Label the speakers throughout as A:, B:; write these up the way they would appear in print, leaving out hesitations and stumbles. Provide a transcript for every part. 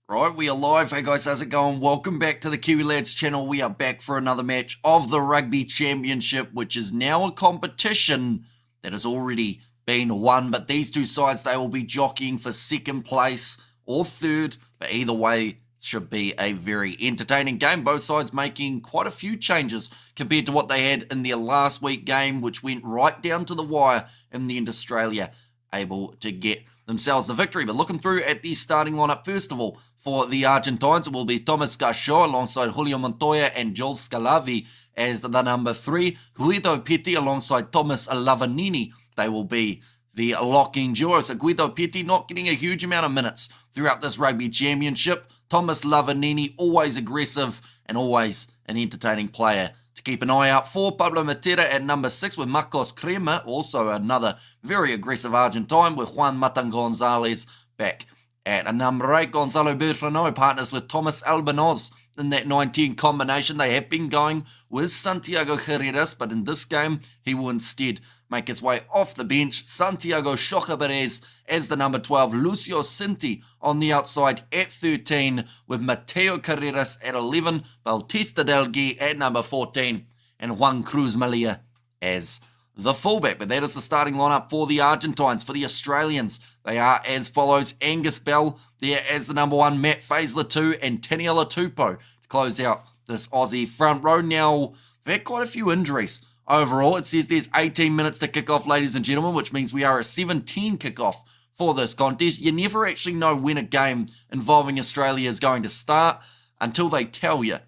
A: Right, we are live. Hey guys, how's it going? Welcome back to the Kiwi Lads channel. We are back for another match of the Rugby Championship, which is now a competition that has already been won. But these two sides, they will be jockeying for second place or third. But either way, it should be a very entertaining game. Both sides making quite a few changes compared to what they had in their last week game, which went right down to the wire in the end. Australia able to get themselves the victory. But looking through at the starting lineup, first of all, for the Argentines, it will be Thomas Garchot alongside Julio Montoya and Joel Scalavi as the number 3. Guido Pitti alongside Thomas Lavanini. They will be the locking duo. So Guido Pitti not getting a huge amount of minutes throughout this Rugby Championship. Thomas Lavanini, always aggressive and always an entertaining player to keep an eye out for. Pablo Matera at number 6 with Marcos Crema, also another very aggressive Argentine, with Juan Matan Gonzalez back at a number 8. Gonzalo Bertrano partners with Thomas Albanoz in that 19 combination. They have been going with Santiago Herreras, but in this game, he will instead make his way off the bench. Santiago Chocabarez as the number 12. Lucio Cinti on the outside at 13, with Mateo Carreras at 11, Bautista Delgui at number 14, and Juan Cruz Malia as the fullback. But that is the starting lineup for the Argentines. For the Australians, they are as follows: Angus Bell there as the number 1, Matt Faisler 2, and Taniela Tupou to close out this Aussie front row. Now, they've had quite a few injuries overall. It says there's 18 minutes to kick off, ladies and gentlemen, which means we are a 7:10 kickoff for this contest. You never actually know when a game involving Australia is going to start until they tell you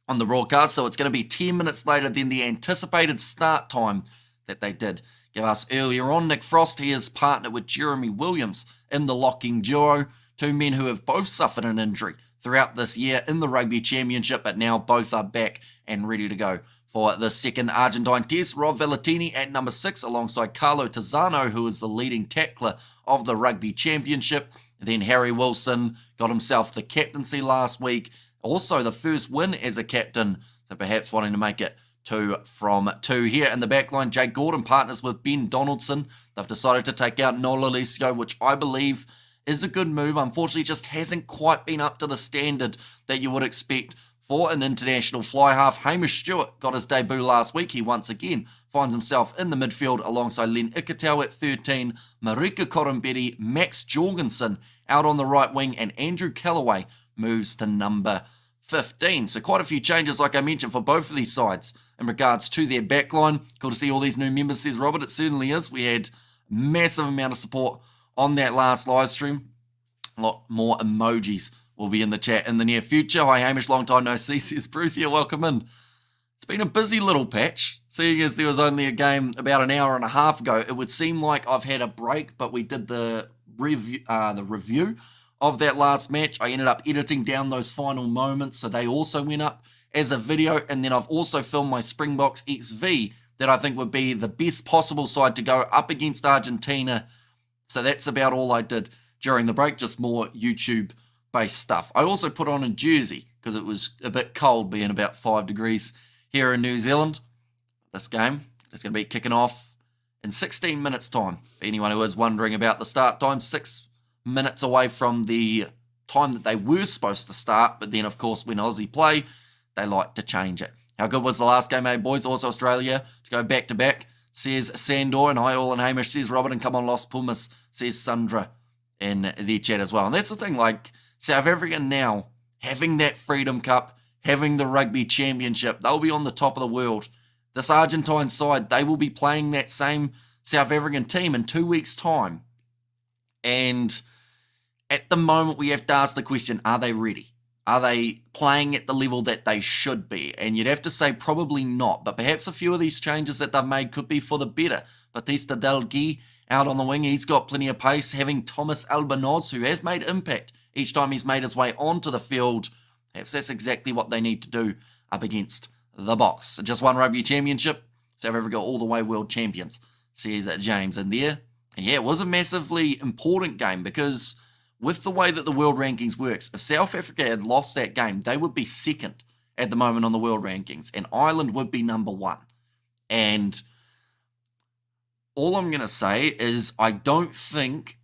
A: on the broadcast. So it's going to be 10 minutes later than the anticipated start time that they did give us earlier on. Nick Frost, he is partnered with Jeremy Williams in the locking duo. Two men who have both suffered an injury throughout this year in the Rugby Championship, but now both are back and ready to go for the second Argentine test. Rob Valentini at number 6 alongside Carlo Tizzano, who is the leading tackler of the Rugby Championship. Then Harry Wilson got himself the captaincy last week. Also the first win as a captain, so perhaps wanting to make it 2 from 2 here. In the back line, Jake Gordon partners with Ben Donaldson. They've decided to take out Nola Alessio, which I believe is a good move. Unfortunately, just hasn't quite been up to the standard that you would expect for an international fly half. Hamish Stewart got his debut last week. He once again finds himself in the midfield alongside Len Ikitau at 13, Marika Corambetti, Max Jorgensen out on the right wing, and Andrew Callaway moves to number 15. So quite a few changes, like I mentioned, for both of these sides in regards to their backline. Cool to see all these new members, says Robert. It certainly is. We had a massive amount of support on that last live stream. A lot more emojis will be in the chat in the near future. Hi Hamish, long time no see, says Bruce here. Welcome in. It's been a busy little patch. Seeing as there was only a game about an hour and a half ago, it would seem like I've had a break, but we did the review of that last match. I ended up editing down those final moments, so they also went up as a video. And then I've also filmed my Springboks XV that I think would be the best possible side to go up against Argentina. So that's about all I did during the break, just more YouTube-based stuff. I also put on a jersey because it was a bit cold, being about 5 degrees here in New Zealand. This game is going to be kicking off in 16 minutes' time. For anyone who is wondering about the start time, 6 minutes away from the time that they were supposed to start. But then, of course, when Aussie play, they like to change it. How good was the last game, eh, boys? Also Australia to go back-to-back, says Sandor. And hi, all, and Hamish, says Robert. And come on, Los Pumas, says Sandra in the chat as well. And that's the thing, like, South Africa now having that Freedom Cup, having the Rugby Championship, they'll be on the top of the world. This Argentine side, they will be playing that same South African team in 2 weeks' time. And at the moment, we have to ask the question, are they ready? Are they playing at the level that they should be? And you'd have to say probably not, but perhaps a few of these changes that they've made could be for the better. Bautista Delgui out on the wing, he's got plenty of pace. Having Thomas Albanoz, who has made impact each time he's made his way onto the field, perhaps that's exactly what they need to do up against the Box. Just one Rugby Championship, South Africa all the way world champions, says James in there. And yeah, it was a massively important game because with the way that the world rankings works, if South Africa had lost that game, they would be second at the moment on the world rankings, and Ireland would be number 1. And all I'm going to say is I don't think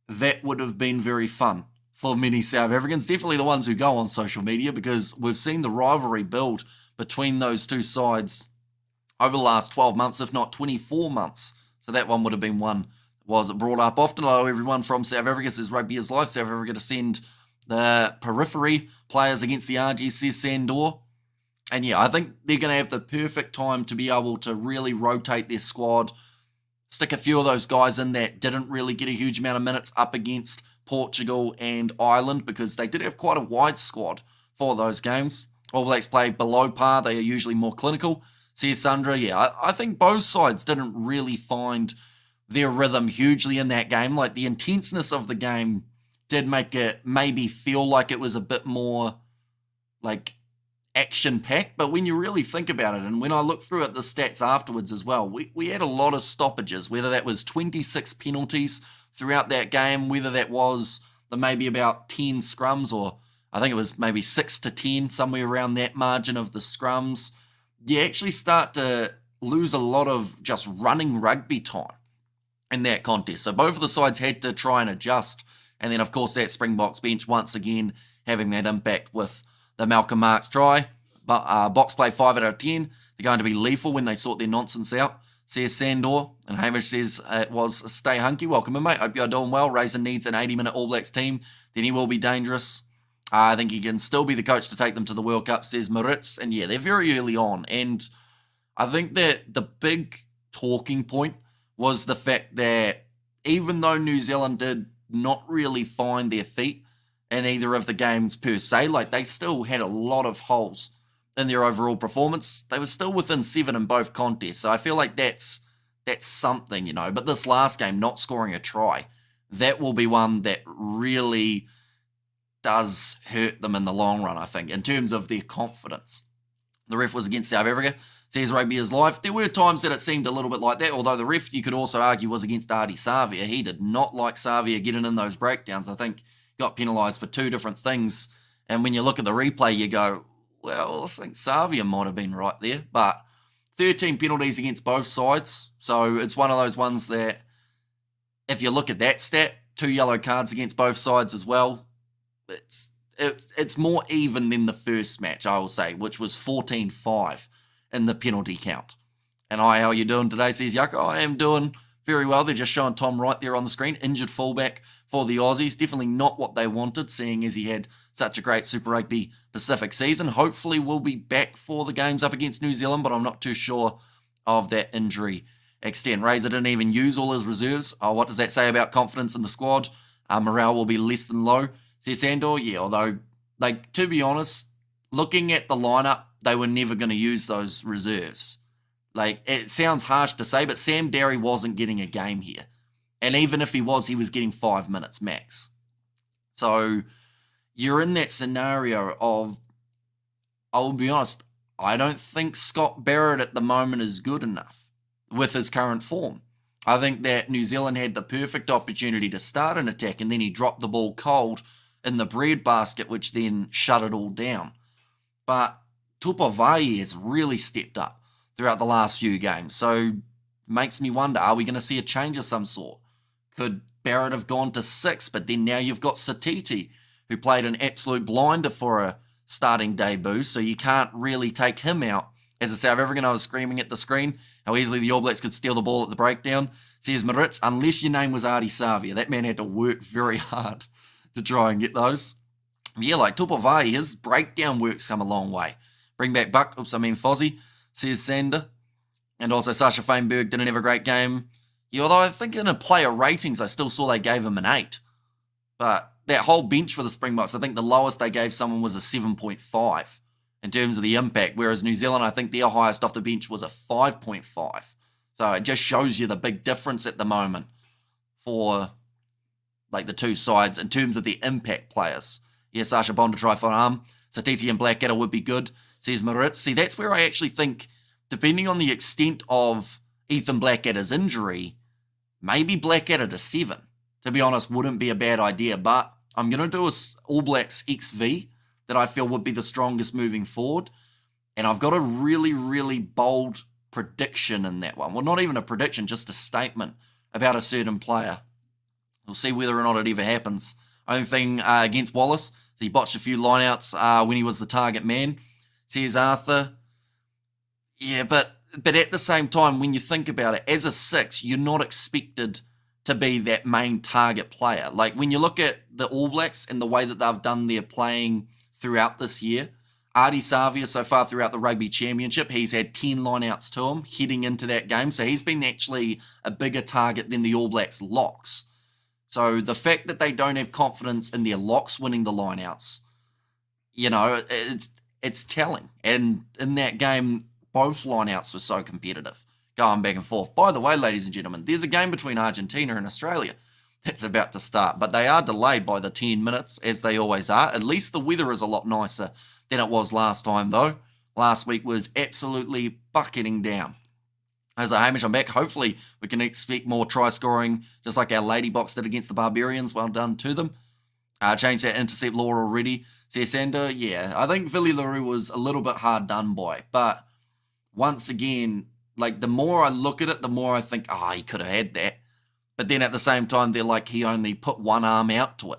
A: that would have been very fun for many South Africans, definitely the ones who go on social media, because we've seen the rivalry build between those two sides over the last 12 months, if not 24 months. So that one would have been one was brought up often. Hello, everyone from South Africa. Says Rugby is Live. South Africa to send the periphery players against the RG, says Sandor. And yeah, I think they're going to have the perfect time to be able to really rotate their squad, stick a few of those guys in that didn't really get a huge amount of minutes up against Portugal and Ireland, because they did have quite a wide squad for those games. All Blacks play below par. They are usually more clinical. Says Sandra, yeah, I think both sides didn't really find their rhythm hugely in that game. Like, the intenseness of the game did make it maybe feel like it was a bit more like action-packed, but when you really think about it, and when I look through at the stats afterwards as well, we had a lot of stoppages, whether that was 26 penalties throughout that game, whether that was the maybe about 10 scrums, or I think it was maybe 6 to 10, somewhere around that margin of the scrums. You actually start to lose a lot of just running rugby time in that contest. So both of the sides had to try and adjust. And then, of course, that Springboks bench once again having that impact with the Malcolm Marx try. But Box play 5 out of 10. They're going to be lethal when they sort their nonsense out, says Sandor. And Hamish says it was stay hunky. Welcome in, mate. Hope you're doing well. Razor needs an 80-minute All Blacks team. Then he will be dangerous. I think he can still be the coach to take them to the World Cup, says Maritz. And yeah, they're very early on. And I think that the big talking point was the fact that even though New Zealand did not really find their feet in either of the games per se, like, they still had a lot of holes in their overall performance. They were still within 7 in both contests. So I feel like that's something, you know. But this last game, not scoring a try, that will be one that really does hurt them in the long run, I think, in terms of their confidence. The ref was against South Africa, says Rugby is Live. There were times that it seemed a little bit like that, although the ref, you could also argue, was against Ardie Savia. He did not like Savia getting in those breakdowns. I think he got penalised for 2 different things. And when you look at the replay, you go, well, I think Savia might have been right there. But 13 penalties against both sides. So it's one of those ones that, if you look at that stat, 2 yellow cards against both sides as well, it's more even than the first match, I will say, which was 14-5 in the penalty count. And hi, how are you doing today, says Yucca? I am doing very well. They're just showing Tom Wright there on the screen, injured fullback for the Aussies. Definitely not what they wanted, seeing as he had such a great Super Rugby Pacific season. Hopefully we'll be back for the games up against New Zealand, but I'm not too sure of that injury extent. Razor didn't even use all his reserves. What does that say about confidence in the squad? Morale will be less than low, says Sandor. Yeah, although, like, to be honest, looking at the lineup, they were never going to use those reserves. Like, it sounds harsh to say, but Sam Darry wasn't getting a game here. And even if he was getting 5 minutes max. So you're in that scenario of, I'll be honest, I don't think Scott Barrett at the moment is good enough with his current form. I think that New Zealand had the perfect opportunity to start an attack, and then he dropped the ball cold in the breadbasket, which then shut it all down. But Tupavai has really stepped up throughout the last few games. So makes me wonder, are we going to see a change of some sort? Could Barrett have gone to 6, but then now you've got Satiti, who played an absolute blinder for a starting debut, so you can't really take him out. As a South African, I was screaming at the screen how easily the All Blacks could steal the ball at the breakdown. Says Maritz, unless your name was Ardie Savia, that man had to work very hard to try and get those. Yeah, like Tupavai, his breakdown work's come a long way. Bring back Buck, Fozzie, says Sander. And also Sasha Feinberg didn't have a great game. Yeah, although I think in a player ratings, I still saw they gave him an 8. But that whole bench for the Springboks, I think the lowest they gave someone was a 7.5 in terms of the impact, whereas New Zealand, I think their highest off the bench was a 5.5. So it just shows you the big difference at the moment for, like, the two sides in terms of the impact players. Yeah, Sasha Bond to try for Satiti and Blackadder would be good, says Maritz. See, that's where I actually think, depending on the extent of Ethan Blackadder's injury, maybe Blackadder to 7, to be honest, wouldn't be a bad idea. But I'm going to do a All Blacks XV that I feel would be the strongest moving forward. And I've got a really, really bold prediction in that one. Well, not even a prediction, just a statement about a certain player. We'll see whether or not it ever happens Only thing against Wallace, so he botched a few lineouts when he was the target man. Says Arthur. Yeah, but at the same time, when you think about it, as a 6, you're not expected to be that main target player. Like, when you look at the All Blacks and the way that they've done their playing throughout this year, Artie Savia, so far throughout the Rugby Championship, he's had 10 lineouts to him heading into that game, so he's been actually a bigger target than the All Blacks locks. So the fact that they don't have confidence in their locks winning the lineouts, you know, it's telling. And in that game, both lineouts were so competitive, going back and forth. By the way, ladies and gentlemen, there's a game between Argentina and Australia that's about to start, but they are delayed by the 10 minutes, as they always are. At least the weather is a lot nicer than it was last time, though. Last week was absolutely bucketing down. As a Hamish, I'm back. Hopefully, we can expect more try scoring, just like our Lady Box did against the Barbarians. Well done to them. Changed that intercept law already. Sander, yeah, I think Billy LaRue was a little bit hard done by, but once again, like, the more I look at it, the more I think, he could have had that. But then at the same time, they're like, he only put one arm out to it.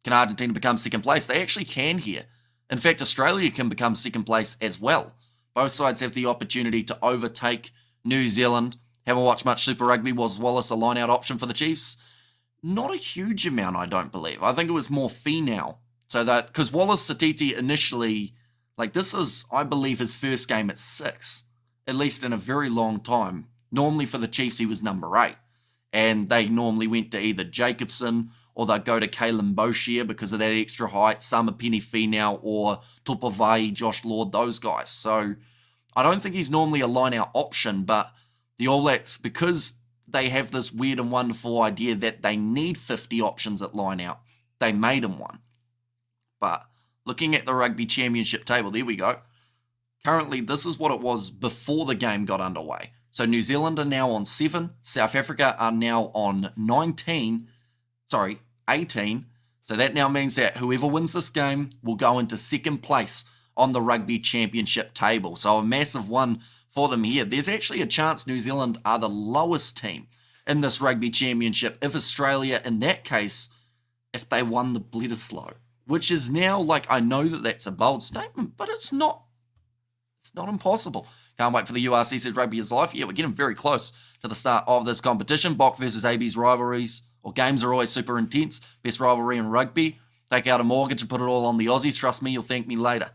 A: Can Argentina become second place? They actually can here. In fact, Australia can become second place as well. Both sides have the opportunity to overtake New Zealand. Haven't watched much Super Rugby. Was Wallace a line-out option for the Chiefs? Not a huge amount, I don't believe. I think it was more Finau. So that, because Wallace Satiti initially, like, this is, I believe, his first game at 6. At least in a very long time. Normally for the Chiefs, he was number 8. And they normally went to either Jacobson or they'd go to Kalen Boshier because of that extra height, Samapeni Finau or Tupavai, Josh Lord, those guys. So I don't think he's normally a line-out option, but the All Blacks, because they have this weird and wonderful idea that they need 50 options at line-out, they made him one. But looking at the Rugby Championship table, there we go. Currently, this is what it was before the game got underway. So New Zealand are now on 7. South Africa are now on 18. So that now means that whoever wins this game will go into second place on the Rugby Championship table. So a massive one for them here. There's actually a chance New Zealand are the lowest team in this Rugby Championship if Australia, in that case, if they won the Bledisloe. Which is now, like, I know that that's a bold statement, but it's not impossible. Can't wait for the URC, says Rugby is Life. Yeah, we're getting very close to the start of this competition. Bok versus AB's rivalries, or games are always super intense. Best rivalry in rugby. Take out a mortgage and put it all on the Aussies. Trust me, you'll thank me later,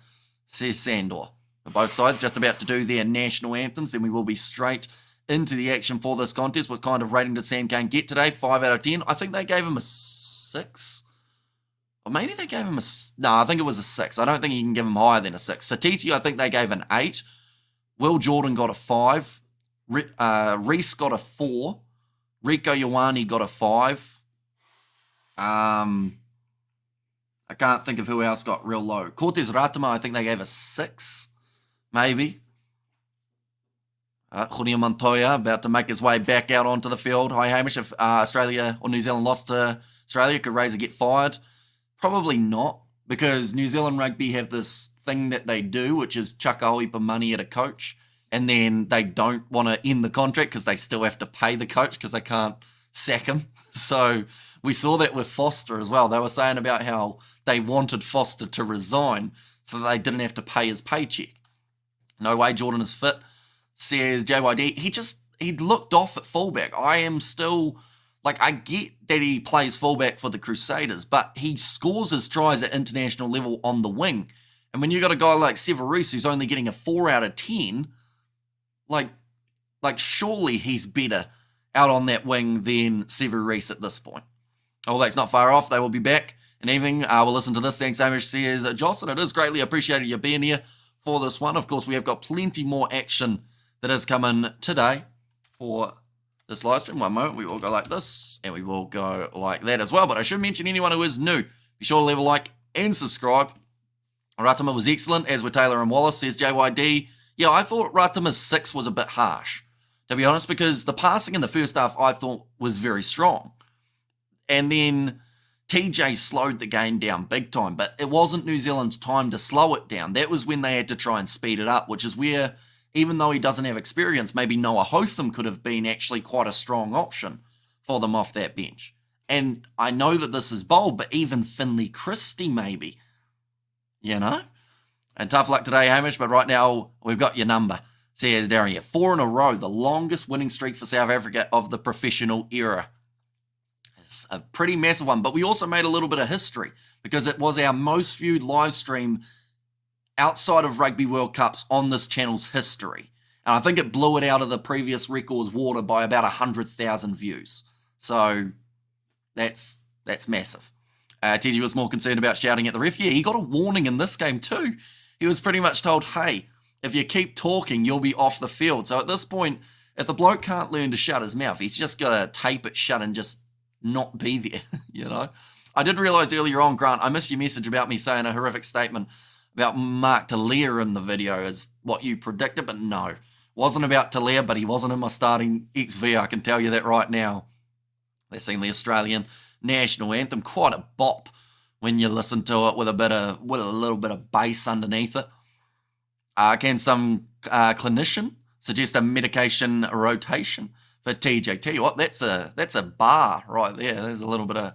A: says Sandor. Both sides just about to do their national anthems, then we will be straight into the action for this contest. What kind of rating did Sam Cane get today? 5 out of 10. I think they gave him a 6. Or maybe they gave him a... No, I think it was a 6. I don't think you can give him higher than a 6. Satiti, I think they gave an 8. Will Jordan got a 5. Reese got a 4. Rico Ioane got a 5. I can't think of who else got real low. Cortez Ratama, I think they gave a 6. Maybe. Junia Montoya about to make his way back out onto the field. Hi, Hamish. If Australia or New Zealand lost to Australia, could Razor get fired? Probably not, because New Zealand Rugby have this thing that they do, which is chuck a whole heap of money at a coach, and then they don't want to end the contract because they still have to pay the coach because they can't sack him. So we saw that with Foster as well. They were saying about how they wanted Foster to resign so that they didn't have to pay his paycheck. No way Jordan is fit, says JYD. He looked off at fullback. I am still... Like, I get that he plays fullback for the Crusaders, but he scores his tries at international level on the wing. And when you got a guy like Severus who's only getting a 4 out of 10, like surely he's better out on that wing than Severus at this point. Oh, that's not far off. They will be back in evening. We'll listen to this. Thanks, Amish, says Jocelyn. It is greatly appreciated you being here for this one. Of course, we have got plenty more action that has come in today for this live stream. One moment, we will go like this, and we will go like that as well. But I should mention anyone who is new, be sure to leave a like and subscribe. Ratama was excellent, as were Taylor and Wallace, says JYD. Yeah, I thought Ratama's 6 was a bit harsh, to be honest, because the passing in the first half I thought was very strong. And then TJ slowed the game down big time, but it wasn't New Zealand's time to slow it down. That was when they had to try and speed it up, which is where, even though he doesn't have experience, maybe Noah Hotham could have been actually quite a strong option for them off that bench. And I know that this is bold, but even Finley Christie maybe, you know? And tough luck today, Hamish, but right now we've got your number. See, here's Darren here. 4 in a row, the longest winning streak for South Africa of the professional era. It's a pretty massive one, but we also made a little bit of history because it was our most viewed live stream outside of Rugby World Cups on this channel's history. And I think it blew it out of the previous record's water by about 100,000 views. So that's massive. TG was more concerned about shouting at the ref. Yeah, he got a warning in this game too. He was pretty much told, hey, if you keep talking, you'll be off the field. So at this point, if the bloke can't learn to shut his mouth, he's just got to tape it shut and just not be there, you know? I did realise earlier on, Grant, I missed your message about me saying a horrific statement about Mark Talia in the video as what you predicted, but no. Wasn't about Talia, but he wasn't in my starting XV, I can tell you that right now. They're singing the Australian national anthem, quite a bop when you listen to it with a little bit of bass underneath it. Can some clinician suggest a medication rotation for TJT? What? That's a bar right there. There's a little bit of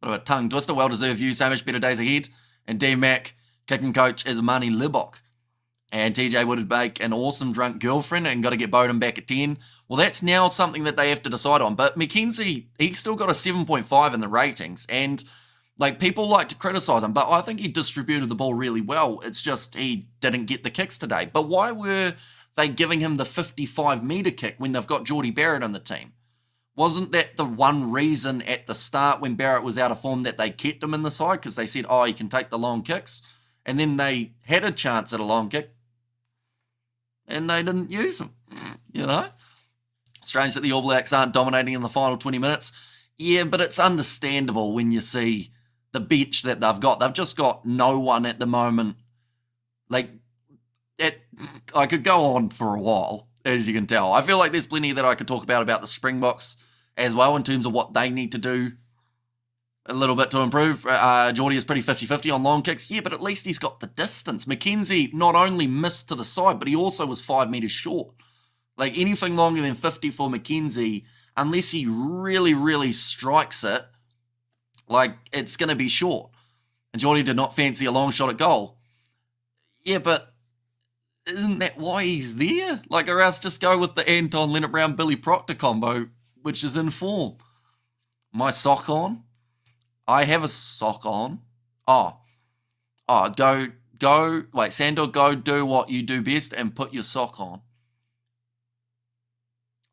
A: a tongue twister. Well-deserved view. So much better days ahead. And D-Mac, kicking coach is Mani Libok. And TJ would make an awesome drunk girlfriend and got to get Bowden back at 10. Well, that's now something that they have to decide on. But McKenzie, he still got a 7.5 in the ratings. And like, people like to criticise him, but I think he distributed the ball really well. It's just he didn't get the kicks today. But why were they giving him the 55-metre kick when they've got Geordie Barrett on the team? Wasn't that the one reason at the start when Barrett was out of form that they kept him in the side? Because they said, oh, he can take the long kicks. And then they had a chance at a long kick, and they didn't use him, you know? Strange that the All Blacks aren't dominating in the final 20 minutes. Yeah, but it's understandable when you see the bench that they've got. They've just got no one at the moment. Like, I could go on for a while, as you can tell. I feel like there's plenty that I could talk about the Springboks as well in terms of what they need to do a little bit to improve. Geordie is pretty 50-50 on long kicks. Yeah, but at least he's got the distance. McKenzie not only missed to the side, but he also was 5 metres short. Like, anything longer than 50 for McKenzie, unless he really, really strikes it, like, it's going to be short. And Geordie did not fancy a long shot at goal. Yeah, but isn't that why he's there? Like, or else just go with the Anton Leonard-Brown Billy Proctor combo, which is in form. My sock on? I have a sock on. Wait, Sandor, go do what you do best and put your sock on.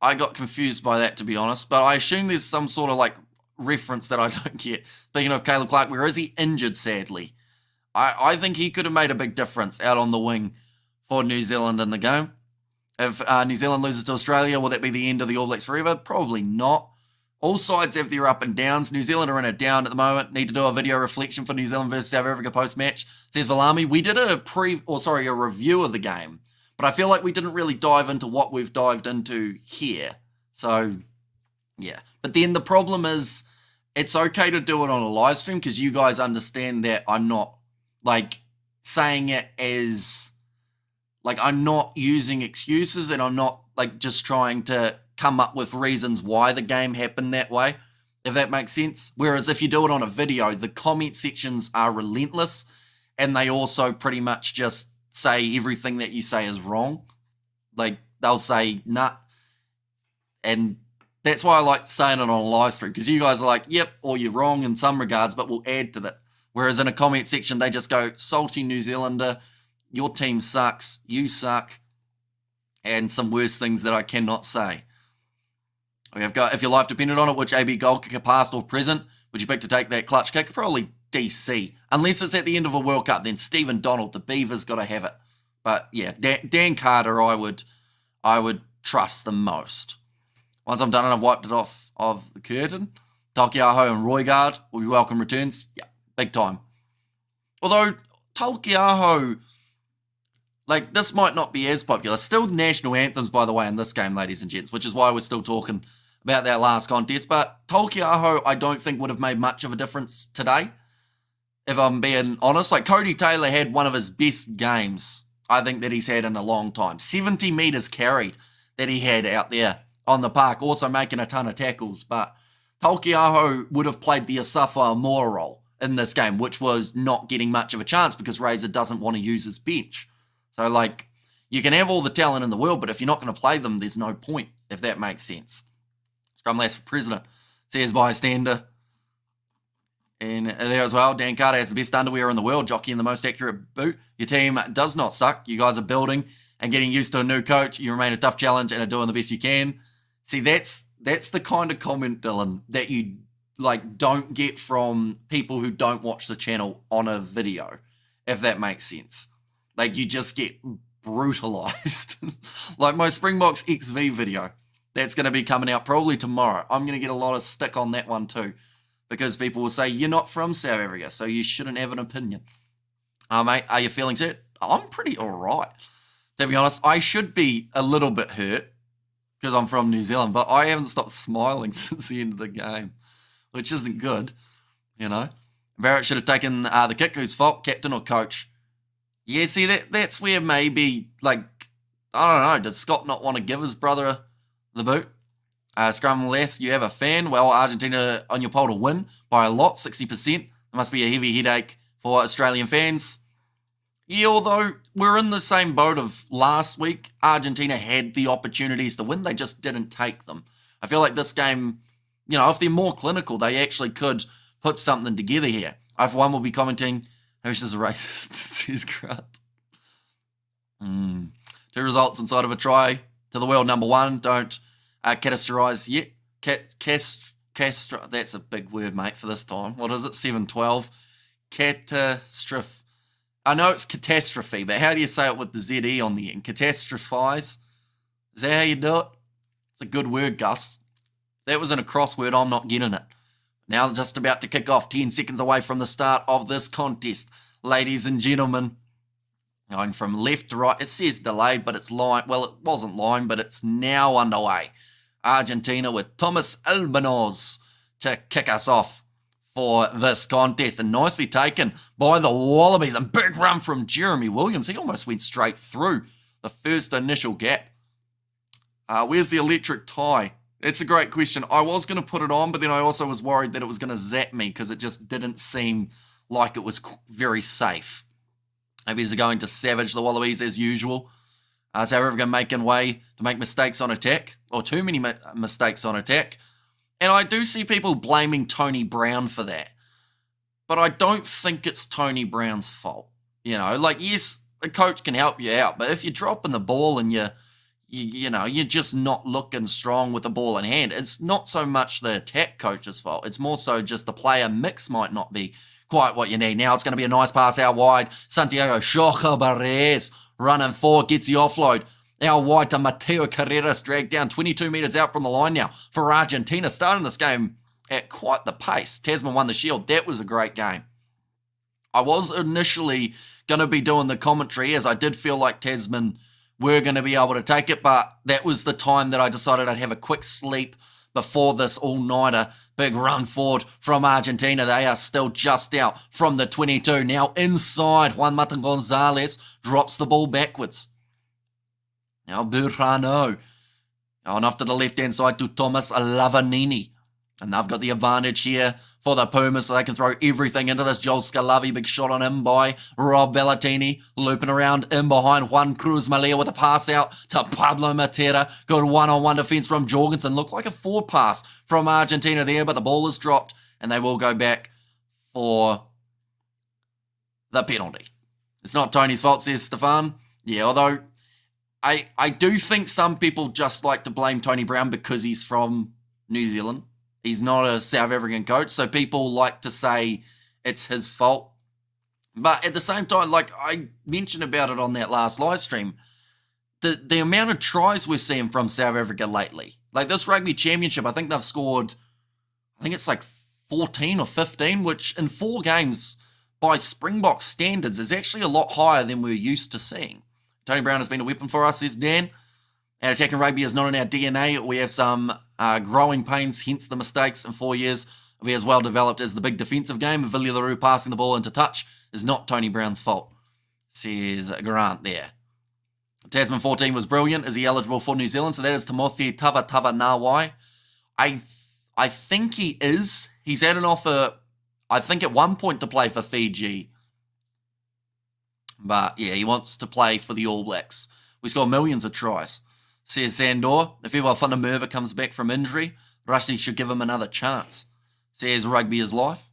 A: I got confused by that, to be honest, but I assume there's some sort of, like, reference that I don't get. Speaking of Caleb Clark, where is he? Injured, sadly. I think he could have made a big difference out on the wing for New Zealand in the game. If New Zealand loses to Australia, will that be the end of the All Blacks forever? Probably not. All sides have their up and downs. New Zealand are in a down at the moment. Need to do a video reflection for New Zealand versus South Africa post-match. Says Valami. We did a review of the game, but I feel like we didn't really dive into what we've dived into here. So, yeah. But then the problem is, it's okay to do it on a live stream because you guys understand that I'm not, like, saying it as, like, I'm not using excuses and I'm not, like, just trying to come up with reasons why the game happened that way, if that makes sense. Whereas if you do it on a video, the comment sections are relentless and they also pretty much just say everything that you say is wrong. Like, they'll say, nah. And that's why I like saying it on a live stream, because you guys are like, yep, or you're wrong in some regards, but we'll add to that. Whereas in a comment section, they just go, salty New Zealander, your team sucks, you suck, and some worse things that I cannot say. We have got, if your life depended on it, which AB goal kicker, past or present, would you pick to take that clutch kick? Probably DC. Unless it's at the end of a World Cup, then Stephen Donald, the Beavers, got to have it. But yeah, Dan Carter, I would trust the most. Once I'm done and I've wiped it off of the curtain, Takiaho and Roygaard will be welcome returns. Yeah, big time. Although Takiaho, like, this might not be as popular. Still national anthems, by the way, in this game, ladies and gents, which is why we're still talking about that last contest. But Takiaho, I don't think would have made much of a difference today, if I'm being honest. Like, Cody Taylor had one of his best games, I think, that he's had in a long time. 70 metres carried that he had out there on the park, also making a ton of tackles. But Taukei'aho would have played the Asafa Moa role in this game, which was not getting much of a chance because Razor doesn't want to use his bench. So, like, you can have all the talent in the world, but if you're not going to play them, there's no point, if that makes sense. Scrum last for president, says bystander. And there as well, Dan Carter has the best underwear in the world, jockeying the most accurate boot. Your team does not suck. You guys are building and getting used to a new coach. You remain a tough challenge and are doing the best you can. See, that's the kind of comment, Dylan, that you like don't get from people who don't watch the channel on a video, if that makes sense. Like, you just get brutalized. Like my Springboks XV video, that's going to be coming out probably tomorrow. I'm going to get a lot of stick on that one too, because people will say, you're not from South Africa, so you shouldn't have an opinion. Mate, are your feelings hurt? I'm pretty all right. To be honest, I should be a little bit hurt because I'm from New Zealand, but I haven't stopped smiling since the end of the game, which isn't good, you know. Barrett should have taken the kick. Whose fault? Captain or coach? Yeah, see, that's where maybe, like, I don't know, did Scott not want to give his brother the boot? Scrum less, you have a fan. Well, Argentina on your poll to win by a lot, 60%. It must be a heavy headache for Australian fans. Yeah, although we're in the same boat of last week. Argentina had the opportunities to win. They just didn't take them. I feel like this game, you know, if they're more clinical, they actually could put something together here. I, for one, will be commenting, who's a racist, says Grant. 2 results inside of a try to the world number 1. Don't catastrophise yet. That's a big word, mate, for this time. What is it? 7-12. Catastrophe. I know it's catastrophe, but how do you say it with the ZE on the end? Catastrophize? Is that how you do it? It's a good word, Gus. That was in a crossword. I'm not getting it. Now just about to kick off. 10 seconds away from the start of this contest. Ladies and gentlemen, going from left to right. It says delayed, but it's line. Well, it wasn't line, but it's now underway. Argentina with Thomas Albanoz to kick us off for this contest, and nicely taken by the Wallabies. A big run from Jeremy Williams. He almost went straight through the first initial gap. Where's the electric tie? It's a great question. I was going to put it on, but then I also was worried that it was going to zap me because it just didn't seem like it was very safe. Maybe they're going to savage the Wallabies as usual. So we're going to make way to make mistakes on attack, or too many mistakes on attack. And I do see people blaming Tony Brown for that. But I don't think it's Tony Brown's fault. You know, like, yes, the coach can help you out, but if you're dropping the ball and you're just not looking strong with the ball in hand, it's not so much the attack coach's fault. It's more so just the player mix might not be quite what you need. Now it's going to be a nice pass out wide. Santiago Shocha Barres running forward, gets the offload. Out wide to Mateo Carreras, dragged down 22 metres out from the line now for Argentina. Starting this game at quite the pace. Tasman won the shield. That was a great game. I was initially going to be doing the commentary as I did feel like Tasman were going to be able to take it, but that was the time that I decided I'd have a quick sleep before this all-nighter. Big run forward from Argentina. They are still just out from the 22. Now inside, Juan Martin Gonzalez drops the ball backwards. Now Burrano. On off to the left-hand side to Thomas Lavanini. And they've got the advantage here for the Pumas, so they can throw everything into this. Joel Scalavi, big shot on him by Rob Bellatini. Looping around in behind Juan Cruz Malia with a pass out to Pablo Matera. Good one-on-one defence from Jorgensen. Looked like a forward pass from Argentina there, but the ball is dropped, and they will go back for the penalty. It's not Tony's fault, says Stefan. Yeah, although I do think some people just like to blame Tony Brown because he's from New Zealand. He's not a South African coach, so people like to say it's his fault. But at the same time, like I mentioned about it on that last live stream, the amount of tries we're seeing from South Africa lately. Like this Rugby Championship, I think they've scored, I think it's like 14 or 15, which in 4 games by Springbok standards is actually a lot higher than we're used to seeing. Tony Brown has been a weapon for us, says Dan. And attacking rugby is not in our DNA. We have some growing pains, hence the mistakes in 4 years. We as well developed as the big defensive game. Villiers Leroux passing the ball into touch is not Tony Brown's fault, says Grant there. Tasman 14 was brilliant. Is he eligible for New Zealand? So that is Timothy Tava Nawai. I I think he is. He's had an offer, I think, at one point to play for Fiji. But, yeah, he wants to play for the All Blacks. We scored millions of tries. Says Sandor, if Iwa Whanamerva comes back from injury, Rusty should give him another chance. Says Rugby is life.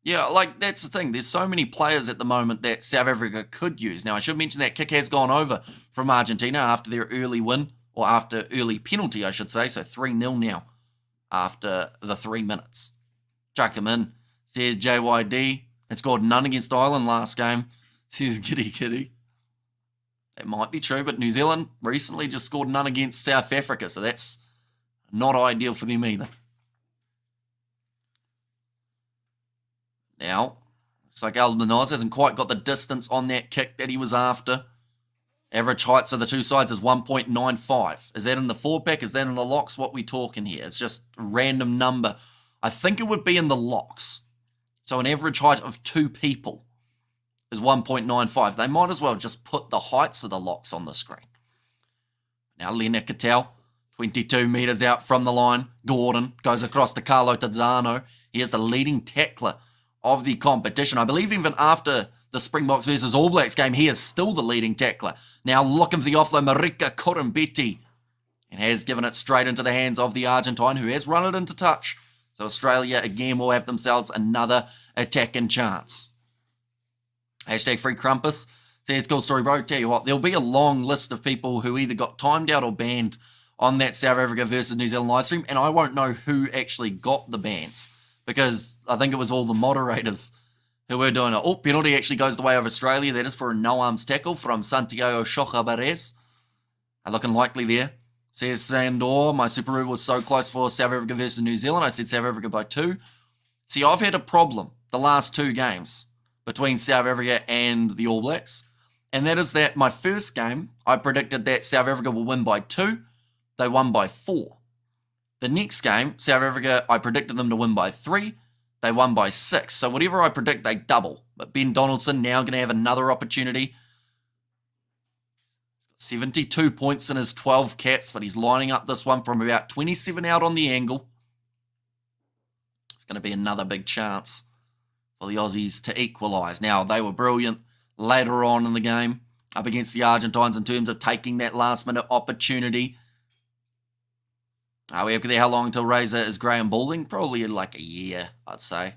A: Yeah, like, that's the thing. There's so many players at the moment that South Africa could use. Now, I should mention that kick has gone over from Argentina after their early win, or after early penalty, I should say. So 3-0 now after the 3 minutes. Chuck him in. Says JYD. It scored none against Ireland last game. Says Giddy Kitty. That might be true, but New Zealand recently just scored none against South Africa, so that's not ideal for them either. Now, looks like Aldenoz hasn't quite got the distance on that kick that he was after. Average heights of the two sides is 1.95. Is that in the 4-pack? Is that in the locks? What we talking here? It's just a random number. I think it would be in the locks. So an average height of 2 people is 1.95. They might as well just put the heights of the locks on the screen. Now Lena Cattell, 22 metres out from the line. Gordon goes across to Carlo Tazzano. He is the leading tackler of the competition. I believe even after the Springboks versus All Blacks game, he is still the leading tackler. Now looking for the offload, Marika Kurumbetti, and has given it straight into the hands of the Argentine, who has run it into touch. So Australia again will have themselves another attacking chance. Hashtag free Crumpus says, cool story, bro. Tell you what, there'll be a long list of people who either got timed out or banned on that South Africa versus New Zealand live stream, and I won't know who actually got the bans, because I think it was all the moderators who were doing it. Oh, penalty actually goes the way of Australia. That is for a no-arms tackle from Santiago Chocabarez. Looking likely there. Says Sandor, my Super Rugby was so close for South Africa versus New Zealand. I said South Africa by 2. See, I've had a problem the last 2 games between South Africa and the All Blacks. And that is that my first game, I predicted that South Africa will win by 2. They won by 4. The next game, South Africa, I predicted them to win by 3. They won by 6. So whatever I predict, they double. But Ben Donaldson now going to have another opportunity. 72 points in his 12 caps, but he's lining up this one from about 27 out on the angle. It's going to be another big chance for the Aussies to equalise. Now, they were brilliant later on in the game up against the Argentines in terms of taking that last-minute opportunity. We have how long until Razor is Graham Balding? Probably like a year, I'd say.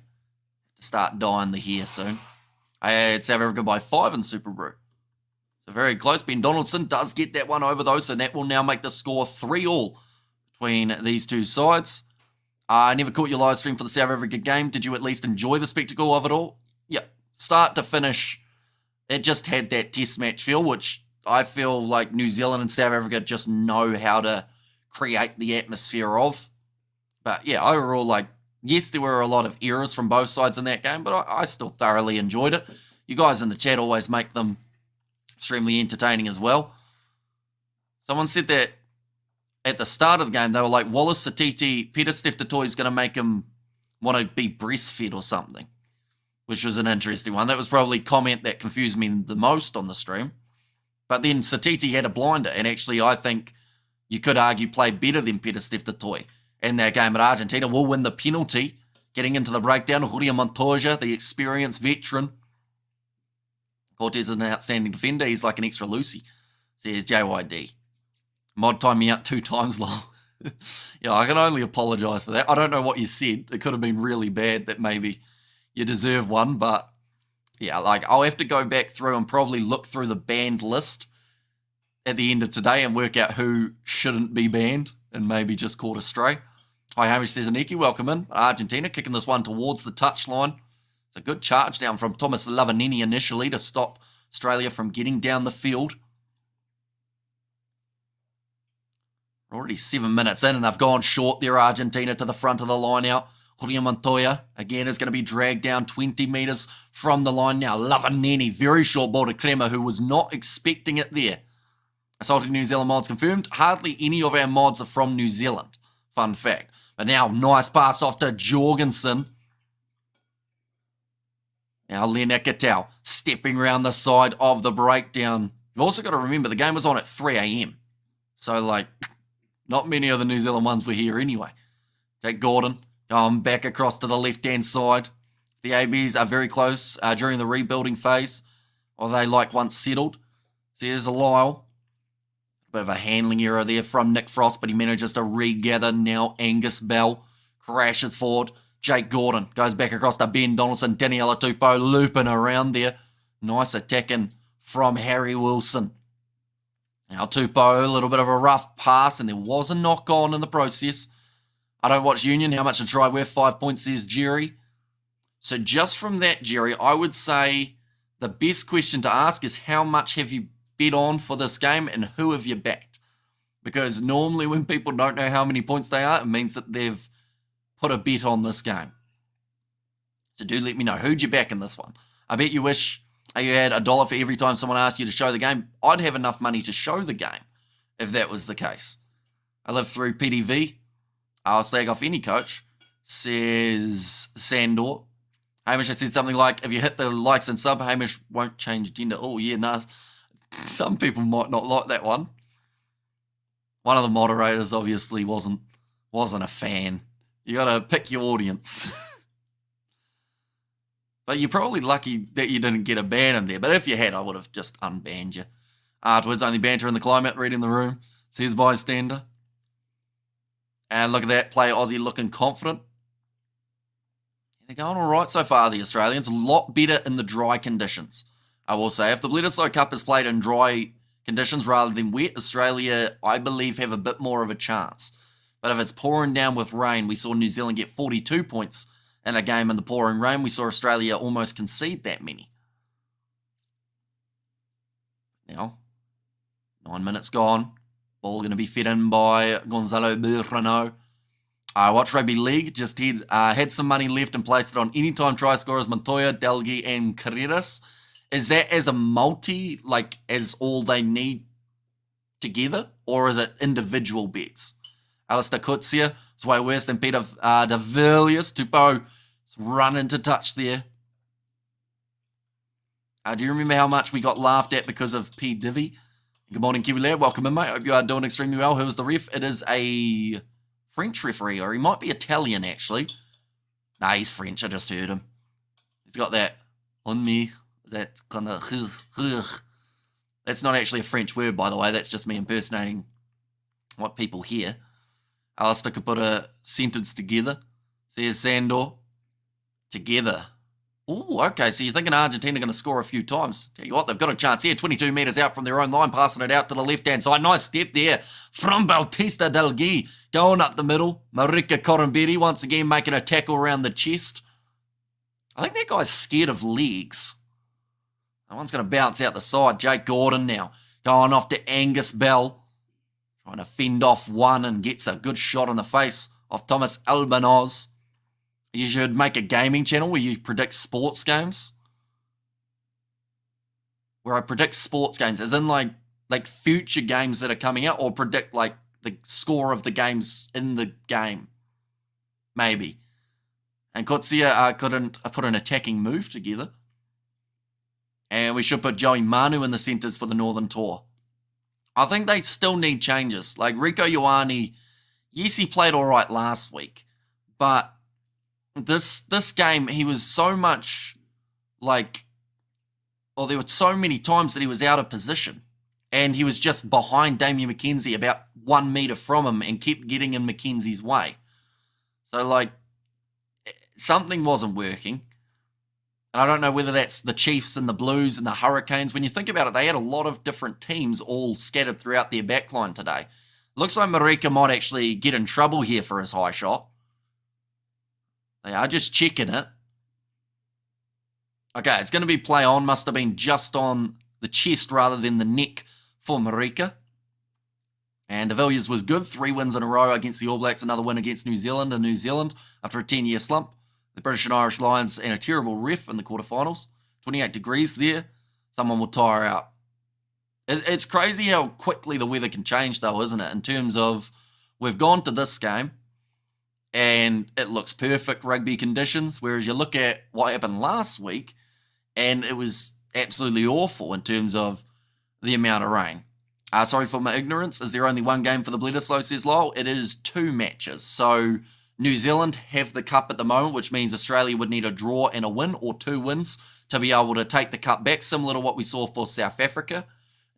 A: To start dyeing the hair soon. I had South Africa by 5 in Super Brew. So very close. Ben Donaldson does get that one over, though, so that will now make the score 3-all between these two sides. I never caught your live stream for the South Africa game. Did you at least enjoy the spectacle of it all? Yeah. Start to finish, it just had that test match feel, which I feel like New Zealand and South Africa just know how to create the atmosphere of. But yeah, overall, like, yes, there were a lot of errors from both sides in that game, but I still thoroughly enjoyed it. You guys in the chat always make them extremely entertaining as well. Someone said that at the start of the game, they were like, Wallace Satiti, Peter Steph-Toy is going to make him want to be breastfed or something, which was an interesting one. That was probably a comment that confused me the most on the stream. But then Satiti had a blinder, and actually I think you could argue played better than Peter Steph-Toy in that game. At Argentina will win the penalty. Getting into the breakdown, Julia Montoya, the experienced veteran. Cortez is an outstanding defender. He's like an extra Lucy, says JYD. Mod timed me out 2 times long. Yeah, I can only apologise for that. I don't know what you said. It could have been really bad that maybe you deserve one. But yeah, like I'll have to go back through and probably look through the banned list at the end of today and work out who shouldn't be banned and maybe just caught astray. Hi, Hamish says, Aniki, welcome in. Argentina kicking this one towards the touchline. It's a good charge down from Thomas Lavanini initially to stop Australia from getting down the field. We're already 7 minutes in and they've gone short there, Argentina, to the front of the line out. Julia Montoya, again, is going to be dragged down 20 metres from the line now. Lavanini, very short ball to Crema, who was not expecting it there. Assaulting New Zealand mods confirmed. Hardly any of our mods are from New Zealand. Fun fact. But now, nice pass off to Jorgensen. Now, Lena Cattell stepping around the side of the breakdown. You've also got to remember, the game was on at 3 a.m. So, like, not many of the New Zealand ones were here anyway. Jake Gordon going back across to the left-hand side. The ABs are very close during the rebuilding phase, or they like once settled. So here's a Lyle. Bit of a handling error there from Nick Frost, but he manages to regather now. Angus Bell crashes forward. Jake Gordon goes back across to Ben Donaldson. Daniela Tupou looping around there. Nice attacking from Harry Wilson. Now Tupou, a little bit of a rough pass, and there was a knock on in the process. I don't watch Union. How much to try with? 5 points, says Jerry. So just from that, Jerry, I would say the best question to ask is how much have you bet on for this game and who have you backed? Because normally when people don't know how many points they are, it means that they've put a bet on this game. So do let me know. Who'd you back in this one? I bet you wish you had $1 for every time someone asked you to show the game. I'd have enough money to show the game if that was the case. I live through PDV. I'll slag off any coach, says Sandor. Hamish has said something like, if you hit the likes and sub, Hamish won't change gender. Oh, yeah, no. Some people might not like that one. One of the moderators obviously wasn't a fan. You got to pick your audience. But you're probably lucky that you didn't get a ban in there. But if you had, I would have just unbanned you. Afterwards, only banter in the climate, reading the room, says bystander. And look at that, play Aussie looking confident. They're going all right so far, the Australians. A lot better in the dry conditions, I will say. If the Bledisloe Cup is played in dry conditions rather than wet, Australia, I believe, have a bit more of a chance. But if it's pouring down with rain, we saw New Zealand get 42 points in a game in the pouring rain. We saw Australia almost concede that many. Now, 9 minutes gone. Ball going to be fed in by Gonzalo Berrano. I watched Rugby League, just had some money left and placed it on anytime try scorers Montoya, Delgi, and Carreras. Is that as a multi, like as all they need together, or is it individual bets? Alistair Kutsia is way worse than Peter de Villiers. Tupou run into touch there. Do you remember how much we got laughed at because of P. Divvy? Good morning, Kiwi Lad. Welcome in, mate. Hope you are doing extremely well. Who's the ref? It is a French referee, or he might be Italian, actually. Nah, he's French. I just heard him. He's got that on me. That kind of... That's not actually a French word, by the way. That's just me impersonating what people hear. Alistair could put a sentence together. Says Sandor. Together. Ooh, okay, so you're thinking Argentina are going to score a few times. Tell you what, they've got a chance here. 22 metres out from their own line, passing it out to the left-hand side. Nice step there from Bautista Delgui. Going up the middle. Marika Corumberi once again making a tackle around the chest. I think that guy's scared of legs. That one's going to bounce out the side. Jake Gordon now going off to Angus Bell. Trying to fend off one and gets a good shot on the face of Thomas Albanoz. You should make a gaming channel where you predict sports games. Where I predict sports games, as in like future games that are coming out, or predict like the score of the games in the game. Maybe. And Kotsia couldn't put an attacking move together. And we should put Joey Manu in the centres for the Northern Tour. I think they still need changes. Like Rico Ioane, yes, he played all right last week, but this game, he was so much like, or there were so many times that he was out of position, and he was just behind Damien McKenzie, about 1 metre from him, and kept getting in McKenzie's way. So, like, something wasn't working. And I don't know whether that's the Chiefs and the Blues and the Hurricanes. When you think about it, they had a lot of different teams all scattered throughout their backline today. Looks like Marika might actually get in trouble here for his high shot. They are just checking it. Okay, it's going to be play on. Must have been just on the chest rather than the neck for Marika. And de Villiers was good. 3 wins in a row against the All Blacks. Another win against New Zealand. And New Zealand, after a 10-year slump. The British and Irish Lions and a terrible ref in the quarterfinals. 28 degrees there. Someone will tire out. It's crazy how quickly the weather can change, though, isn't it? In terms of, we've gone to this game, and it looks perfect rugby conditions, whereas you look at what happened last week, and it was absolutely awful in terms of the amount of rain. Sorry for my ignorance. Is there only one game for the Bledisloe, says Lyle? It is 2 matches. So New Zealand have the cup at the moment, which means Australia would need a draw and a win or 2 wins to be able to take the cup back, similar to what we saw for South Africa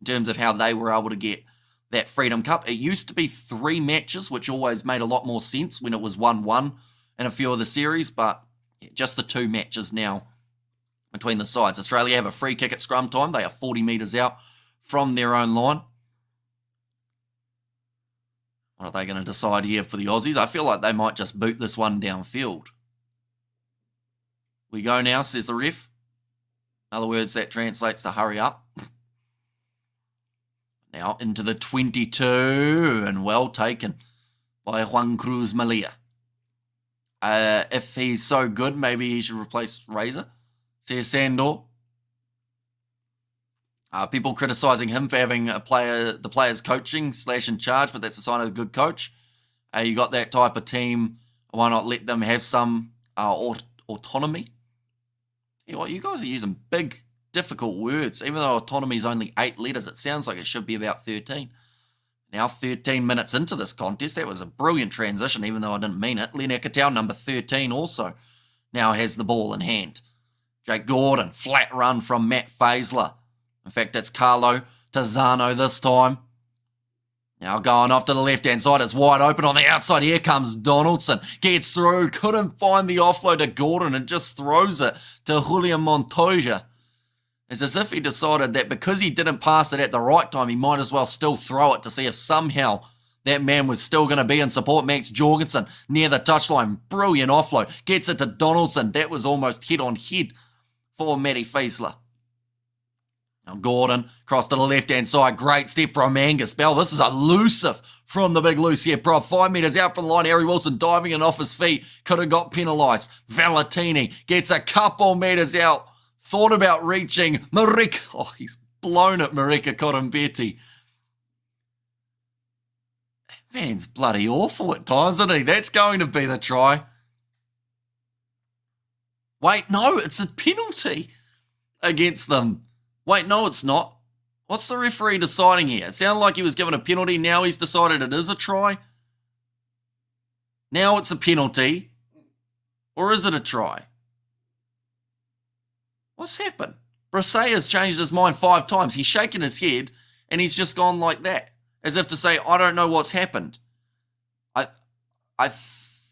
A: in terms of how they were able to get that Freedom Cup. It used to be 3 matches, which always made a lot more sense when it was 1-1 in a few of the series, but just the 2 matches now between the sides. Australia have a free kick at scrum time. They are 40 metres out from their own line. What are they going to decide here for the Aussies? I feel like they might just boot this one downfield. We go now, says the ref. In other words, that translates to hurry up. Now into the 22, and well taken by Juan Cruz Malia. If he's so good, maybe he should replace Razor, says Sandor. People criticising him for having the players coaching / in charge, but that's a sign of a good coach. You got that type of team. Why not let them have some autonomy? You know what, you guys are using big, difficult words. Even though autonomy is only 8 letters, it sounds like it should be about 13. Now 13 minutes into this contest, that was a brilliant transition, even though I didn't mean it. Lineout, number 13, also now has the ball in hand. Jake Gordon, flat run from Matt Faisler. In fact, it's Carlo Tazzano this time. Now going off to the left-hand side, it's wide open on the outside. Here comes Donaldson. Gets through, couldn't find the offload to Gordon and just throws it to Julian Montoya. It's as if he decided that because he didn't pass it at the right time, he might as well still throw it to see if somehow that man was still going to be in support. Max Jorgensen near the touchline. Brilliant offload. Gets it to Donaldson. That was almost head-on-head for Matty Faisler. Now Gordon, across to the left-hand side. Great step from Angus Bell. This is elusive from the big loose here, prop. 5 metres out from the line. Harry Wilson diving in off his feet. Could have got penalised. Valentini gets a couple metres out. Thought about reaching. Marika. Oh, he's blown it, Marika Corambetti. Man's bloody awful at times, isn't he? That's going to be the try. Wait, no, it's a penalty against them. Wait, no, it's not. What's the referee deciding here? It sounded like he was given a penalty. Now he's decided it is a try. Now it's a penalty. Or is it a try? What's happened? Brasset has changed his mind 5 times. He's shaken his head and he's just gone like that. As if to say, I don't know what's happened. It's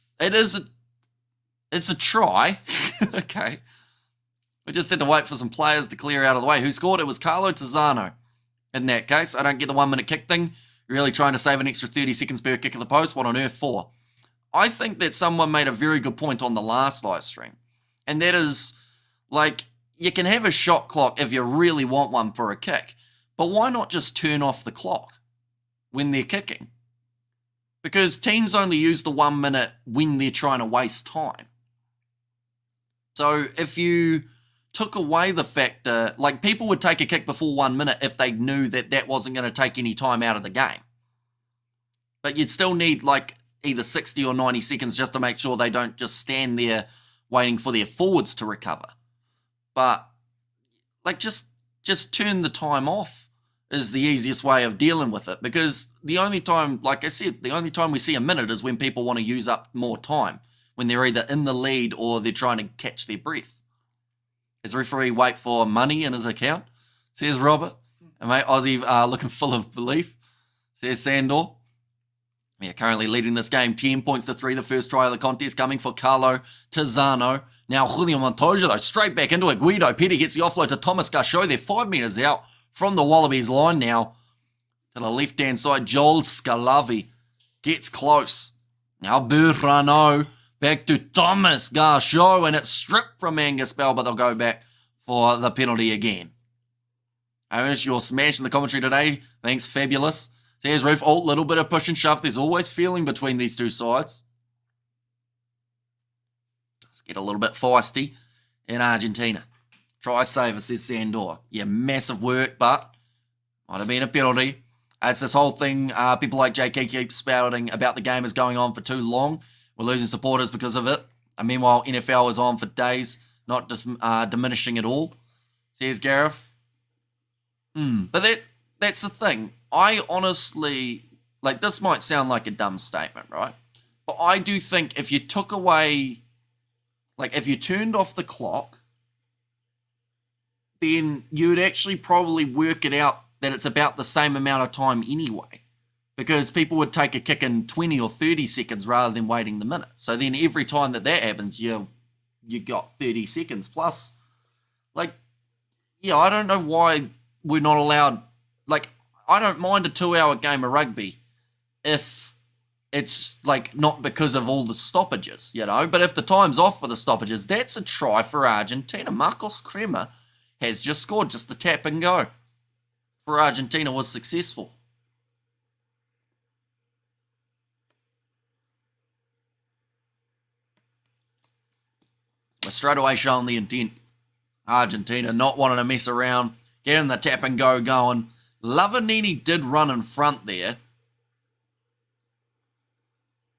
A: a try. Okay. We just had to wait for some players to clear out of the way. Who scored? It was Carlo Tazzano. In that case, I don't get the 1 minute kick thing. You're really trying to save an extra 30 seconds per kick of the post. What on earth for? I think that someone made a very good point on the last live stream. And that is, like, you can have a shot clock if you really want one for a kick. But why not just turn off the clock when they're kicking? Because teams only use the 1 minute when they're trying to waste time. So if you took away the factor, like people would take a kick before 1 minute if they knew that that wasn't going to take any time out of the game. But you'd still need like either 60 or 90 seconds just to make sure they don't just stand there waiting for their forwards to recover. But like just turn the time off is the easiest way of dealing with it, because the only time, like I said, the only time we see a minute is when people want to use up more time, when they're either in the lead or they're trying to catch their breath. Does the referee wait for money in his account? Says Robert. And mate, Aussie looking full of belief. Says Sandor. Yeah, currently leading this game 10 points to 3. The first try of the contest coming for Carlo Tazzano. Now Julio Montoya though, straight back into it. Guido Petty gets the offload to Thomas Garchot. They're 5 metres out from the Wallabies line now. To the left-hand side, Joel Scalavi gets close. Now Burrano. Back to Thomas Garchot, and it's stripped from Angus Bell, but they'll go back for the penalty again. Ernest, you're smashing the commentary today. Thanks, fabulous. Says Roof, little bit of push and shove. There's always feeling between these two sides. Let's get a little bit feisty in Argentina. Try saver, says Sandor. Yeah, massive work, but might have been a penalty. It's this whole thing, people like JK keep spouting about the game is going on for too long. We're losing supporters because of it. And meanwhile, NFL is on for days, not just diminishing at all, says Gareth. But that's the thing. I honestly, like, this might sound like a dumb statement, right? But I do think if you took away, like if you turned off the clock, then you'd actually probably work it out that it's about the same amount of time anyway. Because people would take a kick in 20 or 30 seconds rather than waiting the minute. So then every time that happens, you got 30 seconds plus. Like, yeah, I don't know why we're not allowed. Like, I don't mind a 2-hour game of rugby if it's like not because of all the stoppages, you know. But if the time's off for the stoppages, that's a try for Argentina. Marcos Crema has just scored, just the tap and go for Argentina was successful. We're straight away showing the intent. Argentina not wanting to mess around, getting the tap and go going. Lavanini did run in front there.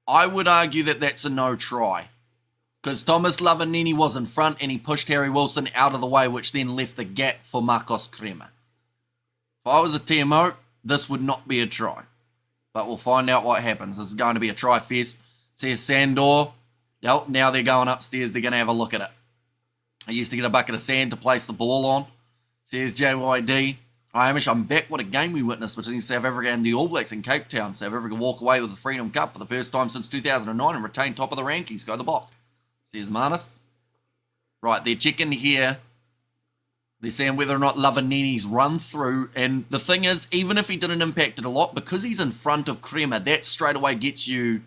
A: I would argue that that's a no try. Because Thomas Lavanini was in front and he pushed Harry Wilson out of the way, which then left the gap for Marcos Crema. If I was a TMO, this would not be a try. But we'll find out what happens. This is going to be a try fest. Says Sandor. Yep, now they're going upstairs. They're going to have a look at it. I used to get a bucket of sand to place the ball on. Says JYD. Hi, Hamish, I'm back. What a game we witnessed between South Africa and the All Blacks in Cape Town. South Africa walk away with the Freedom Cup for the first time since 2009 and retain top of the rankings. Go the Bok. Says Marnus. Right, they're checking here. They're saying whether or not Lavanini's run through. And the thing is, even if he didn't impact it a lot, because he's in front of Crema, that straight away gets you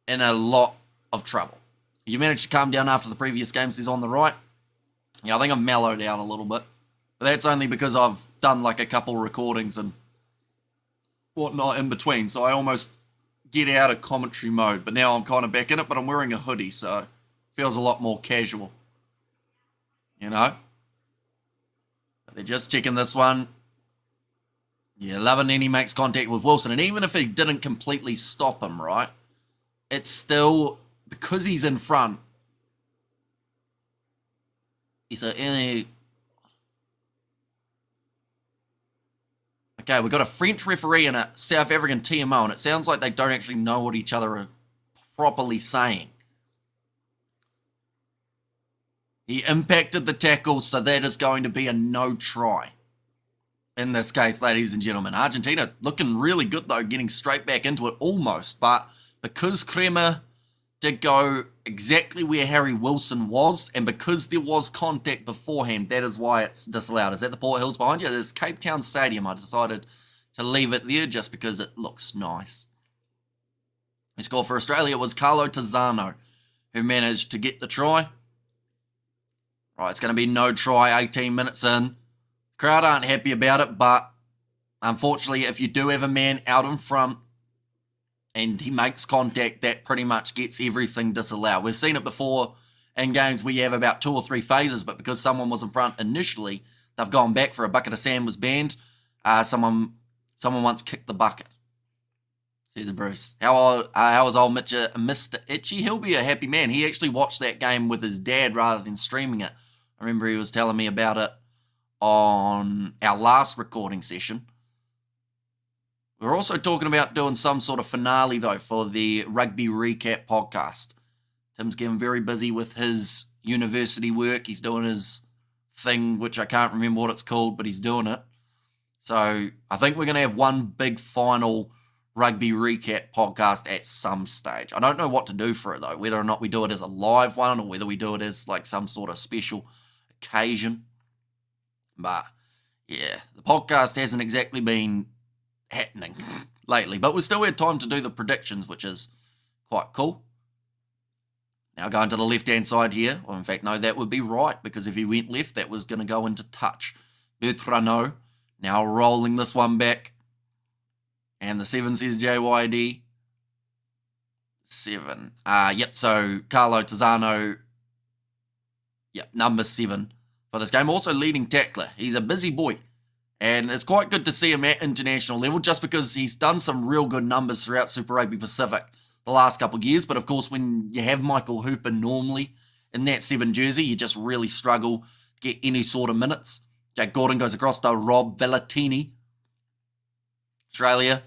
A: in a lot of trouble. You managed to calm down after the previous games. He's on the right. Yeah, I think I've mellowed out a little bit. But that's only because I've done like a couple recordings and whatnot in between. So I almost get out of commentary mode. But now I'm kind of back in it. But I'm wearing a hoodie, so it feels a lot more casual. You know? But they're just checking this one. Yeah, Lavanini makes contact with Wilson. And even if he didn't completely stop him, right? It's still, because he's in front. He's a... Okay, we've got a French referee and a South African TMO, and it sounds like they don't actually know what each other are properly saying. He impacted the tackle, so that is going to be a no try. In this case, ladies and gentlemen. Argentina looking really good, though, getting straight back into it almost. But because Crema did go exactly where Harry Wilson was, and because there was contact beforehand, that is why it's disallowed. Is that the Port Hills behind you? There's Cape Town Stadium. I decided to leave it there just because it looks nice. The score for Australia was Carlo Tizzano, who managed to get the try. Right, it's going to be no try, 18 minutes in. Crowd aren't happy about it, but unfortunately, if you do have a man out in front, and he makes contact, that pretty much gets everything disallowed. We've seen it before in games where you have about 2 or 3 phases, but because someone was in front initially, they've gone back for a bucket of sand was banned. Someone once kicked the bucket. Says Bruce. How was old Mr. Itchy? He'll be a happy man. He actually watched that game with his dad rather than streaming it. I remember he was telling me about it on our last recording session. We're also talking about doing some sort of finale, though, for the Rugby Recap podcast. Tim's getting very busy with his university work. He's doing his thing, which I can't remember what it's called, but he's doing it. So I think we're going to have one big final Rugby Recap podcast at some stage. I don't know what to do for it, though, whether or not we do it as a live one or whether we do it as like some sort of special occasion. But, yeah, the podcast hasn't exactly been happening lately, but we still had time to do the predictions, which is quite cool. Now going to the left-hand side here. Well, in fact, no, that would be right, because if he went left, that was going to go into touch. Bertrano now rolling this one back. And the 7 says JYD. 7. Yep, so Carlo Tizzano, yep, number 7 for this game. Also leading tackler. He's a busy boy. And it's quite good to see him at international level just because he's done some real good numbers throughout Super Rugby Pacific the last couple of years. But of course, when you have Michael Hooper normally in that 7 jersey, you just really struggle to get any sort of minutes. Jack Gordon goes across to Rob Vellatini. Australia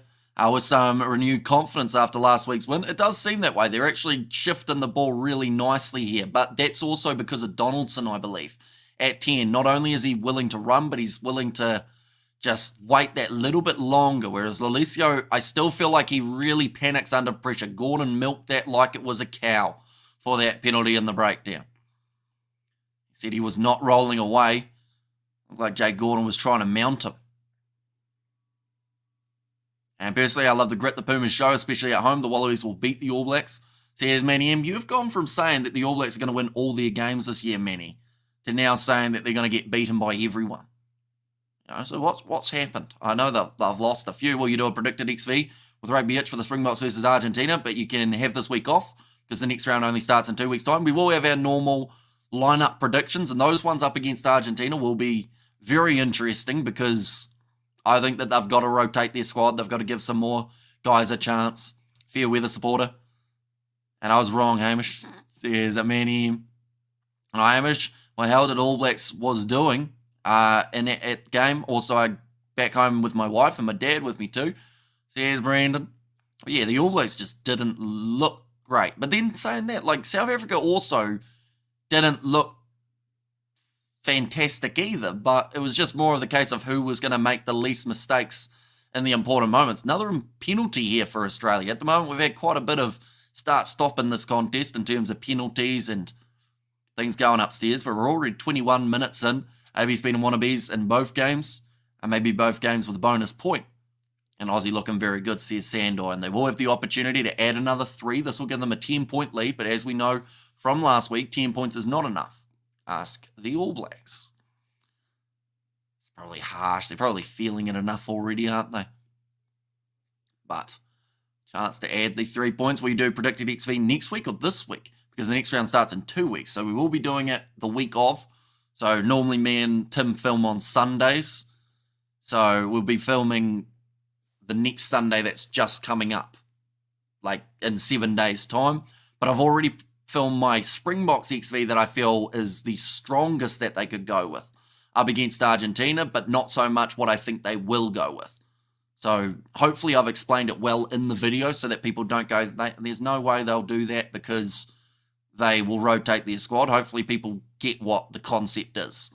A: with some renewed confidence after last week's win. It does seem that way. They're actually shifting the ball really nicely here, but that's also because of Donaldson, I believe. At 10, not only is he willing to run, but he's willing to just wait that little bit longer, whereas Lolesio, I still feel like he really panics under pressure. Gordon milked that like it was a cow for that penalty in the breakdown. He said he was not rolling away. Looked like Jay Gordon was trying to mount him. And personally, I love the grit the Pumas show, especially at home. The Wallabies will beat the All Blacks. So here's Manny M. You've gone from saying that the All Blacks are going to win all their games this year, Manny, to now saying that they're going to get beaten by everyone. So what's happened? I know they've lost a few. Well, you do a predicted XV with Rugby Itch for the Springboks versus Argentina, but you can have this week off because the next round only starts in 2 weeks' time. We will have our normal lineup predictions, and those ones up against Argentina will be very interesting because I think that they've got to rotate their squad. They've got to give some more guys a chance. Fair weather supporter. And I was wrong, Hamish. There's a Manny. And Hamish, what the hell did All Blacks was doing in that game? Also, I back home with my wife and my dad with me too. Says Brandon. Yeah, the All Blacks just didn't look great. But then saying that, like South Africa also didn't look fantastic either, but it was just more of the case of who was going to make the least mistakes in the important moments. Another penalty here for Australia. At the moment, we've had quite a bit of start-stop in this contest in terms of penalties and things going upstairs, but we're already 21 minutes in. AB's been in Wallabies in both games, and maybe both games with a bonus point. And Aussie looking very good, says Sandor, and they will have the opportunity to add another 3. This will give them a 10-point lead, but as we know from last week, 10 points is not enough. Ask the All Blacks. It's probably harsh. They're probably feeling it enough already, aren't they? But chance to add the 3 points. We do predicted XV next week or this week because the next round starts in 2 weeks. So we will be doing it the week of. So normally me and Tim film on Sundays. So we'll be filming the next Sunday that's just coming up, like in 7 days' time. But I've already film my Springboks XV that I feel is the strongest that they could go with up against Argentina, but not so much what I think they will go with. So hopefully I've explained it well in the video so that people don't go, there's no way they'll do that because they will rotate their squad. Hopefully people get what the concept is.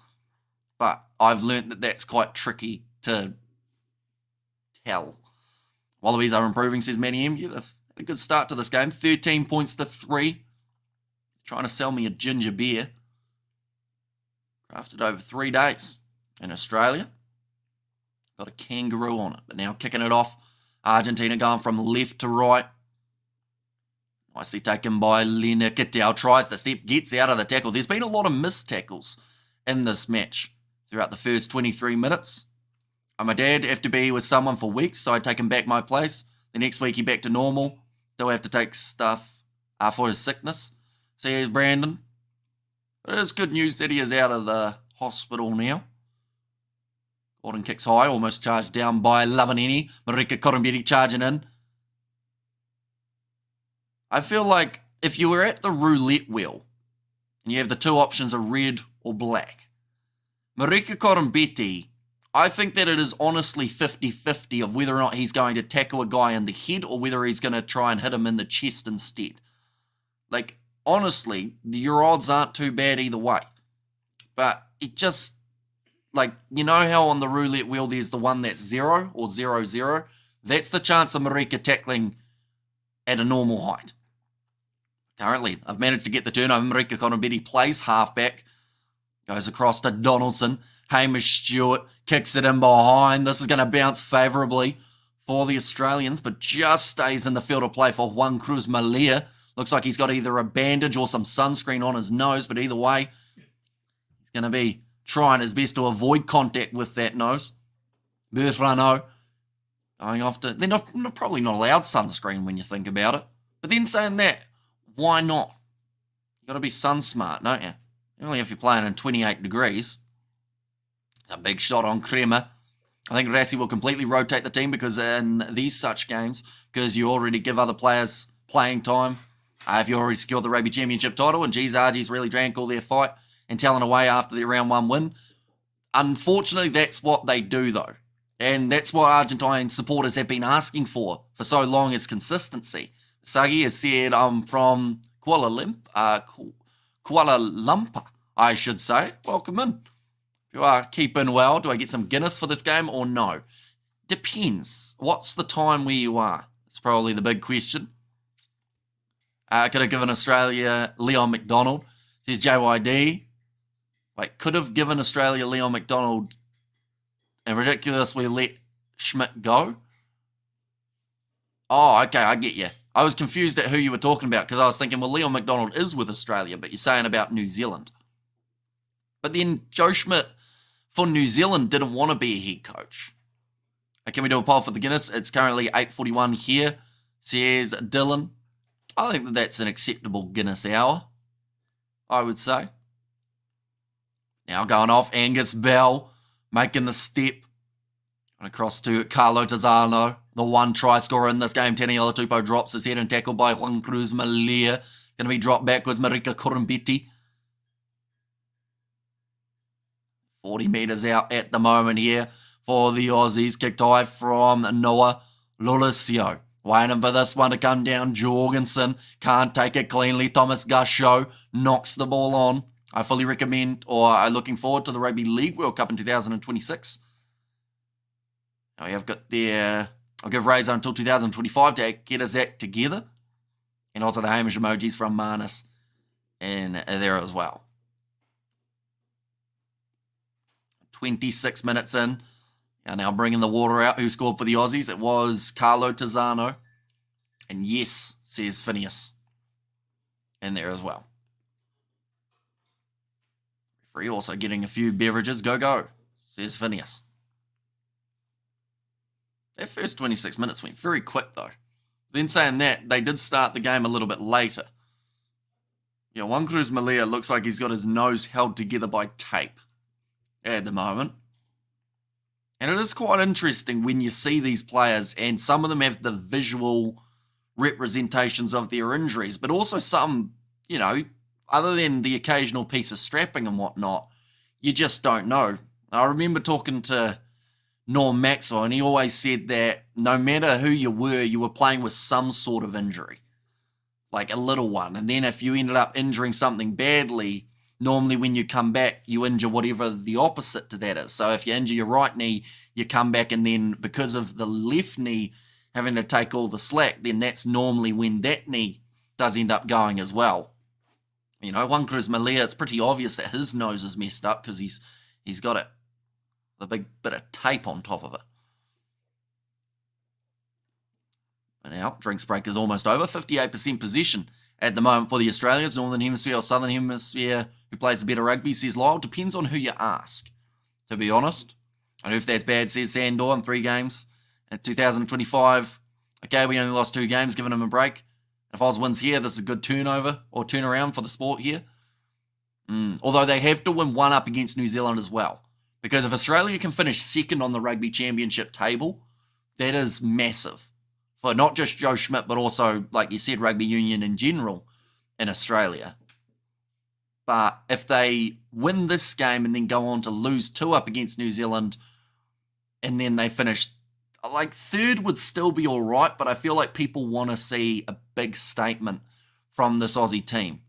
A: But I've learned that that's quite tricky to tell. Wallabies are improving, says Manny M. You've had a good start to this game. 13 points to 3. Trying to sell me a ginger beer. Crafted over 3 days in Australia. Got a kangaroo on it. But now kicking it off. Argentina going from left to right. Nicely taken by Lineout. Tries the step, gets out of the tackle. There's been a lot of missed tackles in this match throughout the first 23 minutes. My dad have to be with someone for weeks, so I take him back my place. The next week he back to normal. Still have to take stuff for his sickness. So here's Brandon. But it is good news that he is out of the hospital now. Gordon kicks high, almost charged down by Lavanini. Marika Koromberi charging in. I feel like if you were at the roulette wheel and you have the 2 options of red or black, Marika Koromberi, I think that it is honestly 50-50 of whether or not he's going to tackle a guy in the head or whether he's going to try and hit him in the chest instead. Like, honestly, your odds aren't too bad either way. But it just, like, you know how on the roulette wheel there's the one that's 0 or 0-0? That's the chance of Marika tackling at a normal height. Currently, I've managed to get the turnover. Marika Koromberi plays halfback. Goes across to Donaldson. Hamish Stewart kicks it in behind. This is going to bounce favourably for the Australians, but just stays in the field of play for Juan Cruz Malia. Looks like he's got either a bandage or some sunscreen on his nose, but either way, he's going to be trying his best to avoid contact with that nose. Bertrano going off to... They're probably not allowed sunscreen when you think about it. But then saying that, why not? You've got to be sun smart, don't you? Only if you're playing in 28 degrees. It's a big shot on Kremer. I think Rassi will completely rotate the team because in these such games, because you already give other players playing time. If you already secured the Rugby Championship title, and Argie's really drank all their fight and telling away after their round 1 win. Unfortunately, that's what they do, though. And that's what Argentine supporters have been asking for so long, is consistency. Sagi has said, I'm from Kuala Lumpur, I should say. Welcome in. If you are keeping well, do I get some Guinness for this game or no? Depends. What's the time where you are? It's probably the big question. Could have given Australia Leon McDonald. Says JYD. Wait, could have given Australia Leon McDonald and ridiculously let Schmidt go? Oh, okay, I get you. I was confused at who you were talking about because I was thinking, well, Leon McDonald is with Australia, but you're saying about New Zealand. But then Joe Schmidt for New Zealand didn't want to be a head coach. Can we do a poll for the Guinness? It's currently 8:41 here, says Dylan. I think that that's an acceptable Guinness hour, I would say. Now going off, Angus Bell making the step. And across to Carlo Tizzano, the one try scorer in this game. Tani Alatupo drops his head and tackled by Juan Cruz Malia. Going to be dropped backwards, Marika Kurumbetti. 40 metres out at the moment here for the Aussies. Kicked high from Noah Lolesio. Waiting for this one to come down. Jorgensen can't take it cleanly. Thomas Gusho knocks the ball on. I fully recommend, or I'm looking forward to the Rugby League World Cup in 2026. Now we have got there, I'll give Razor until 2025 to get his act together. And also the Hamish emojis from Manus in there as well. 26 minutes in. And now bringing the water out. Who scored for the Aussies? It was Carlo Tizzano. And yes, says Phineas in there as well. Referee also getting a few beverages. Go, go, says Phineas. That first 26 minutes went very quick, though. Then saying that, they did start the game a little bit later. Yeah, Juan Cruz Malia looks like he's got his nose held together by tape at the moment. And it is quite interesting when you see these players, and some of them have the visual representations of their injuries, but also some, you know, other than the occasional piece of strapping and whatnot, you just don't know. I remember talking to Norm Maxwell, and he always said that no matter who you were playing with some sort of injury, like a little one. And then if you ended up injuring something badly, normally when you come back, you injure whatever the opposite to that is. So if you injure your right knee, you come back, and then because of the left knee having to take all the slack, then that's normally when that knee does end up going as well. You know, Juan Cruz Malia, it's pretty obvious that his nose is messed up because he's got it, a big bit of tape on top of it. And now, drinks break is almost over. 58% possession at the moment for the Australians. Northern Hemisphere or Southern Hemisphere, who plays the better rugby, says Lyle. Depends on who you ask, to be honest. And if that's bad, says Sandor, in 3 games. At 2025, okay, we only lost 2 games, giving him a break. If Oz wins here, this is a good turnover or turnaround for the sport here. Although they have to win 1 up against New Zealand as well. Because if Australia can finish second on the Rugby Championship table, that is massive. For not just Joe Schmidt, but also, like you said, rugby union in general in Australia. But if they win this game and then go on to lose 2 up against New Zealand, and then they finish, like, 3rd would still be all right, but I feel like people want to see a big statement from this Aussie team.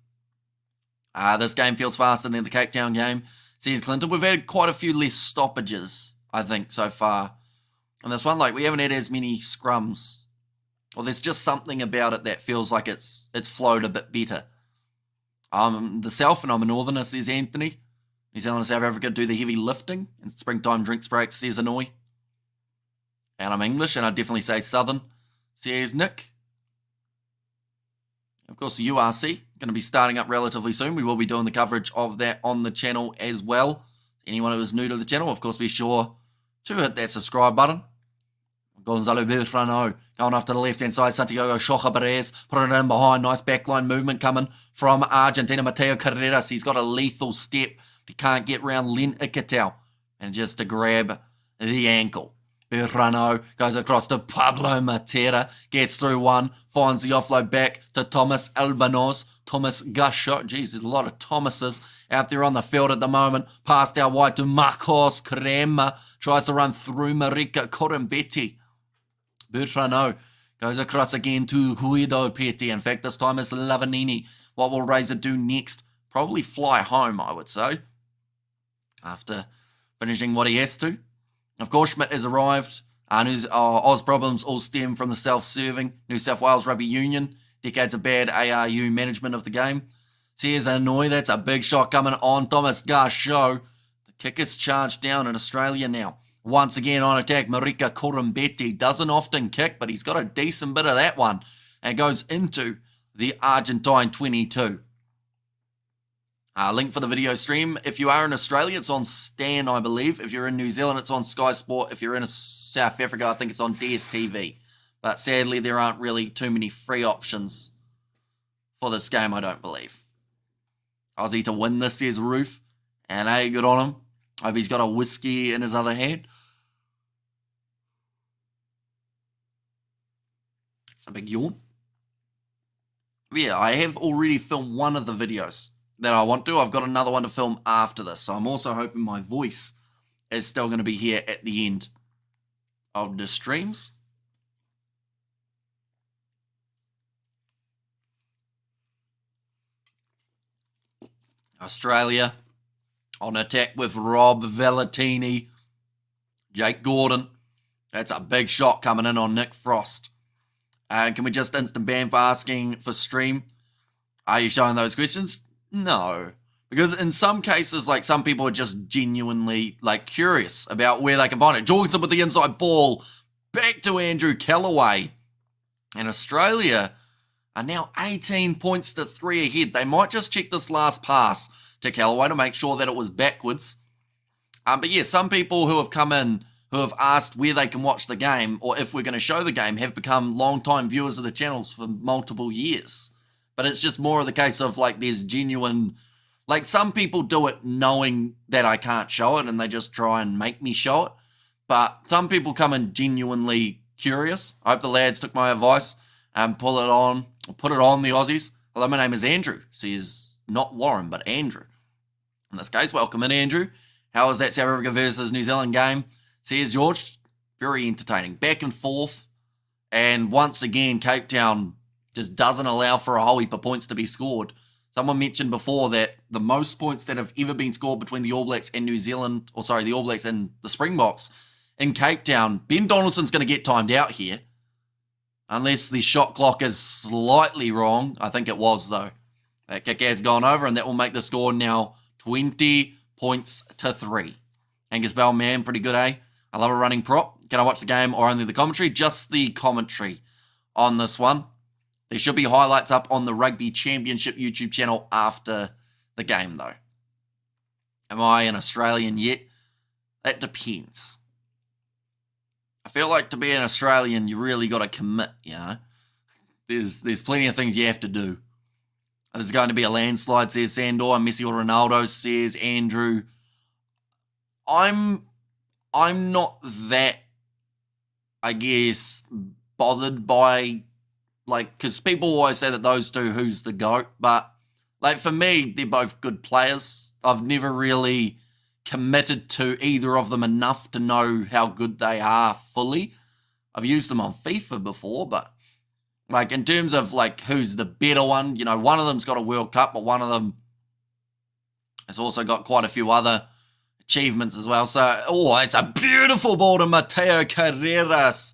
A: This game feels faster than the Cape Town game, says Clinton. We've had quite a few less stoppages, I think, so far. And this one, like, we haven't had as many scrums. Well, there's just something about it that feels like it's flowed a bit better. The South, and I'm a Northerner, says Anthony. New Zealand and South Africa do the heavy lifting, and springtime drinks breaks, says Annoy. And I'm English, and I'd definitely say Southern, says Nick. Of course, the URC, going to be starting up relatively soon. We will be doing the coverage of that on the channel as well. Anyone who is new to the channel, of course, be sure to hit that subscribe button. Gonzalo Bertrano going off to the left-hand side. Santiago Shoja Perez putting it in behind. Nice backline movement coming from Argentina. Mateo Carreras, he's got a lethal step. But he can't get round Len Ikitau. And just to grab the ankle. Bertrano goes across to Pablo Matera. Gets through one. Finds the offload back to Thomas Albanos. Thomas Gasho. Jeez, there's a lot of Thomases out there on the field at the moment. Passed out wide to Marcos Crema. Tries to run through Marika Corambetti. Bertrano goes across again to Guido Petti. In fact, this time it's Lavanini. What will Razor do next? Probably fly home, I would say, after finishing what he has to. Of course, Schmidt has arrived. Oz problems all stem from the self-serving New South Wales Rugby Union. Decades of bad ARU management of the game. Says Hanoi, that's a big shot coming on Thomas Gasho. The kick is charged down in Australia now. Once again on attack, Marika Corambetti doesn't often kick, but he's got a decent bit of that one. And goes into the Argentine 22. Link for the video stream. If you are in Australia, it's on Stan, I believe. If you're in New Zealand, it's on Sky Sport. If you're in South Africa, I think it's on DSTV. But sadly, there aren't really too many free options for this game, I don't believe. Aussie to win this, says Roof. And hey, good on him. Hope he's got a whiskey in his other hand. It's a big yawn. Yeah, I have already filmed one of the videos that I want to. I've got another one to film after this. So I'm also hoping my voice is still going to be here at the end of the streams. Australia on attack with Rob Valentini. Jake Gordon. That's a big shot coming in on Nick Frost. Can we just instant ban for asking for stream? Are you showing those questions? No. Because in some cases, like, some people are just genuinely, like, curious about where they can find it. Jorgensen with the inside ball. Back to Andrew Callaway. And Australia are now 18 points to 3 ahead. They might just check this last pass to Callaway to make sure that it was backwards. But yeah, some people who have come in, who have asked where they can watch the game, or if we're going to show the game, have become long-time viewers of the channels for multiple years. But it's just more of the case of, like, there's genuine... Like, some people do it knowing that I can't show it, and they just try and make me show it. But some people come in genuinely curious. I hope the lads took my advice and put it on the Aussies. Hello, my name is Andrew. Says, not Warren, but Andrew. In this case, welcome in, Andrew. How was that South Africa versus New Zealand game? Says George, very entertaining. Back and forth. And once again, Cape Town just doesn't allow for a whole heap of points to be scored. Someone mentioned before that the most points that have ever been scored between the All Blacks and New Zealand, or sorry, the All Blacks and the Springboks in Cape Town. Ben Donaldson's going to get timed out here. Unless the shot clock is slightly wrong. I think it was, though. That kick has gone over, and that will make the score now 20 points to 3. Angus Bell, man, pretty good, eh? I love a running prop. Can I watch the game or only the commentary? Just the commentary on this one. There should be highlights up on the Rugby Championship YouTube channel after the game, though. Am I an Australian yet? That depends. I feel like to be an Australian, you really got to commit, you know. There's plenty of things you have to do. There's going to be a landslide, says Sandor, and Messi or Ronaldo, says Andrew. I'm not that, I guess, bothered by, like, because people always say that those two, who's the GOAT, but, like, for me, they're both good players. I've never really committed to either of them enough to know how good they are fully. I've used them on FIFA before, but, like, in terms of, like, who's the better one, you know, one of them's got a World Cup, but one of them has also got quite a few other achievements as well. So, oh, it's a beautiful ball to Mateo Carreras.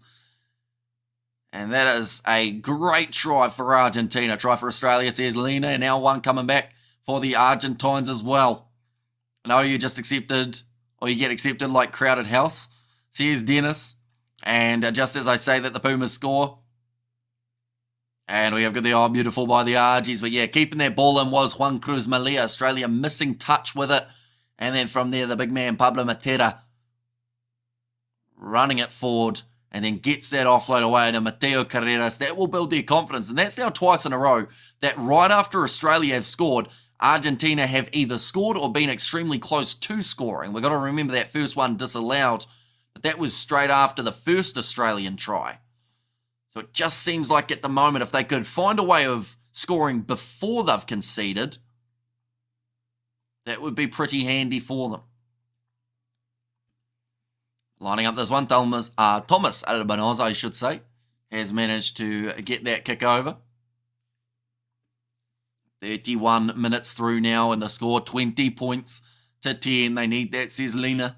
A: And that is a great try for Argentina. Try for Australia, says Lena. And now one coming back for the Argentines as well. I know you just accepted, or you get accepted like crowded house, says Dennis. And just as I say that, the Pumas score. And we have got the, oh, beautiful by the Argies. But yeah, keeping that ball in was Juan Cruz Malia. Australia missing touch with it. And then from there, the big man, Pablo Matera, running it forward. And then gets that offload away to Mateo Carreras. That will build their confidence. And that's now twice in a row that right after Australia have scored, Argentina have either scored or been extremely close to scoring. We've got to remember that first one disallowed. But that was straight after the first Australian try. So it just seems like at the moment, if they could find a way of scoring before they've conceded, that would be pretty handy for them. Lining up this one, Thomas Albanoz, I should say, has managed to get that kick over. 31 minutes through now, and the score 20 points to 10. They need that, says Lena.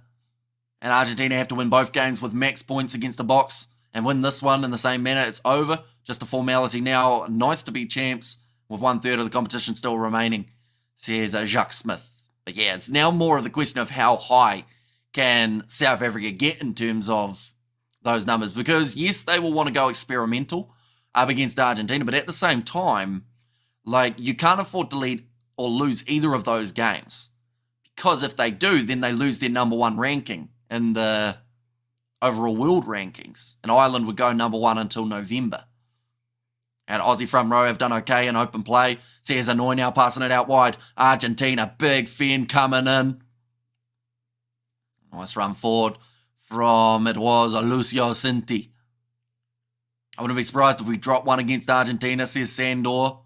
A: And Argentina have to win both games with max points against the box and win this one in the same manner. It's over. Just a formality now. Nice to be champs with 1/3 of the competition still remaining, says Jacques Smith. But yeah, it's now more of the question of how high can South Africa get in terms of those numbers. Because yes, they will want to go experimental up against Argentina, but at the same time, like, you can't afford to lead or lose either of those games. Because if they do, then they lose their number one ranking in the overall world rankings. And Ireland would go number one until November. And Aussie front row have done okay in open play. Says Annoy now passing it out wide. Argentina, big fin coming in. Nice run forward from, it was Lucio Cinti. I wouldn't be surprised if we drop one against Argentina, says Sandor.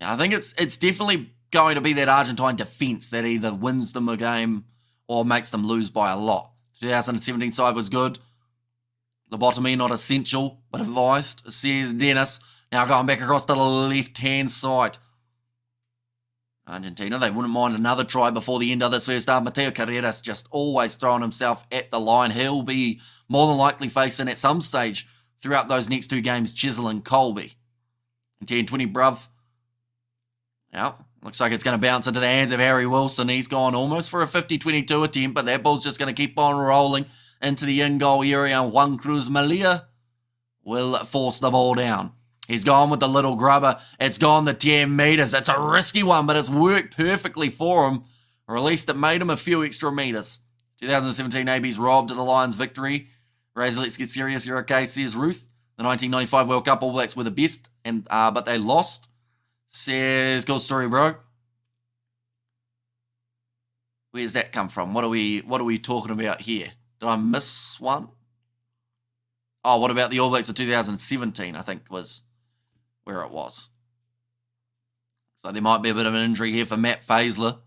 A: I think it's definitely going to be that Argentine defence that either wins them a game or makes them lose by a lot. 2017 side was good. Lobotomy not essential, but advised, says Dennis. Now going back across to the left-hand side. Argentina, they wouldn't mind another try before the end of this first half. Mateo Carreras just always throwing himself at the line. He'll be more than likely facing at some stage throughout those next two games, Chisel and Colby. And 10-20 bruv. Now, looks like it's going to bounce into the hands of Harry Wilson. He's gone almost for a 50-22 attempt, but that ball's just going to keep on rolling into the in-goal area. Juan Cruz Malia will force the ball down. He's gone with the little grubber. It's gone the 10 metres. It's a risky one, but it's worked perfectly for him. Or at least it made him a few extra metres. 2017 AB's robbed of the Lions' victory. Razor, let's get serious. You're okay, says Ruth. The 1995 World Cup All Blacks were the best, but they lost. Says, good story, bro. Where's that come from? What are we talking about here? Did I miss one? Oh, what about the All Blacks of 2017, I think was where it was. So there might be a bit of an injury here for Matt Faisler.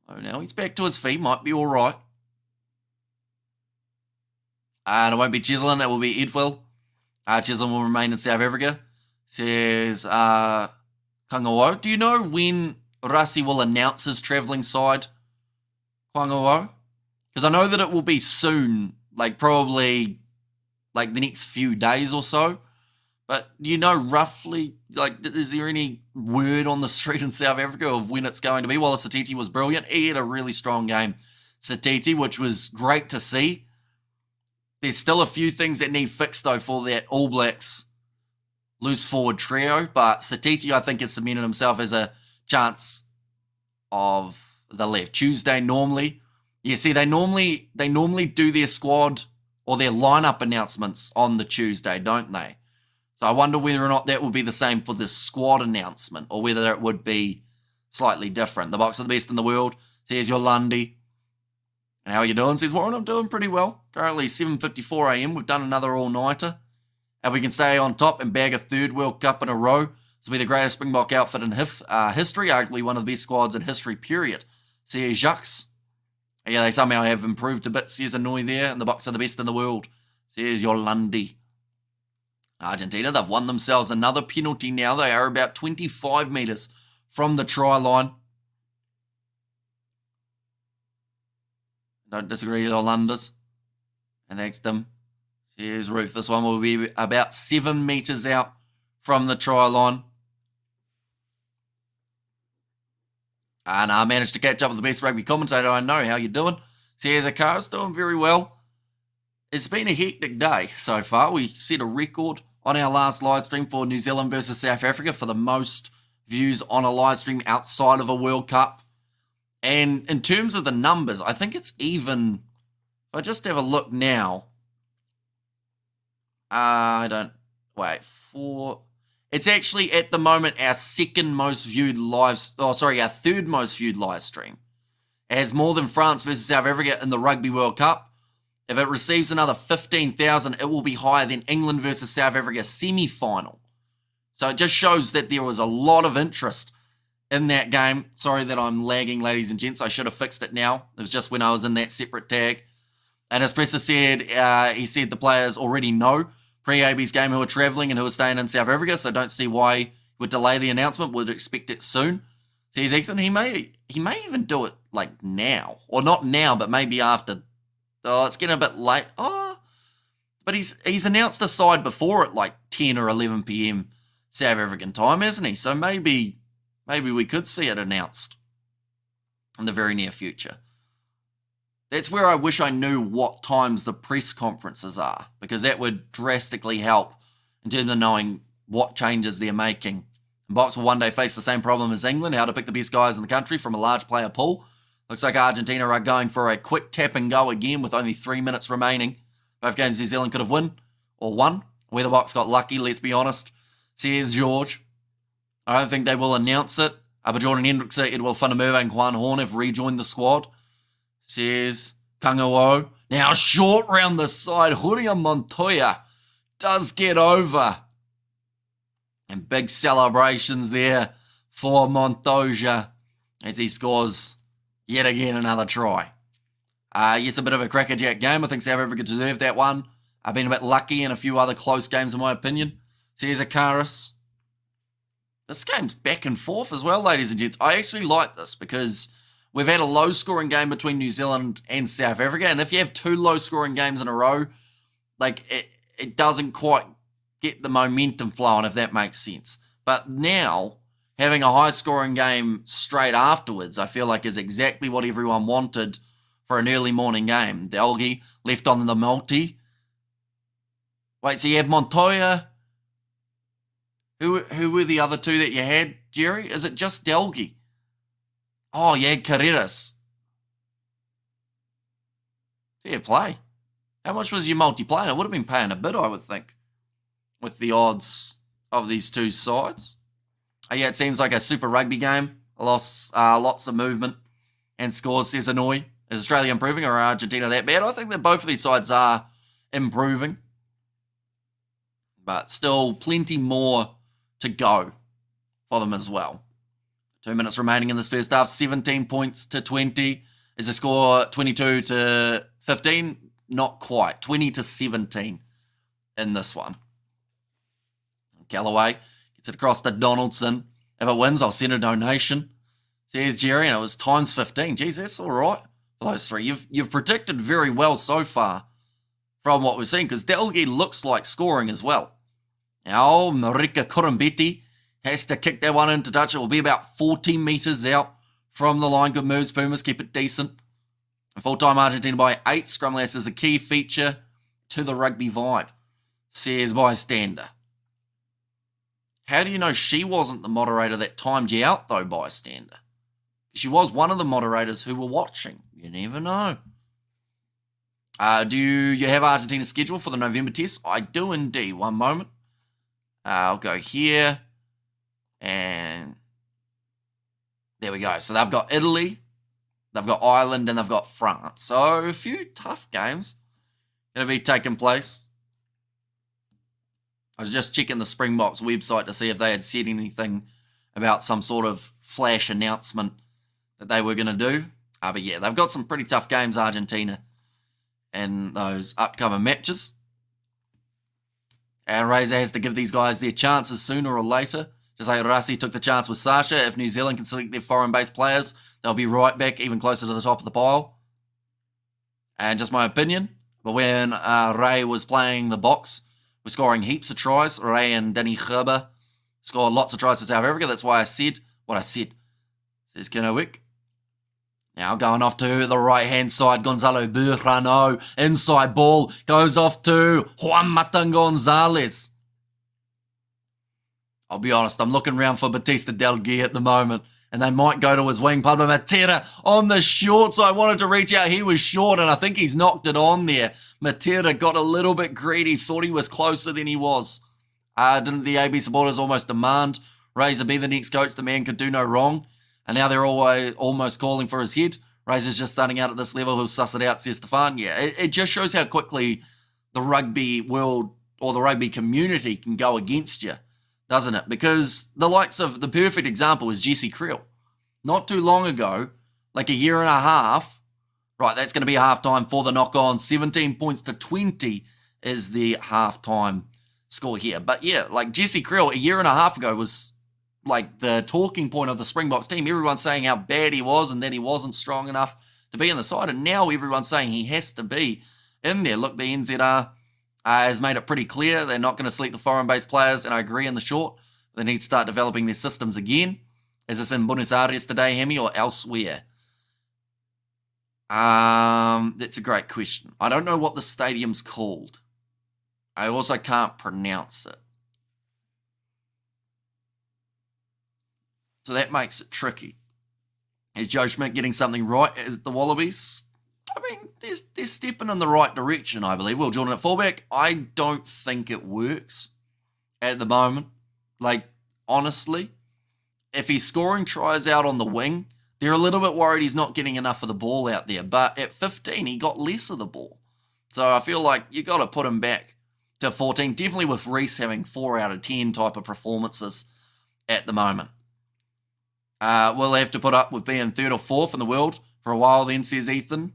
A: Oh, now he's back to his feet. Might be all right. And it won't be Cheslin. It will be Edwill. Cheslin will remain in South Africa. Says Kangawo. Do you know when Rassi will announce his travelling side, Kangawo? Because I know that it will be soon, like probably like the next few days or so. But do you know roughly, like, is there any word on the street in South Africa of when it's going to be? Wallace Satiti was brilliant. He had a really strong game, Satiti, which was great to see. There's still a few things that need fixed, though, for that All Blacks loose forward trio. But Satiti, I think, has cemented himself as a chance of the left. Tuesday, normally. Yeah, see, they normally do their squad or their lineup announcements on the Tuesday, don't they? So I wonder whether or not that will be the same for the squad announcement or whether it would be slightly different. The box of the best in the world, says Yolandi. And how are you doing? Says Warren, I'm doing pretty well. Currently 7:54 a.m. We've done another all-nighter. If we can stay on top and bag a third World Cup in a row, this will be the greatest Springbok outfit in history, arguably one of the best squads in history, period. Says Jacques. Yeah, they somehow have improved a bit, says Annoy there, and the box of the best in the world, says Yolandi. Argentina, they've won themselves another penalty now. They are about 25 metres from the try line. Don't disagree, Yolandas. And thanks, Tim. Here's Ruth. This one will be about 7 metres out from the try line. And I managed to catch up with the best rugby commentator I know. How you doing? Says Akara's doing very well. It's been a hectic day so far. We set a record on our last live stream for New Zealand versus South Africa for the most views on a live stream outside of a World Cup. And in terms of the numbers, I think it's even. If I just have a look now. It's actually at the moment our third most viewed live stream. It has more than France versus South Africa in the Rugby World Cup, If it receives another 15,000, it will be higher than England versus South Africa semi-final. So it just shows that there was a lot of interest in that game. Sorry that I'm lagging, ladies and gents. I should have fixed it now. It was just when I was in that separate tag. And as Presser said, he said the players already know pre-AB's game who are travelling and who are staying in South Africa, so don't see why he would delay the announcement. Would expect it soon. Says Ethan, he may even do it like now. Or not now, but maybe after. Oh, it's getting a bit late. Oh, but he's announced a side before at like 10 or 11 p.m. South African time, hasn't he? So maybe we could see it announced in the very near future. That's where I wish I knew what times the press conferences are, because that would drastically help in terms of knowing what changes they're making. And Box will one day face the same problem as England, how to pick the best guys in the country from a large player pool. Looks like Argentina are going for a quick tap and go again with only 3 minutes remaining. Both games New Zealand could have won. Whether Box got lucky, let's be honest. Says George. I don't think they will announce it. But Jordan Hendrickson, Edward van der Merwe and Juan Horn have rejoined the squad. Says Kangao. Now short round the side. Julia Montoya does get over. And big celebrations there for Montoya as he scores yet again another try. Yes, a bit of a crackerjack game. I think South Africa deserved that one. I've been a bit lucky in a few other close games in my opinion. Says Akaris. This game's back and forth as well, ladies and gents. I actually like this because we've had a low-scoring game between New Zealand and South Africa, and if you have two low-scoring games in a row, like it doesn't quite get the momentum flowing, if that makes sense. But now, having a high-scoring game straight afterwards, I feel like is exactly what everyone wanted for an early morning game. Delgi left on the multi. Wait, so you have Montoya. Who were the other two that you had, Jerry? Is it just Delgi? Oh, you had Carreras. Fair play. How much was your multi-playing? It would have been paying a bit, I would think, with the odds of these two sides. Yeah, it seems like a super rugby game. Lots of movement and scores, says Annoy. Is Australia improving or are Argentina that bad? I think that both of these sides are improving. But still plenty more to go for them as well. 2 minutes remaining in this first half. 17 points to 20. Is the score 22 to 15? Not quite. 20 to 17 in this one. Callaway gets it across to Donaldson. If it wins, I'll send a donation. Says Jerry, and it was times 15. Geez, that's all right for those three. You've predicted very well so far from what we've seen, because Delgi looks like scoring as well. Now, Marika Kurambeti has to kick that one into touch. It will be about 40 metres out from the line. Good moves, Pumas. Keep it decent. Full-time Argentina by 8. Scrumlass is a key feature to the rugby vibe, says Bystander. How do you know she wasn't the moderator that timed you out, though, Bystander? She was one of the moderators who were watching. You never know. Do you have Argentina's schedule for the November test? I do indeed. One moment. I'll go here. And there we go. So they've got Italy, they've got Ireland, and they've got France. So a few tough games going to be taking place. I was just checking the Springboks website to see if they had said anything about some sort of flash announcement that they were going to do. But yeah, they've got some pretty tough games, Argentina, in those upcoming matches. And Razor has to give these guys their chances sooner or later. Just like Rassi took the chance with Sasha. If New Zealand can select their foreign-based players, they'll be right back, even closer to the top of the pile. And just my opinion, but when Ray was playing the box, we're scoring heaps of tries. Ray and Danny Gerber scored lots of tries for South Africa. That's why I said what I said. Says Kennewick. Now going off to the right-hand side, Gonzalo Burrano. Inside ball goes off to Juan Matan Gonzalez. I'll be honest, I'm looking around for Batista Delgui at the moment, and they might go to his wing. Pablo Matera on the short side. Wanted to reach out. He was short, and I think he's knocked it on there. Matera got a little bit greedy. Thought he was closer than he was. Didn't the AB supporters almost demand Razor be the next coach? The man could do no wrong. And now they're almost calling for his head. Razor's just starting out at this level. He'll suss it out, says Stefan. Yeah, it just shows how quickly the rugby world or the rugby community can go against you, doesn't it? Because the likes of, the perfect example is Jesse Creel. Not too long ago, like a year and a half, right, that's going to be halftime for the knock-on. 17 points to 20 is the halftime score here. But yeah, like Jesse Creel a year and a half ago was like the talking point of the Springboks team. Everyone's saying how bad he was and that he wasn't strong enough to be in the side. And now everyone's saying he has to be in there. Look, the NZR has made it pretty clear they're not going to select the foreign-based players, and I agree in the short. They need to start developing their systems again. Is this in Buenos Aires today, Hemi, or elsewhere? That's a great question. I don't know what the stadium's called. I also can't pronounce it. So that makes it tricky. Is Joe Schmidt getting something right as the Wallabies? I mean, they're stepping in the right direction, I believe. Will Jordan at fullback? I don't think it works at the moment. Like, honestly, if he's scoring tries out on the wing, they're a little bit worried he's not getting enough of the ball out there. But at 15, he got less of the ball. So I feel like you got to put him back to 14. Definitely with Reece having 4 out of 10 type of performances at the moment. We'll have to put up with being 3rd or 4th in the world for a while then, says Ethan.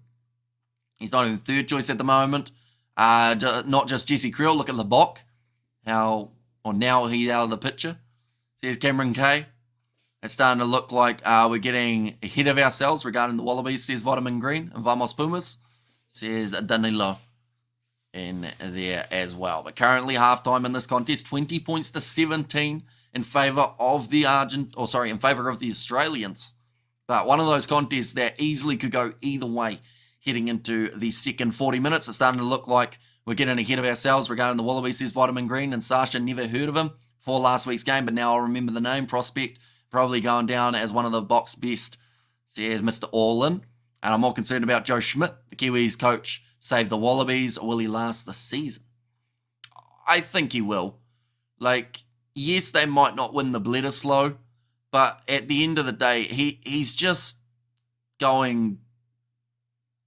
A: He's not even 3rd choice at the moment. Not just Jesse Creel. Look at Lebok. Now he's out of the picture. Says Cameron K. It's starting to look like we're getting ahead of ourselves regarding the Wallabies, says Vitamin Green. And Vamos Pumas, says Danilo in there as well. But currently halftime in this contest, 20 points to 17 in favour of the in favour of the Australians. But one of those contests that easily could go either way heading into the second 40 minutes. It's starting to look like we're getting ahead of ourselves regarding the Wallabies, says Vitamin Green. And Sasha, never heard of him for last week's game, but now I remember the name. Prospect, probably going down as one of the box best, says Mr. Orlin. And I'm more concerned about Joe Schmidt, the Kiwis coach, save the Wallabies. Will he last the season? I think he will. Like, yes, they might not win the Bledisloe, but at the end of the day, he's just going,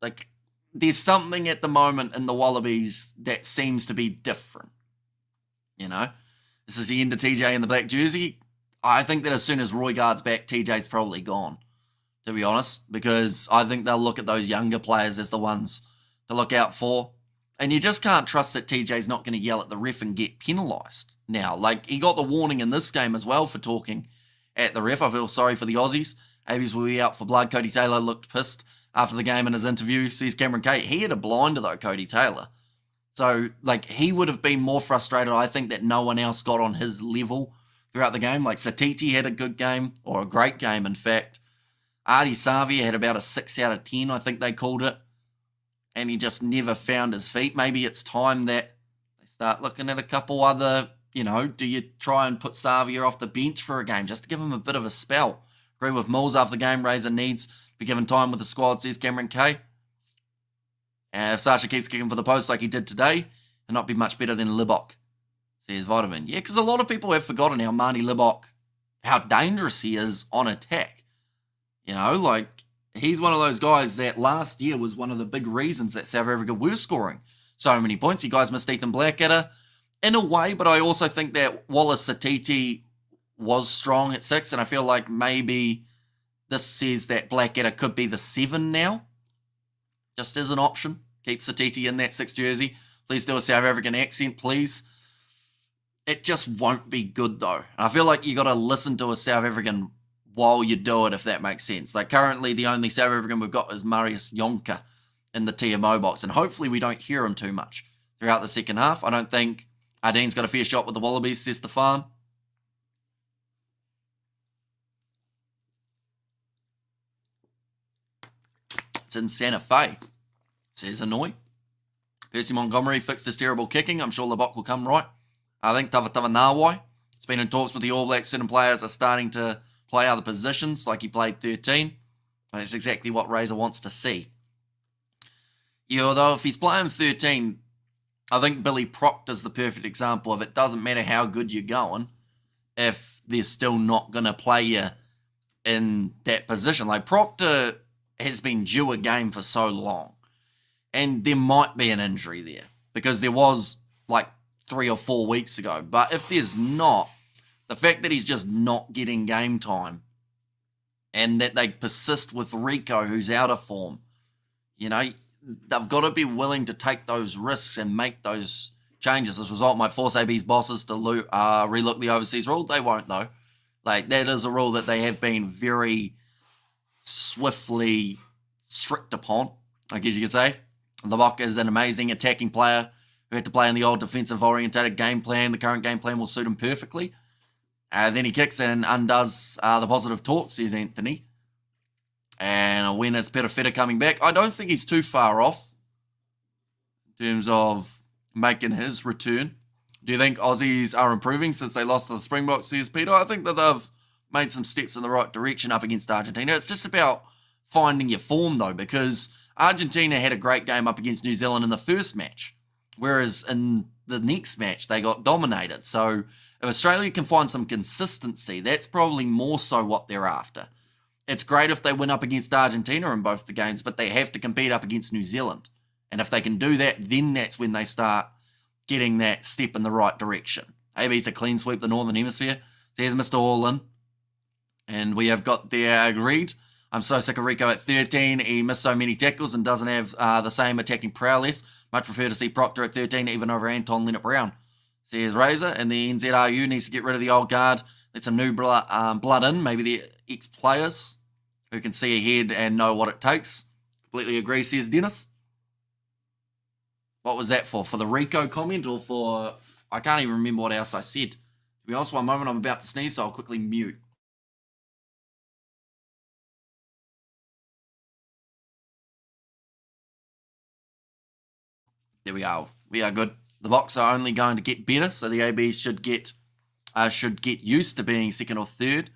A: like, there's something at the moment in the Wallabies that seems to be different. You know? This is the end of TJ in the black jersey. I think that as soon as Roy Gard's back, TJ's probably gone, to be honest, because I think they'll look at those younger players as the ones to look out for. And you just can't trust that TJ's not going to yell at the ref and get penalised now. Like, he got the warning in this game as well for talking at the ref. I feel sorry for the Aussies. Abies will be out for blood. Cody Taylor looked pissed after the game in his interview, says Cameron Kate. He had a blinder, though, Cody Taylor. So, like, he would have been more frustrated, I think, that no one else got on his level throughout the game. Like, Satiti had a good game, or a great game, in fact. Artie Savia had about a 6 out of 10, I think they called it. And he just never found his feet. Maybe it's time that they start looking at a couple other, do you try and put Savia off the bench for a game just to give him a bit of a spell? Agree with Mills after the game. Razor needs to be given time with the squad, says Cameron K. And if Sasha keeps kicking for the post like he did today, he'll not be much better than Libok, says Vitamin. Yeah, because a lot of people have forgotten how Marnie Libok, how dangerous he is on attack. He's one of those guys that last year was one of the big reasons that South Africa were scoring so many points. You guys missed Ethan Blackadder in a way, but I also think that Wallace Satiti was strong at 6, and I feel like maybe this says that Blackadder could be the 7 now, just as an option. Keep Satiti in that 6 jersey. Please do a South African accent, please. It just won't be good, though. I feel like you got to listen to a South African while you do it, if that makes sense. Like, currently, the only South African we've got is Marius Jonker in the TMO box, and hopefully we don't hear him too much throughout the second half. I don't think Ardene's got a fair shot with the Wallabies, says Stefan. It's in Santa Fe, says Hanoi. Percy Montgomery fixed his terrible kicking. I'm sure Lebok will come right. I think Tavatava Nawai. It's been in talks with the All Blacks. Certain players are starting to play other positions, like he played 13. That's exactly what Razor wants to see. Although if he's playing 13, I think Billy Proctor's the perfect example of it doesn't matter how good you're going if they're still not going to play you in that position. Like, Proctor has been due a game for so long. And there might be an injury there because there was like 3 or 4 weeks ago. But if there's not, the fact that he's just not getting game time and that they persist with Rico, who's out of form, you know, they've got to be willing to take those risks and make those changes. As a result might force AB's bosses to relook the overseas rule. They won't, though. Like, that is a rule that they have been very swiftly strict upon, I guess you could say. Lubbock is an amazing attacking player who had to play in the old defensive-orientated game plan. The current game plan will suit him perfectly. Then he kicks and undoes the positive talk, says Anthony. And when is Perifetta coming back? I don't think he's too far off in terms of making his return. Do you think Aussies are improving since they lost to the Springboks, says Peter? I think that they've made some steps in the right direction up against Argentina. It's just about finding your form, though, because Argentina had a great game up against New Zealand in the first match, whereas in the next match, they got dominated. So if Australia can find some consistency, that's probably more so what they're after. It's great if they win up against Argentina in both the games, but they have to compete up against New Zealand. And if they can do that, then that's when they start getting that step in the right direction. AB's a clean sweep the Northern Hemisphere. There's Mr. Allin. And we have got there agreed. I'm so sick of Rico at 13. He missed so many tackles and doesn't have the same attacking prowess. Much prefer to see Proctor at 13, even over Anton Leonard-Brown. Says Razor, and the NZRU needs to get rid of the old guard. Let some new blood in, maybe the ex-players who can see ahead and know what it takes. Completely agree, says Dennis. What was that for? For the Rico comment or for... I can't even remember what else I said. To be honest, one moment I'm about to sneeze, so I'll quickly mute. There we are. We are good. The Boks are only going to get better, so the ABs should get used to being second or third.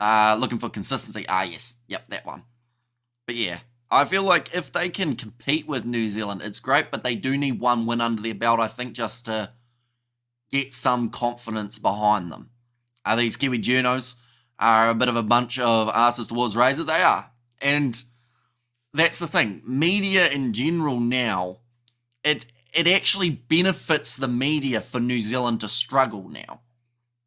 A: Looking for consistency. Yes. Yep, that one. But yeah, I feel like if they can compete with New Zealand, it's great, but they do need one win under their belt, I think, just to get some confidence behind them. These Kiwi journos are a bit of a bunch of asses towards Razor. They are. And that's the thing. Media in general now, it actually benefits the media for New Zealand to struggle now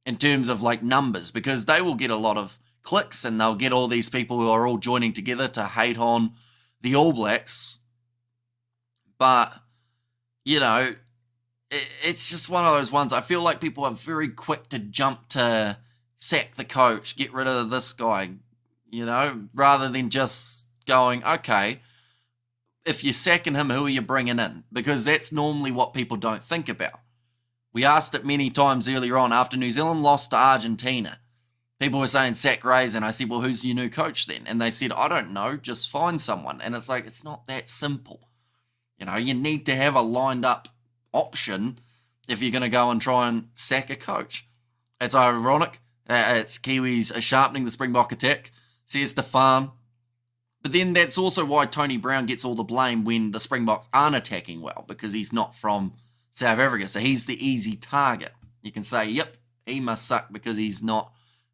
A: in terms of like numbers, because they will get a lot of clicks and they'll get all these people who are all joining together to hate on the All Blacks. But, you know, it's just one of those ones. I feel like people are very quick to jump to sack the coach, get rid of this guy, you know, rather than just going, okay, if you're sacking him, who are you bringing in? Because that's normally what people don't think about. We asked it many times earlier on after New Zealand lost to Argentina. People were saying sack Rays, and I said, well, who's your new coach then? And they said, I don't know, just find someone. And it's like, it's not that simple. You know, you need to have a lined up option if you're going to go and try and sack a coach. It's ironic. It's Kiwis are sharpening the Springbok attack, says Stefan. But then that's also why Tony Brown gets all the blame when the Springboks aren't attacking well, because he's not from South Africa. So he's the easy target. You can say, yep, he must suck because he's not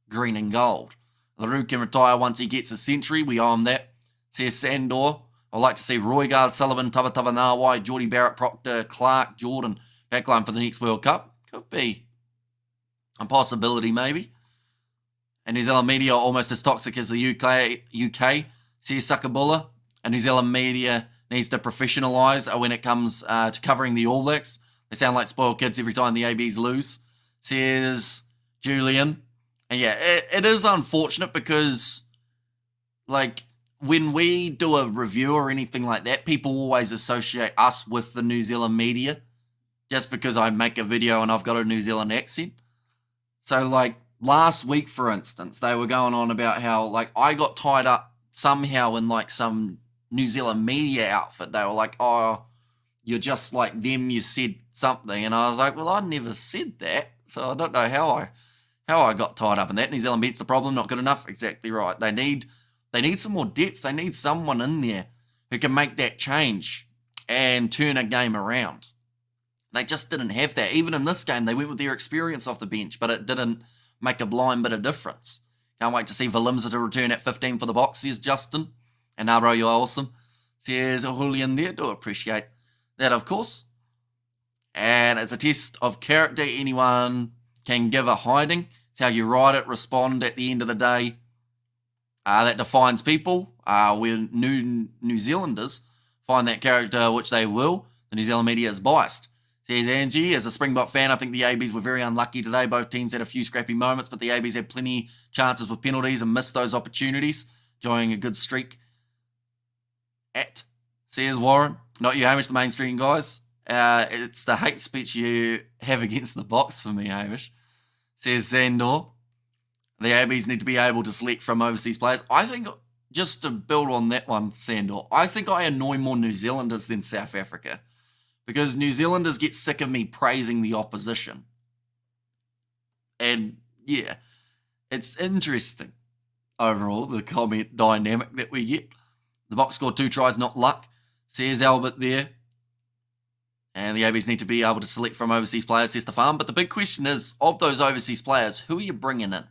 A: green and gold. LaRue can retire once he gets a century. We owe him that, says Sandor. I'd like to see Roygaard, Sullivan, Tavatava Nawai, Geordie Barrett, Proctor, Clark, Jordan backline for the next World Cup. Could be a possibility, maybe. And New Zealand media are almost as toxic as the UK says Sakabulla. And New Zealand media needs to professionalise when it comes to covering the All Blacks. They sound like spoiled kids every time the ABs lose, says Julian. And yeah, it is unfortunate because, like, when we do a review or anything like that, people always associate us with the New Zealand media just because I make a video and I've got a New Zealand accent. So, like, last week, for instance, they were going on about how, like, I got tied up somehow in, like, some New Zealand media outfit. They were like, oh, you're just like them, you said something. And I was like, well, I never said that. So I don't know how I got tied up in that. New Zealand beats the problem, not good enough. Exactly right. They need some more depth. They need someone in there who can make that change and turn a game around. They just didn't have that. Even in this game, they went with their experience off the bench, but it didn't make a blind bit of difference. Can't wait to see Valimza to return at 15 for the Boks, says Justin. And bro, you're awesome. Says Julian there. Do appreciate that, of course. And it's a test of character. Anyone can give a hiding. It's how you write it, respond at the end of the day. That defines people. When New Zealanders find that character, which they will, the New Zealand media is biased. Says Angie, as a Springbok fan, I think the ABs were very unlucky today. Both teams had a few scrappy moments, but the ABs had plenty chances with penalties and missed those opportunities. Enjoying a good streak. Says Warren. Not you, Hamish, the mainstream guys. It's the hate speech you have against the box for me, Hamish. Says Sandor. The ABs need to be able to select from overseas players. I think, just to build on that one, Sandor, I think I annoy more New Zealanders than South Africa. Because New Zealanders get sick of me praising the opposition. And, yeah, it's interesting, overall, the comment dynamic that we get. The box scored 2 tries, not luck. Says Albert there. And the ABs need to be able to select from overseas players, says Stefan. But the big question is, of those overseas players, who are you bringing in?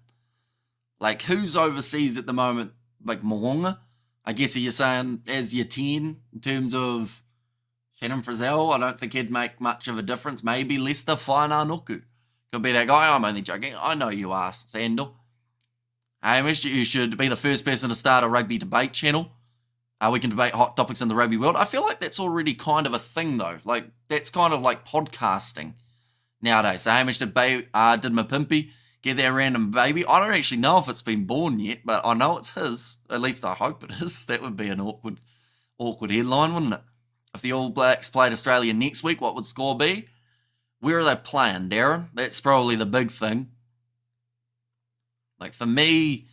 A: Like, who's overseas at the moment? Like, Moonga? I guess you're saying as your 10 in terms of Shannon Frizzell. I don't think he'd make much of a difference. Maybe Lester Whainanoku. Could be that guy. I'm only joking. I know you are, Sandor. Hamish, you should be the first person to start a rugby debate channel. We can debate hot topics in the rugby world. I feel like that's already kind of a thing, though. Like, that's kind of like podcasting nowadays. So Hamish did Mapimpi get that random baby. I don't actually know if it's been born yet, but I know it's his. At least I hope it is. That would be an awkward headline, wouldn't it? If the All Blacks played Australia next week, what would score be? Where are they playing, Darren? That's probably the big thing. Like, for me,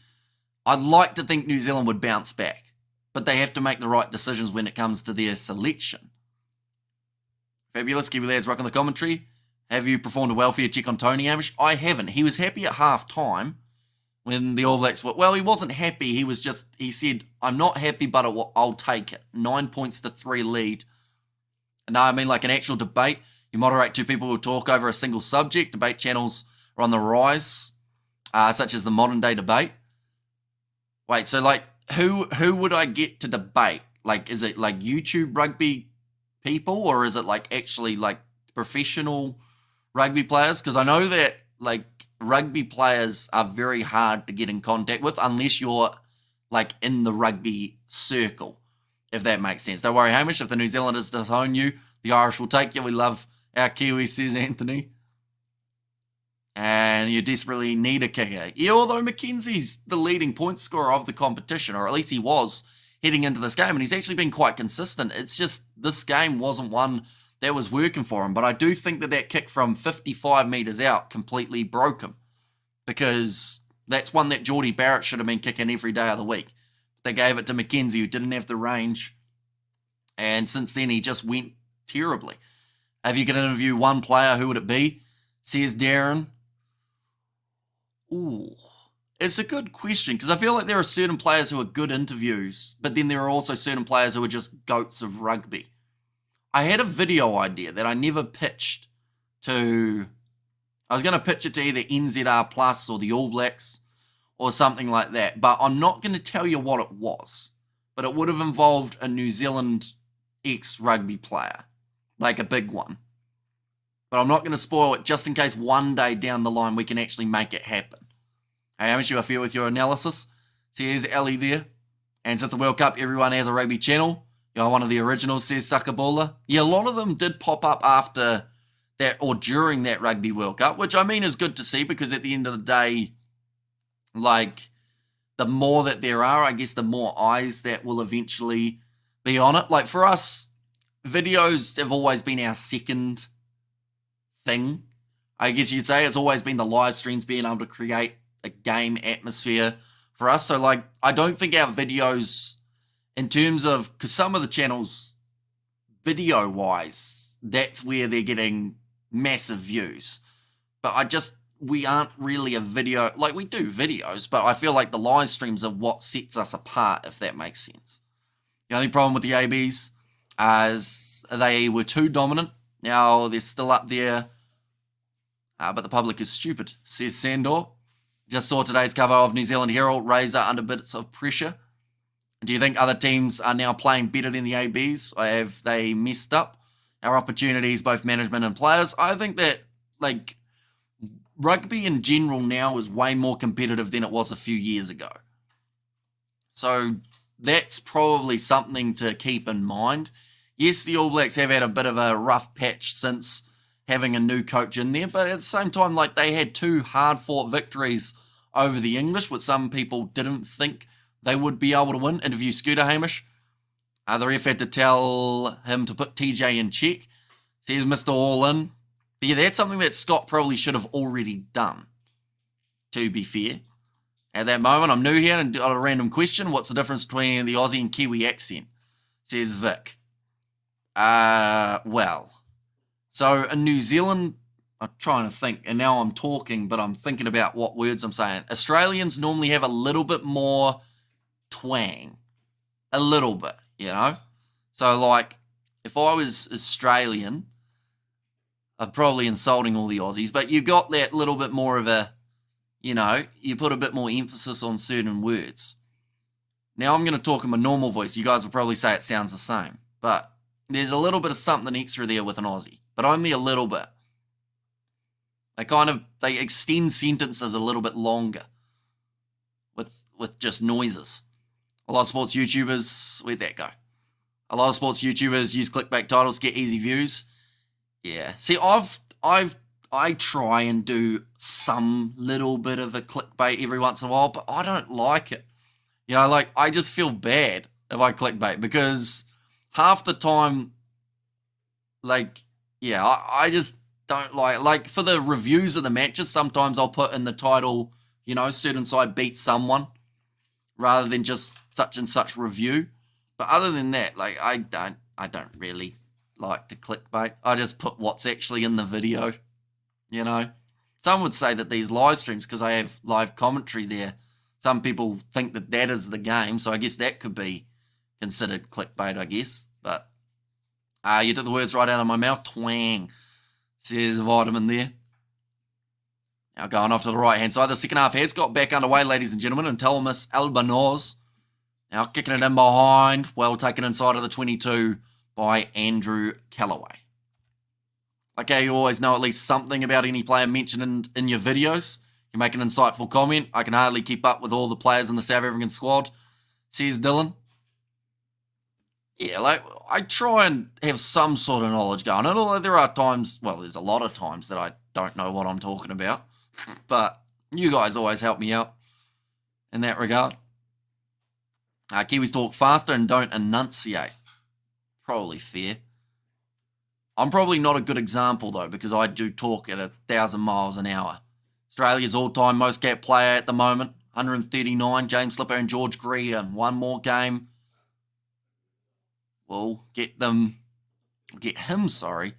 A: I'd like to think New Zealand would bounce back. But they have to make the right decisions when it comes to their selection. Fabulous, Kiwi lads, rock on the commentary. Have you performed a welfare check on Tony Hamish? I haven't. He was happy at half-time when the All Blacks were... Well, he wasn't happy. He said, I'm not happy, but I'll take it. 9 points to 3 lead. No, I mean like an actual debate. You moderate 2 people who talk over a single subject. Debate channels are on the rise, such as the modern day debate. Wait, so like, who would I get to debate? Like, is it like YouTube rugby people, or is it like actually like professional rugby players? Because I know that like rugby players are very hard to get in contact with unless you're like in the rugby circle, if that makes sense. Don't worry, Hamish, if the New Zealanders disown you, the Irish will take you. We love our Kiwis, says Anthony. And you desperately need a kicker. Yeah, although Mackenzie's the leading point scorer of the competition, or at least he was heading into this game, and he's actually been quite consistent. It's just this game wasn't one that was working for him. But I do think that kick from 55 metres out completely broke him, because that's one that Geordie Barrett should have been kicking every day of the week. They gave it to Mackenzie, who didn't have the range, and since then he just went terribly. If you could interview one player, who would it be? Says Darren. Ooh, it's a good question, because I feel like there are certain players who are good interviews, but then there are also certain players who are just goats of rugby. I had a video idea that I never pitched to... I was going to pitch it to either NZR Plus or the All Blacks or something like that, but I'm not going to tell you what it was. But it would have involved a New Zealand ex-rugby player, like a big one. But I'm not going to spoil it, just in case one day down the line we can actually make it happen. Hey, Hamish, you feel with your analysis? So here's Ellie there. And since the World Cup, everyone has a rugby channel. You're one of the originals, says Sakabola. Yeah, a lot of them did pop up after that or during that Rugby World Cup, which I mean is good to see, because at the end of the day, like, the more that there are, I guess the more eyes that will eventually be on it. Like, for us, videos have always been our second thing. I guess you'd say it's always been the live streams, being able to create a game atmosphere for us. So, like, I don't think our videos, in terms of, because some of the channels, video-wise, that's where they're getting massive views. But we aren't really a video, like, we do videos, but I feel like the live streams are what sets us apart, if that makes sense. The only problem with the ABs is they were too dominant. Now they're still up there, but the public is stupid, says Sandor. Just saw today's cover of New Zealand Herald, Razor under bits of pressure. Do you think other teams are now playing better than the ABs? Or have they messed up our opportunities, both management and players? I think that, like, rugby in general now is way more competitive than it was a few years ago. So that's probably something to keep in mind. Yes, the All Blacks have had a bit of a rough patch since having a new coach in there, but at the same time, like, they had 2 hard-fought victories over the English, which some people didn't think they would be able to win. Interview Scooter Hamish. The ref had to tell him to put TJ in check. Says Mr. All In. But yeah, that's something that Scott probably should have already done, to be fair. At that moment, I'm new here and got a random question. What's the difference between the Aussie and Kiwi accent? Says Vic. Well. So in New Zealand, I'm trying to think, and now I'm talking, but I'm thinking about what words I'm saying. Australians normally have a little bit more twang. A little bit, you know? So, like, if I was Australian, I'm probably insulting all the Aussies, but you got that little bit more of a, you know, you put a bit more emphasis on certain words. Now I'm going to talk in my normal voice. You guys will probably say it sounds the same, but there's a little bit of something extra there with an Aussie, but only a little bit. They extend sentences a little bit longer with just noises. A lot of sports YouTubers, where'd that go? A lot of sports YouTubers use clickbait titles to get easy views. Yeah. See, I try and do some little bit of a clickbait every once in a while, but I don't like it. You know, like, I just feel bad if I clickbait because half the time, like, yeah, I just don't like for the reviews of the matches, sometimes I'll put in the title, you know, certain side beats someone rather than just such and such review. But other than that, like, I don't really like to clickbait. I just put what's actually in the video, you know. Some would say that these live streams, because I have live commentary there, some people think that that is the game, so I guess that could be considered clickbait, I guess. But you took the words right out of my mouth. Twang, says Vitamin there. Now going off to the right-hand side, the second half has got back underway, ladies and gentlemen, and Telmus Albanoz now kicking it in behind, well taken inside of the 22 by Andrew Callaway. Like how you always know at least something about any player mentioned in your videos. You make an insightful comment. I can hardly keep up with all the players in the South African squad, says Dylan. Yeah, like, I try and have some sort of knowledge going. And although there are times, well, there's a lot of times that I don't know what I'm talking about. But you guys always help me out in that regard. Kiwis talk faster and don't enunciate. Probably fair. I'm probably not a good example, though, because I do talk at 1,000 miles an hour. Australia's all-time most capped player at the moment, 139, James Slipper and George Greer. One more game. We'll get him, the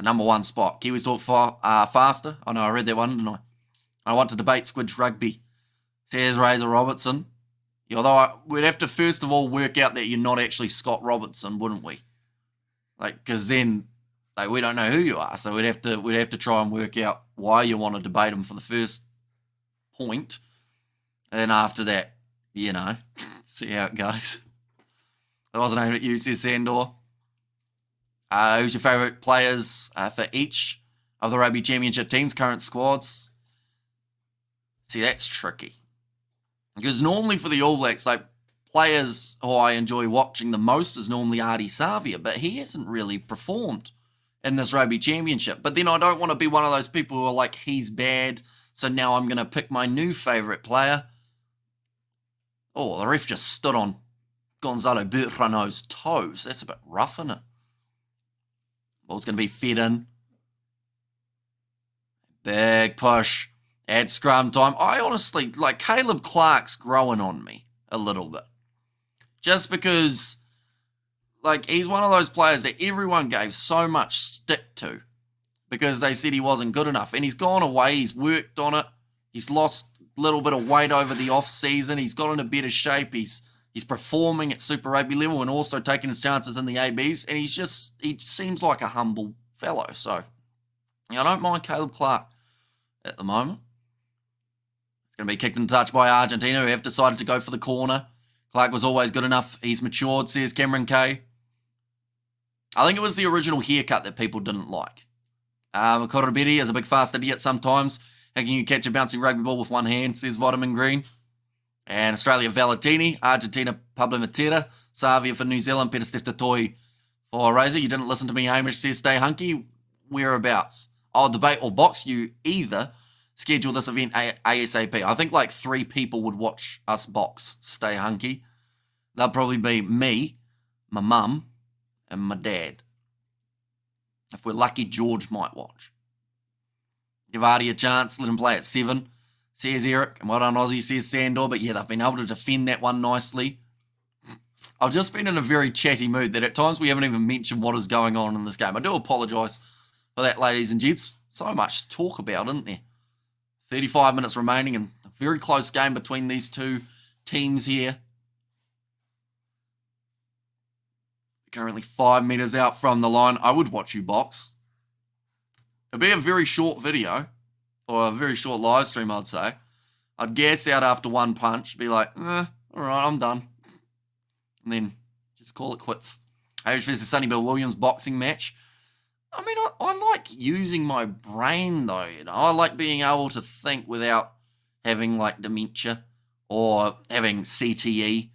A: number 1 spot. Kiwis talk faster. I know, I read that one, didn't I? I want to debate Squidge Rugby, says Razor Robertson. Although we'd have to first of all work out that you're not actually Scott Robertson, wouldn't we? Like, because then, like, we don't know who you are, so we'd have to try and work out why you want to debate him for the first point, and then after that, you know, see how it goes. That wasn't aimed at you, says Sandor. Who's your favourite players for each of the Rugby Championship teams' current squads? See, that's tricky. Because normally for the All Blacks, like, players who I enjoy watching the most is normally Ardie Savia, but he hasn't really performed in this Rugby Championship. But then I don't want to be one of those people who are like, he's bad, so now I'm going to pick my new favourite player. Oh, the ref just stood on Gonzalo Bertrano's toes. That's a bit rough, isn't it? Ball's going to be fed in. Big push. At scrum time. I honestly, like, Caleb Clark's growing on me a little bit. Just because, like, he's one of those players that everyone gave so much stick to because they said he wasn't good enough. And he's gone away. He's worked on it. He's lost a little bit of weight over the off-season. He's got into better shape. He's performing at Super Rugby level and also taking his chances in the ABs. And he seems like a humble fellow. So, I don't mind Caleb Clark at the moment. Going to be kicked in touch by Argentina, who have decided to go for the corner. Clark was always good enough. He's matured, says Cameron Kay. I think it was the original haircut that people didn't like. Koroberi is a big fast idiot sometimes. How can you catch a bouncing rugby ball with one hand, says Vitamin Green. And Australia Valentini, Argentina Pablo Matera, Savia for New Zealand, Peter Steftatoi for Razor. You didn't listen to me, Hamish says stay hunky. Whereabouts? I'll debate or box you either. Schedule this event ASAP. I think like 3 people would watch us box stay hunky. They'll probably be me, my mum, and my dad. If we're lucky, George might watch. Give Artie a chance, let him play at 7, says Eric. And well done, Aussie, says Sandor. But yeah, they've been able to defend that one nicely. I've just been in a very chatty mood that at times we haven't even mentioned what is going on in this game. I do apologise for that, ladies and gents. So much to talk about, isn't there? 35 minutes remaining and a very close game between these two teams here. Currently 5 meters out from the line. I would watch you box. It'd be a very short video, or a very short live stream, I'd say. I'd gas out after one punch, be like, all right, I'm done. And then just call it quits. Irish versus Sonny Bill Williams boxing match. I mean, I like using my brain, though. You know, I like being able to think without having, like, dementia or having CTE,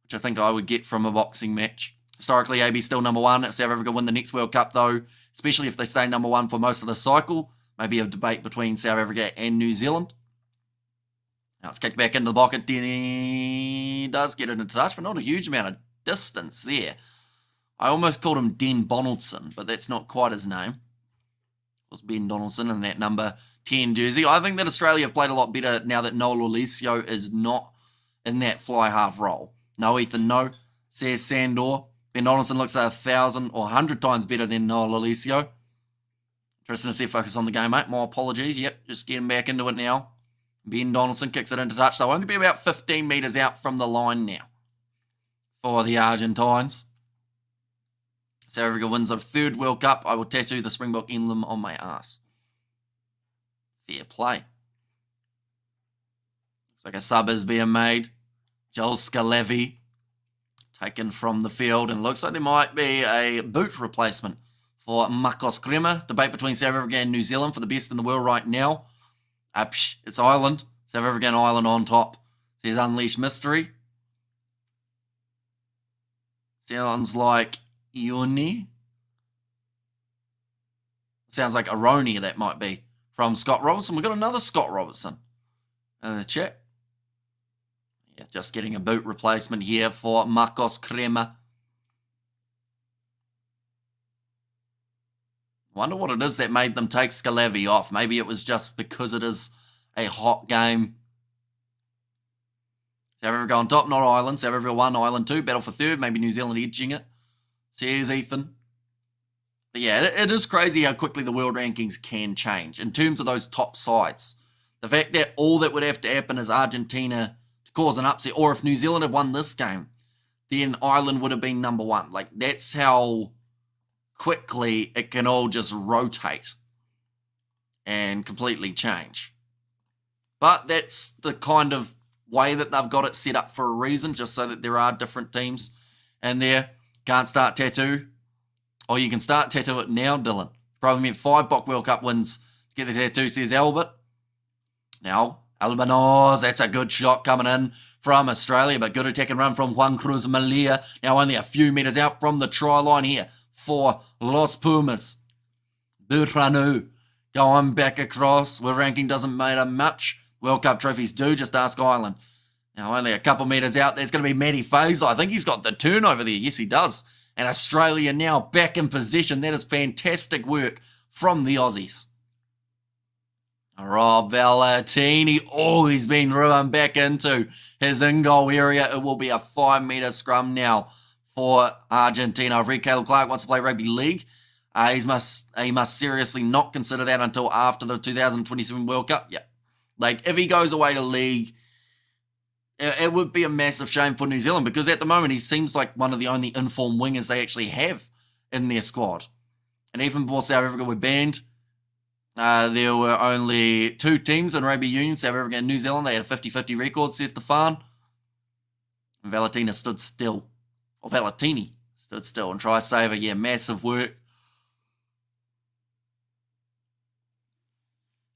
A: which I think I would get from a boxing match. Historically, AB still number 1. If South Africa win the next World Cup, though, especially if they stay number 1 for most of the cycle, maybe a debate between South Africa and New Zealand. Now it's kicked back into the pocket. Denny does get it into touch, but not a huge amount of distance there. I almost called him Den Donaldson, but that's not quite his name. It was Ben Donaldson in that number 10 jersey. I think that Australia have played a lot better now that Noel Olesio is not in that fly half role. No, Ethan, no, says Sandor. Ben Donaldson looks 1,000 or 100 times better than Noel Olesio. Tristan said focus on the game, mate. My apologies. Yep, just getting back into it now. Ben Donaldson kicks it into touch. So only be about 15 metres out from the line now for the Argentines. South Africa wins their 3rd World Cup. I will tattoo the Springbok emblem on my ass. Fair play. Looks like a sub is being made. Joel Scalavi taken from the field. And looks like there might be a boot replacement for Marcos Crema. Debate between South Africa and New Zealand for the best in the world right now. It's Ireland. South Africa and Ireland on top. Says Unleash Mystery. Sounds like Ioni. Sounds like Aroni, that might be. From Scott Robertson. We've got another Scott Robertson in the chat. Yeah, just getting a boot replacement here for Marcos Crema. Wonder what it is that made them take Scalavi off. Maybe it was just because it is a hot game. South Africa on top, not Ireland. South Africa 1, Ireland 2. Battle for 3rd. Maybe New Zealand edging it. Cheers, Ethan. But yeah, it is crazy how quickly the world rankings can change in terms of those top sides. The fact that all that would have to happen is Argentina to cause an upset, or if New Zealand had won this game, then Ireland would have been number 1. Like, that's how quickly it can all just rotate and completely change. But that's the kind of way that they've got it set up for a reason, just so that there are different teams in there. Can't start tattoo. Or you can start tattoo it now, Dylan. Probably meant 5 Bok World Cup wins to get the tattoo, says Albert. Now, Albanos, that's a good shot coming in from Australia, but good attack and run from Juan Cruz Malia. Now only a few metres out from the try line here for Los Pumas. Butranu going back across. Where ranking doesn't matter much. World Cup trophies do, just ask Ireland. Now only a couple metres out, there's going to be Matty Fazel. I think he's got the turnover there. Yes, he does. And Australia now back in possession. That is fantastic work from the Aussies. Rob Valentini. Oh, he's been run back into his in-goal area. It will be a 5-metre scrum now for Argentina. I've read Caleb Clark wants to play rugby league. He must seriously not consider that until after the 2027 World Cup. Yeah. Like, if he goes away to league, it would be a massive shame for New Zealand, because at the moment he seems like one of the only informed wingers they actually have in their squad. And even before South Africa were banned, there were only 2 teams in rugby union, South Africa and New Zealand. They had a 50-50 record, says Stefan. Valentina stood still. Or Valentini stood still and try saver. Yeah, massive work.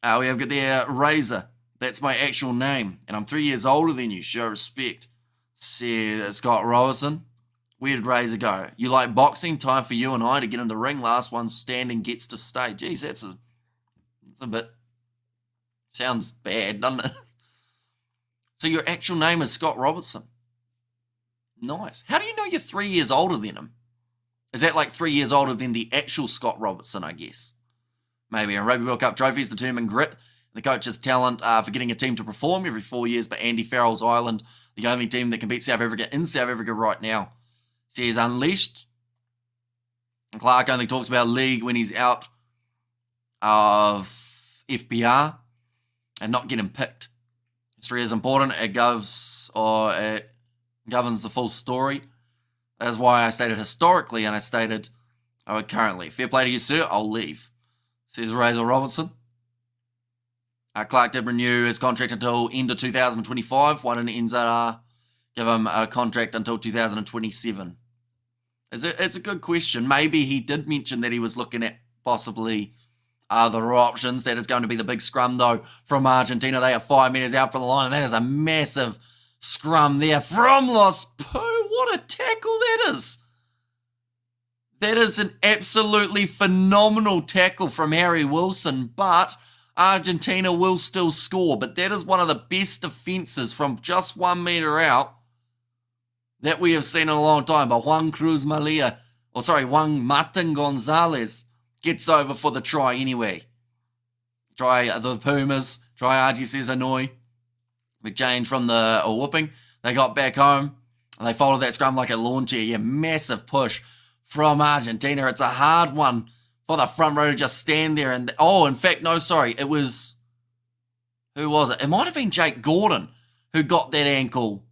A: We have got there Razor. That's my actual name. And I'm 3 years older than you. Show respect. Says Scott Robertson. Where did Razor go? You like boxing? Time for you and I to get in the ring. Last one standing gets to stay. Jeez, that's a bit... Sounds bad, doesn't it? So your actual name is Scott Robertson. Nice. How do you know you're 3 years older than him? Is that like 3 years older than the actual Scott Robertson, I guess? Maybe. A Rugby World Cup trophies determine grit. The coach's talent for getting a team to perform every 4 years, but Andy Farrell's Ireland, the only team that can beat South Africa in South Africa right now. Says Unleashed. And Clark only talks about league when he's out of FPR and not getting picked. History is important. It governs the full story. That's why I stated historically and I stated currently. Fair play to you, sir. I'll leave. Says Razor Robertson. Clark did renew his contract until end of 2025. Why didn't NZR give him a contract until 2027? It's a good question. Maybe he did mention that he was looking at possibly other options. That is going to be the big scrum, though, from Argentina. They are 5 meters out from the line, and that is a massive scrum there from Los Pumas. What a tackle that is. That is an absolutely phenomenal tackle from Harry Wilson, but Argentina will still score. But that is one of the best defenses from just 1 meter out that we have seen in a long time. But Juan Martin Gonzalez gets over for the try anyway. Try the Pumas, try RG Hanoi. We changed from the whooping. They got back home, and they folded that scrum like a lawn chair. Yeah, massive push from Argentina. It's a hard one for the front row to just stand there. And in fact, no, sorry. It was, who was it? It might have been Jake Gordon who got that ankle.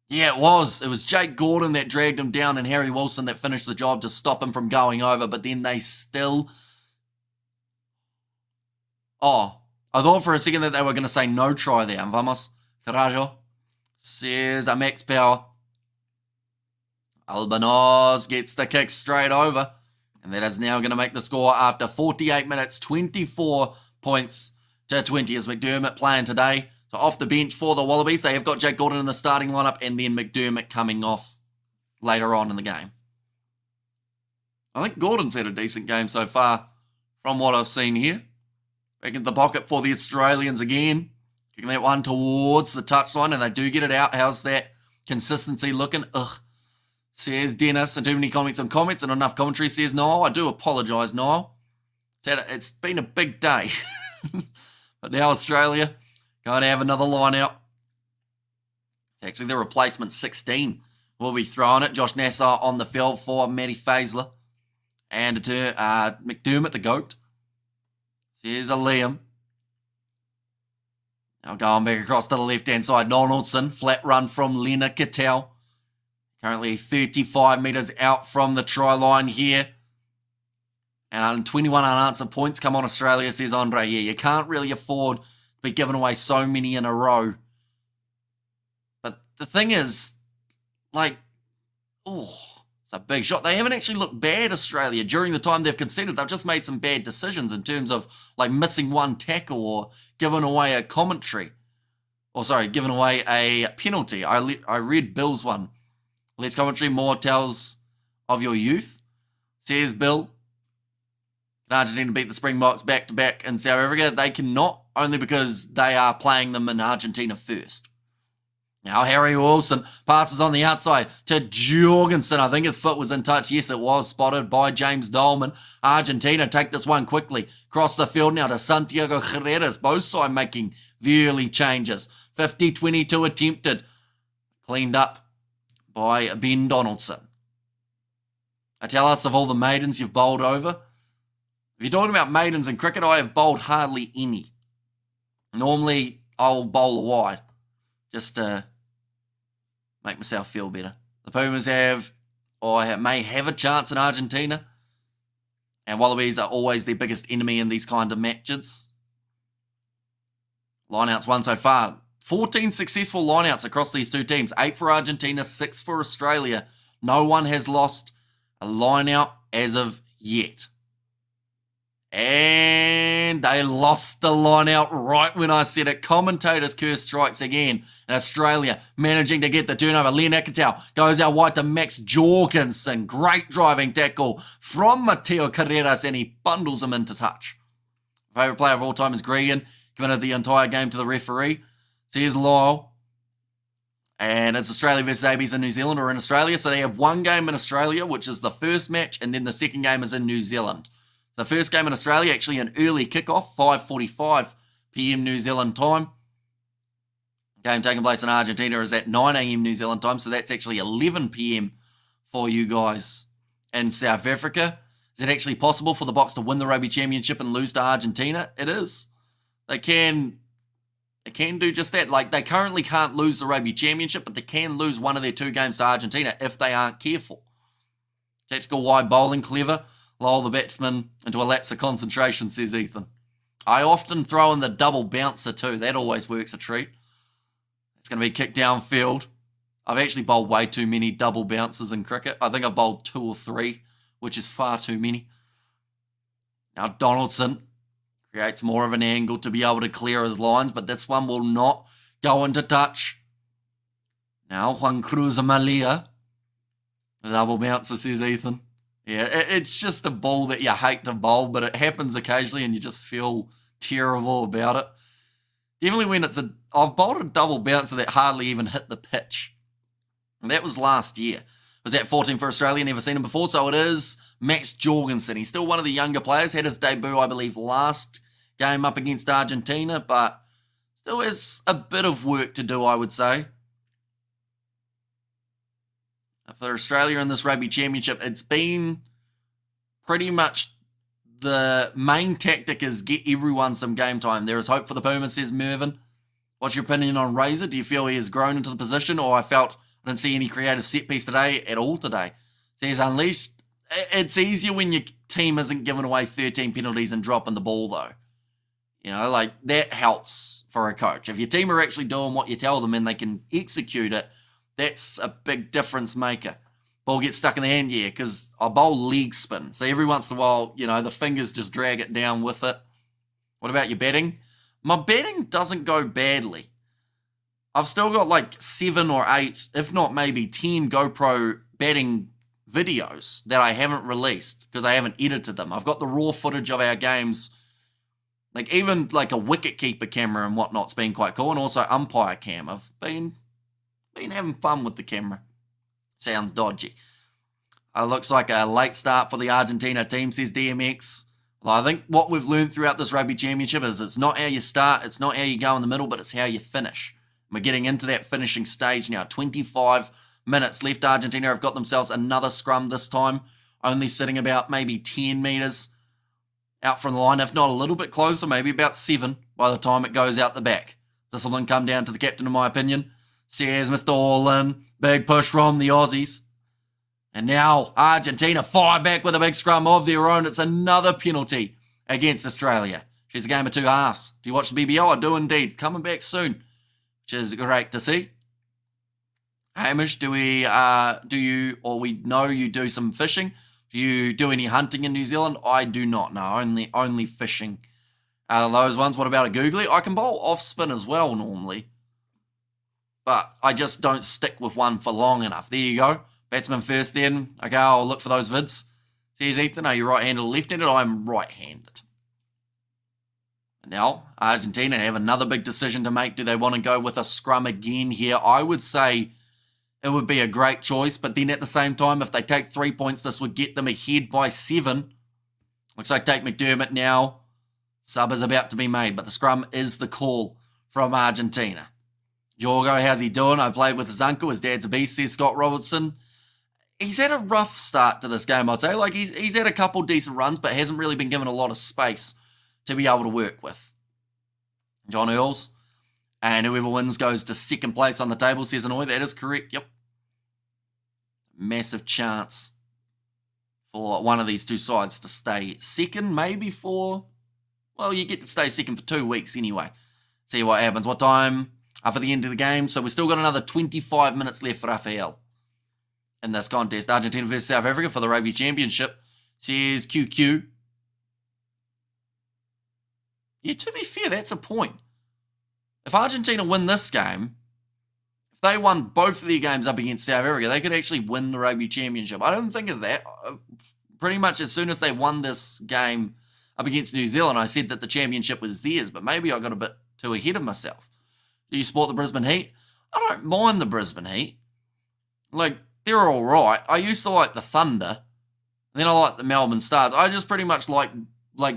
A: Yeah, it was. It was Jake Gordon that dragged him down and Harry Wilson that finished the job to stop him from going over. But then they still... I thought for a second that they were going to say no try there. Vamos, carajo. Says a max power. Albanos gets the kick straight over. And that is now going to make the score after 48 minutes, 24 points to 20 as McDermott playing today. So off the bench for the Wallabies, they have got Jake Gordon in the starting lineup and then McDermott coming off later on in the game. I think Gordon's had a decent game so far from what I've seen here. Back in the pocket for the Australians again. Kicking that one towards the touchline and they do get it out. How's that consistency looking? Says Dennis. And too many comments on comments and enough commentary. Says Niall. I do apologise, Niall. It's been a big day. But now Australia going to have another line out. It's actually the replacement 16 will be throwing it. Josh Nassar on the field for Matty Faisler. And McDermott, the GOAT. Here's a Liam. Now going back across to the left-hand side. Donaldson. Flat run from Lena Cattell. Currently 35 metres out from the try line here. And 21 unanswered points come on Australia, says Andre. Yeah, you can't really afford to be giving away so many in a row. But the thing is, it's a big shot. They haven't actually looked bad, Australia, during the time they've conceded. They've just made some bad decisions in terms of missing one tackle or giving away a commentary. Giving away a penalty. I read Bill's one. Less commentary, more tells of your youth, says Bill. Can Argentina beat the Springboks back-to-back in South Africa? They cannot, only because they are playing them in Argentina first. Now Harry Wilson passes on the outside to Jorgensen. I think his foot was in touch. Yes, it was spotted by James Dolman. Argentina take this one quickly. Cross the field now to Santiago Herreras. Both sides making the early changes. 50-22 attempted. Cleaned up by Ben Donaldson. Tell us of all the maidens you've bowled over. If you're talking about maidens in cricket, I have bowled hardly any. Normally, I'll bowl a wide just to make myself feel better. The Pumas may have a chance in Argentina. And Wallabies are always their biggest enemy in these kind of matches. Lineouts won so far. 14 successful lineouts across these two teams. 8 for Argentina, 6 for Australia. No one has lost a lineout as of yet. And they lost the lineout right when I said it. Commentators curse strikes again. And Australia managing to get the turnover. Lineout goes out wide to Max Jorgensen. Great driving tackle from Mateo Carreras, and he bundles him into touch. Favourite player of all time is Gregan. Committed the entire game to the referee. So here's Lyle. And it's Australia versus ABs in New Zealand or in Australia. So they have one game in Australia, which is the first match, and then the second game is in New Zealand. The first game in Australia, actually an early kickoff, 5:45 p.m. New Zealand time. Game taking place in Argentina is at 9 a.m. New Zealand time, so that's actually 11 p.m. for you guys in South Africa. Is it actually possible for the Box to win the Rugby Championship and lose to Argentina? It is. They can do just that. Like, they currently can't lose the Rugby Championship, but they can lose one of their 2 games to Argentina if they aren't careful. Tactical wide bowling, clever. Lull the batsman into a lapse of concentration, says Ethan. I often throw in the double bouncer too. That always works a treat. It's going to be kicked downfield. I've actually bowled way too many double bouncers in cricket. I think I've bowled 2 or 3, which is far too many. Now Donaldson creates more of an angle to be able to clear his lines, but this one will not go into touch. Now Juan Cruz Amalia. The double bouncer, says Ethan. Yeah, it's just a ball that you hate to bowl, but it happens occasionally and you just feel terrible about it. Definitely when I've bowled a double bouncer that hardly even hit the pitch. And that was last year. Was at 14 for Australia, never seen him before, so it is Max Jorgensen. He's still one of the younger players, had his debut, I believe, last game up against Argentina, but still has a bit of work to do, I would say. For Australia in this Rugby Championship, it's been pretty much the main tactic is get everyone some game time. There is hope for the Pumas, says Mervyn. What's your opinion on Razor? Do you feel he has grown into the position, or I didn't see any creative set piece today at all today? Says Unleashed. It's easier when your team isn't giving away 13 penalties and dropping the ball, though. You know, like, that helps for a coach. If your team are actually doing what you tell them and they can execute it, that's a big difference maker. Ball gets stuck in the hand, yeah, because I bowl leg spin. So every once in a while, you know, the fingers just drag it down with it. What about your batting? My batting doesn't go badly. I've still got like 7 or 8, if not maybe 10 GoPro batting videos that I haven't released because I haven't edited them. I've got the raw footage of our games. Like, even like a wicket keeper camera and whatnot's been quite cool, and also umpire cam. I've been having fun with the camera. Sounds dodgy. Looks like a late start for the Argentina team, says DMX. Well, I think what we've learned throughout this Rugby Championship is it's not how you start, it's not how you go in the middle, but it's how you finish. We're getting into that finishing stage now. 25 minutes left. Argentina have got themselves another scrum this time, only sitting about maybe 10 metres out from the line, if not a little bit closer, maybe about 7 by the time it goes out the back. This will then come down to the captain, in my opinion. Says Mr. All-In. Big push from the Aussies. And now Argentina fire back with a big scrum of their own. It's another penalty against Australia. She's a game of 2 halves. Do you watch the BBL? I do indeed. Coming back soon, which is great to see. Hamish, we know you do some fishing. Do you do any hunting in New Zealand? I do not, no. Only fishing. Those ones. What about a googly? I can bowl off spin as well normally. But I just don't stick with one for long enough. There you go. Batsman first in. Okay, I'll look for those vids. Says Ethan, are you right-handed or left-handed? I'm right-handed. Now, Argentina have another big decision to make. Do they want to go with a scrum again here? I would say it would be a great choice, but then at the same time, if they take 3 points, this would get them ahead by 7. Looks like Tate McDermott now. Sub is about to be made, but the scrum is the call from Argentina. Jorgo, how's he doing? I played with his uncle. His dad's a beast, says Scott Robertson. He's had a rough start to this game, I'd say. Like, he's had a couple decent runs, but hasn't really been given a lot of space to be able to work with. John Earls. And whoever wins goes to second place on the table, says Annoy. That is correct, yep. Massive chance for one of these two sides to stay second, maybe for... Well, you get to stay second for 2 weeks anyway. See what happens. What time for the end of the game. So we've still got another 25 minutes left for Rafael in this contest. Argentina versus South Africa for the Rugby Championship. Says QQ. Yeah, to be fair, that's a point. If Argentina win this game, if they won both of their games up against South Africa, they could actually win the Rugby Championship. I don't think of that. Pretty much as soon as they won this game up against New Zealand, I said that the championship was theirs, but maybe I got a bit too ahead of myself. Do you support the Brisbane Heat? I don't mind the Brisbane Heat. Like, they're all right. I used to like the Thunder, and then I like the Melbourne Stars. I just pretty much like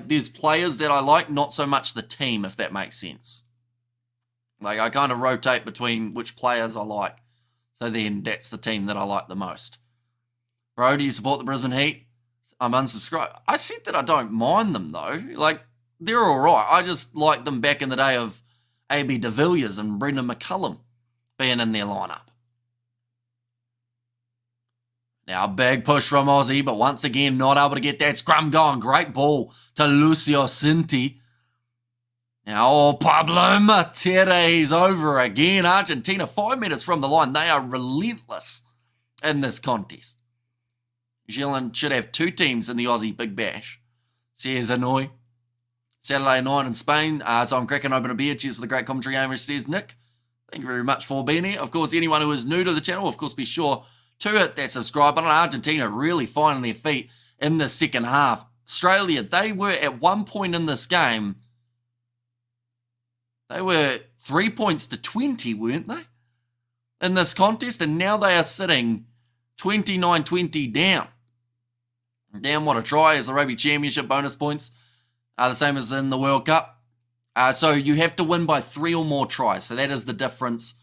A: there's players that I like, not so much the team, if that makes sense. Like, I kind of rotate between which players I like. So then that's the team that I like the most. Bro, do you support the Brisbane Heat? I'm unsubscribed. I said that I don't mind them, though. Like, they're all right. I just like them back in the day of A.B. de Villiers and Brendan McCullum being in their lineup. Now, big push from Aussie, but once again, not able to get that scrum going. Great ball to Lucio Cinti. Now, Pablo Matera, he's over again. Argentina, 5 meters from the line. They are relentless in this contest. New Zealand should have 2 teams in the Aussie Big Bash. Says Hanoi. Saturday night in Spain. So I'm cracking open a beer. Cheers for the great commentary, Amish, says Nick. Thank you very much for being here. Of course, anyone who is new to the channel, of course, be sure to hit that subscribe button. Argentina really finding their feet in the second half. Australia, they were at one point in this game, they were 3 points to 20, weren't they? In this contest, and now they are sitting 29-20 down. Down what a try is the Rugby Championship bonus points. The same as in the World Cup. So you have to win by 3 or more tries. So that is the difference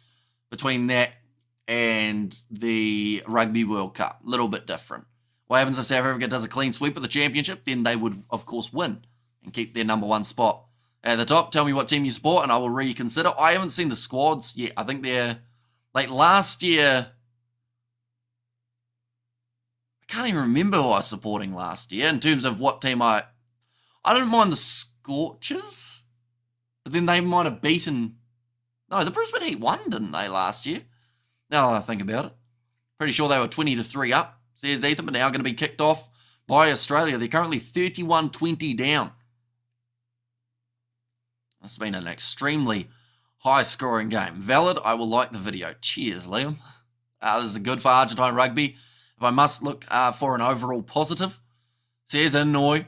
A: between that and the Rugby World Cup. A little bit different. What happens if South Africa does a clean sweep of the championship? Then they would, of course, win and keep their number 1 spot at the top. Tell me what team you support and I will reconsider. I haven't seen the squads yet. I think they're, like last year, I can't even remember who I was supporting last year in terms of what team I don't mind the Scorchers, but then they might have beaten, no, the Brisbane Heat won, didn't they, last year? Now that I think about it. Pretty sure they were 20-3 up, says Ethan, but now going to be kicked off by Australia. They're currently 31-20 down. This has been an extremely high-scoring game. Valid, I will like the video. Cheers, Liam. This is good for Argentine rugby. If I must look for an overall positive, says Inouye.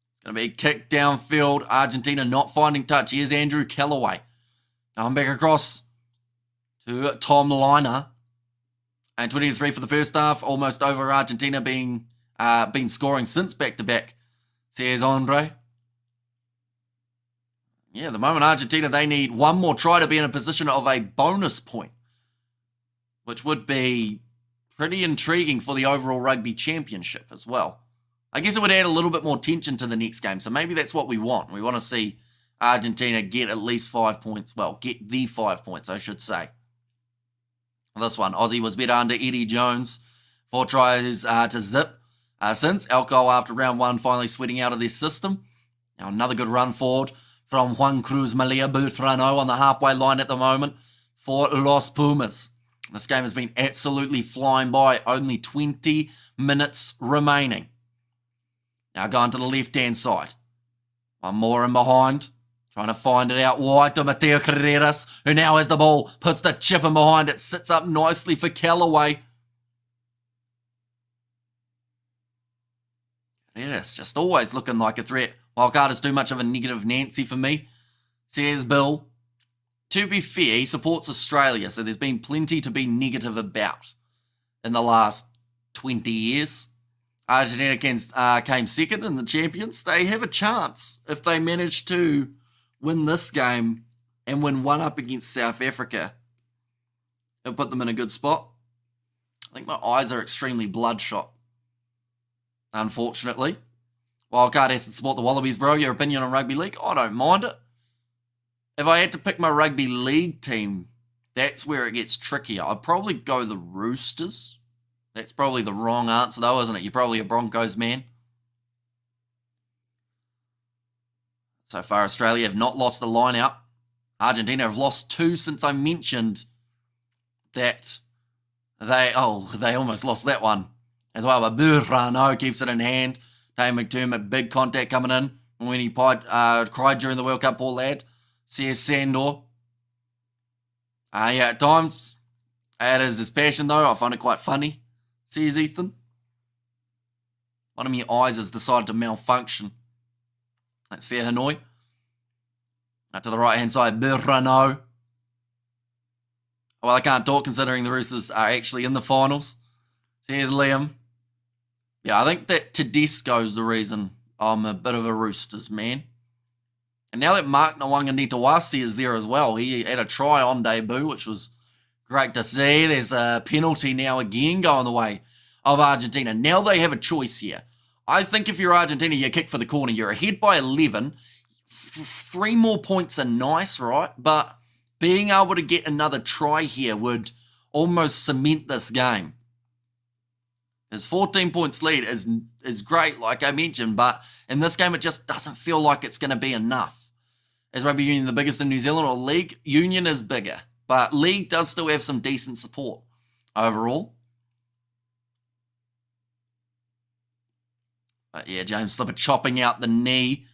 A: It's going to be kicked downfield. Argentina not finding touch. Here's Andrew Callaway. Going back across to Tom Liner. And 20-3 for the first half. Almost over. Argentina been scoring since back-to-back, says Andre. Yeah, the moment Argentina, they need one more try to be in a position of a bonus point, which would be pretty intriguing for the overall Rugby Championship as well. I guess it would add a little bit more tension to the next game, so maybe that's what we want. We want to see Argentina get at least 5 points. Well, get the 5 points, I should say. This one, Aussie was better under Eddie Jones. 4 tries to zip since. Alcohol after round 1 finally sweating out of their system. Now another good run forward from Juan Cruz Malia Butrano on the halfway line at the moment for Los Pumas. This game has been absolutely flying by. Only 20 minutes remaining. Now going to the left-hand side. One more in behind. Trying to find it out wide to Mateo Carreras, who now has the ball. Puts the chip in behind. It sits up nicely for Callaway. Carreras just always looking like a threat. Wildcard is too much of a negative Nancy for me, says Bill. To be fair, he supports Australia, so there's been plenty to be negative about in the last 20 years. Argentina came second in the champions. They have a chance if they manage to win this game and win one up against South Africa. It'll put them in a good spot. I think my eyes are extremely bloodshot, unfortunately. Wildcard has to support the Wallabies, bro. Your opinion on rugby league? I don't mind it. If I had to pick my rugby league team, that's where it gets trickier. I'd probably go the Roosters. That's probably the wrong answer, though, isn't it? You're probably a Broncos man. So far, Australia have not lost the line out Argentina have lost 2 since I mentioned that they almost lost that one as well. But Burrano keeps it in hand. Dave McDermott, big contact coming in when he cried during the World Cup, poor lad. Says Sandor. Yeah, at times, that is his passion though. I find it quite funny. Says Ethan. One of your eyes has decided to malfunction. That's fair, Hanoi. Out to the right-hand side, Burrano. Well, I can't talk considering the Roosters are actually in the finals. So here's Liam. Yeah, I think that Tedesco's the reason I'm a bit of a Roosters man. And now that Mark Nwanganitawasi is there as well, he had a try on debut, which was great to see. There's a penalty now again going the way of Argentina. Now they have a choice here. I think if you're Argentina, you kick for the corner. You're ahead by 11. 3 more points are nice, right? But being able to get another try here would almost cement this game. His 14 points lead is great, like I mentioned, but in this game it just doesn't feel like it's going to be enough. Is Rugby Union the biggest in New Zealand, or League? Union is bigger, but League does still have some decent support overall. But yeah, James Slipper chopping out the knee.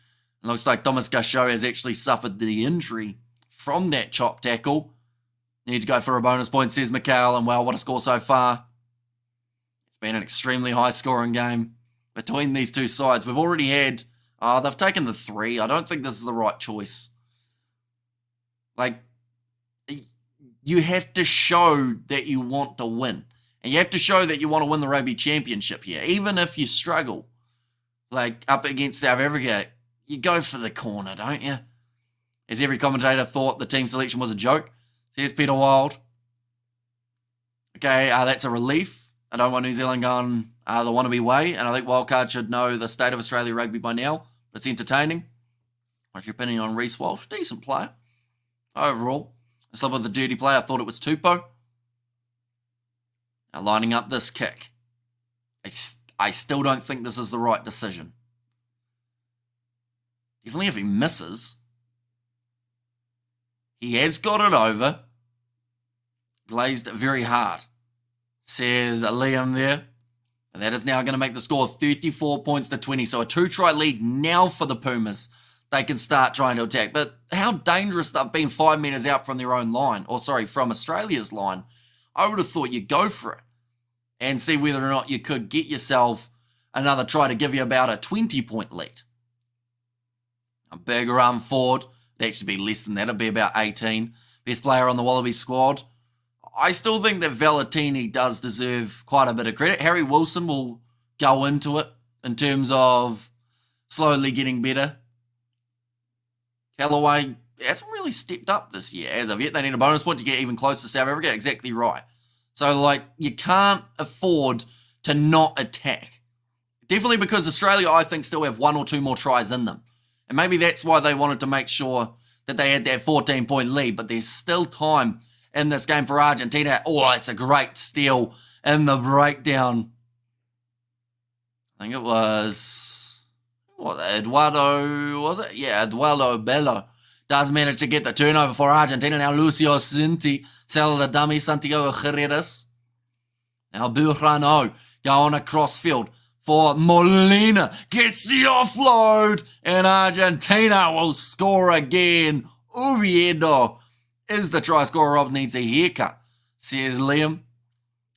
A: It looks like Thomas Gaucho has actually suffered the injury from that chop tackle. Need to go for a bonus point, says Mikhail, and well, what a score so far. It's been an extremely high-scoring game between these two sides. We've already had, they've taken the 3. I don't think this is the right choice. Like, you have to show that you want to win. And you have to show that you want to win the Rugby Championship here, even if you struggle. Like, up against South Africa, you go for the corner, don't you? As every commentator thought the team selection was a joke. Says Peter Wild. Okay, that's a relief. I don't want New Zealand going the wannabe way, and I think Wildcard should know the state of Australia rugby by now. But it's entertaining. What's your opinion on Reece Walsh? Decent player. Overall. I slept with the dirty player. I thought it was Tupou. Now lining up this kick. I still don't think this is the right decision. Definitely if he misses. He has got it over. Glazed it very hard. Says Liam there. And that is now going to make the score 34 points to 20. So a 2-try lead now for the Pumas. They can start trying to attack. But how dangerous they've been 5 metres out from their own line. Or sorry, from Australia's line. I would have thought you'd go for it. And see whether or not you could get yourself another try to give you about a 20-point lead. A big run forward. It'd actually be less than that. It'd be about 18. Best player on the Wallabies squad. I still think that Valentini does deserve quite a bit of credit. Harry Wilson will go into it in terms of slowly getting better. Callaway hasn't really stepped up this year as of yet. They need a bonus point to get even closer to South Africa. Exactly right. So, like, you can't afford to not attack. Definitely because Australia, I think, still have 1 or 2 more tries in them. And maybe that's why they wanted to make sure that they had that 14-point lead. But there's still time in this game for Argentina. Oh, it's a great steal in the breakdown. I think it was... Eduardo, was it? Yeah, Eduardo Bello does manage to get the turnover for Argentina. Now Lucio Cinti, sell the dummy, Santiago Herreras. Now Burrano going across field for Molina. Gets the offload, and Argentina will score again. Oviedo is the try scorer. Rob needs a haircut, says Liam.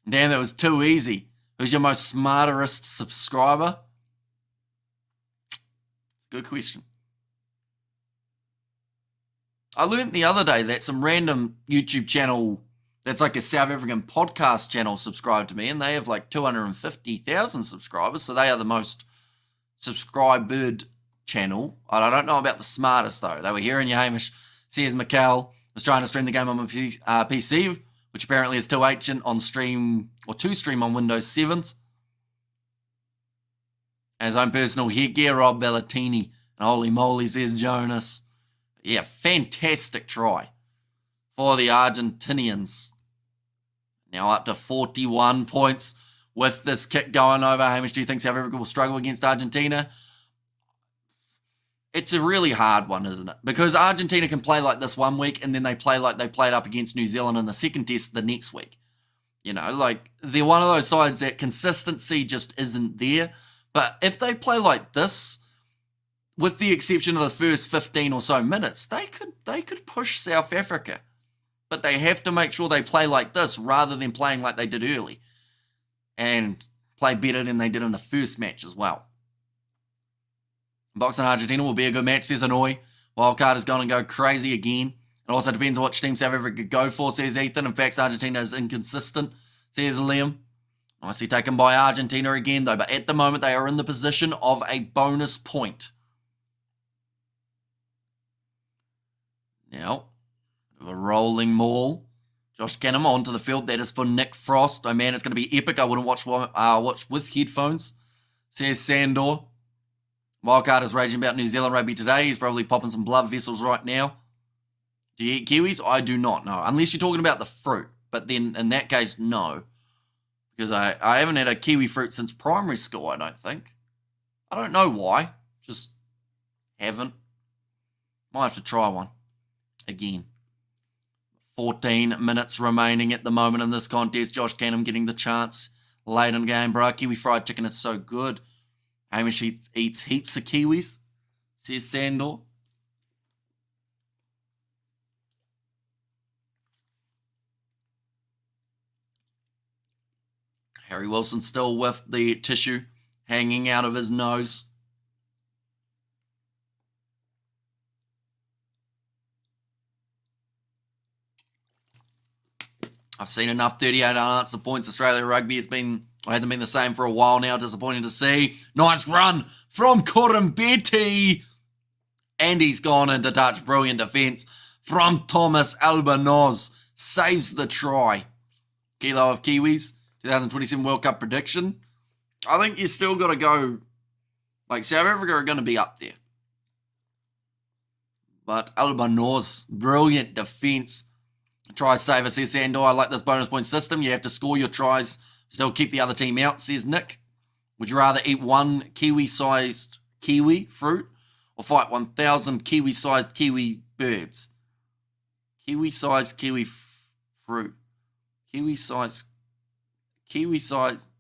A: Damn, that was too easy. Who's your most smarterest subscriber? Good question. I learned the other day that some random YouTube channel that's like a South African podcast channel subscribed to me, and they have like 250,000 subscribers, so they are the most subscribed channel. I don't know about the smartest, though. They were hearing you, Hamish. Says Mikhail was trying to stream the game on my PC, which apparently is too ancient on stream, or to stream on Windows 7s. And his own personal headgear, Rob Bellatini. And holy moly, says Jonas. Yeah, fantastic try for the Argentinians. Now up to 41 points with this kick going over. Hamish, do you think South Africa will struggle against Argentina? It's a really hard one, isn't it? Because Argentina can play like this one week and then they play like they played up against New Zealand in the second test the next week. You know, like they're one of those sides that consistency just isn't there. But if they play like this, with the exception of the first 15 or so minutes, they could push South Africa. But they have to make sure they play like this rather than playing like they did early. And play better than they did in the first match as well. Box and Argentina will be a good match, says Hanoi. Wildcard is going to go crazy again. It also depends on which team South Africa could go for, says Ethan. In fact, Argentina is inconsistent, says Liam. Nicely taken by Argentina again, though. But at the moment, they are in the position of a bonus point. Now, a rolling maul. Josh Canham onto the field. That is for Nick Frost. Oh, man, it's going to be epic. I wouldn't watch with headphones, says Sandor. Wildcard is raging about New Zealand rugby today. He's probably popping some blood vessels right now. Do you eat kiwis? I do not, no. Unless you're talking about the fruit. But then, in that case, no. Because I haven't had a kiwi fruit since primary school, I don't think. I don't know why. Just haven't. Might have to try one. Again. 14 minutes remaining at the moment in this contest. Josh Canham getting the chance late in the game. Bro, kiwi fried chicken is so good. Hamish eats heaps of kiwis, says Sandor. Harry Wilson still with the tissue hanging out of his nose. I've seen enough 38 unanswered points. Australia Rugby hasn't been the same for a while now. Disappointing to see. Nice run from Kurumbetti. And he's gone into touch. Brilliant defence from Thomas Albanoz. Saves the try. Kilo of Kiwis. 2027 World Cup prediction. I think you still got to go. Like, South Africa are going to be up there. But Albanoz. Brilliant defence. Try saver, says Sandor. I like this bonus point system. You have to score your tries, still keep the other team out, says Nick. Would you rather eat one kiwi-sized kiwi fruit or fight 1,000 kiwi-sized kiwi birds? Kiwi-sized kiwi fruit. Kiwi-sized.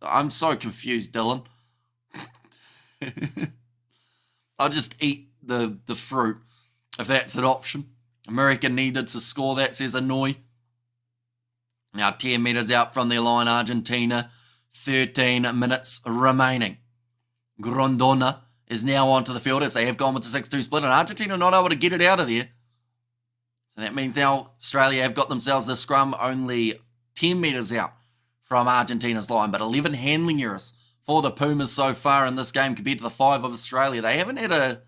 A: I'm so confused, Dylan. I'll just eat the fruit, if that's an option. America needed to score that, says Hanoi. Now 10 metres out from their line, Argentina. 13 minutes remaining. Grondona is now onto the field as they have gone with the 6-2 split, and Argentina not able to get it out of there. So that means now Australia have got themselves the scrum only 10 metres out from Argentina's line, but 11 handling errors for the Pumas so far in this game compared to the 5 of Australia. They haven't had a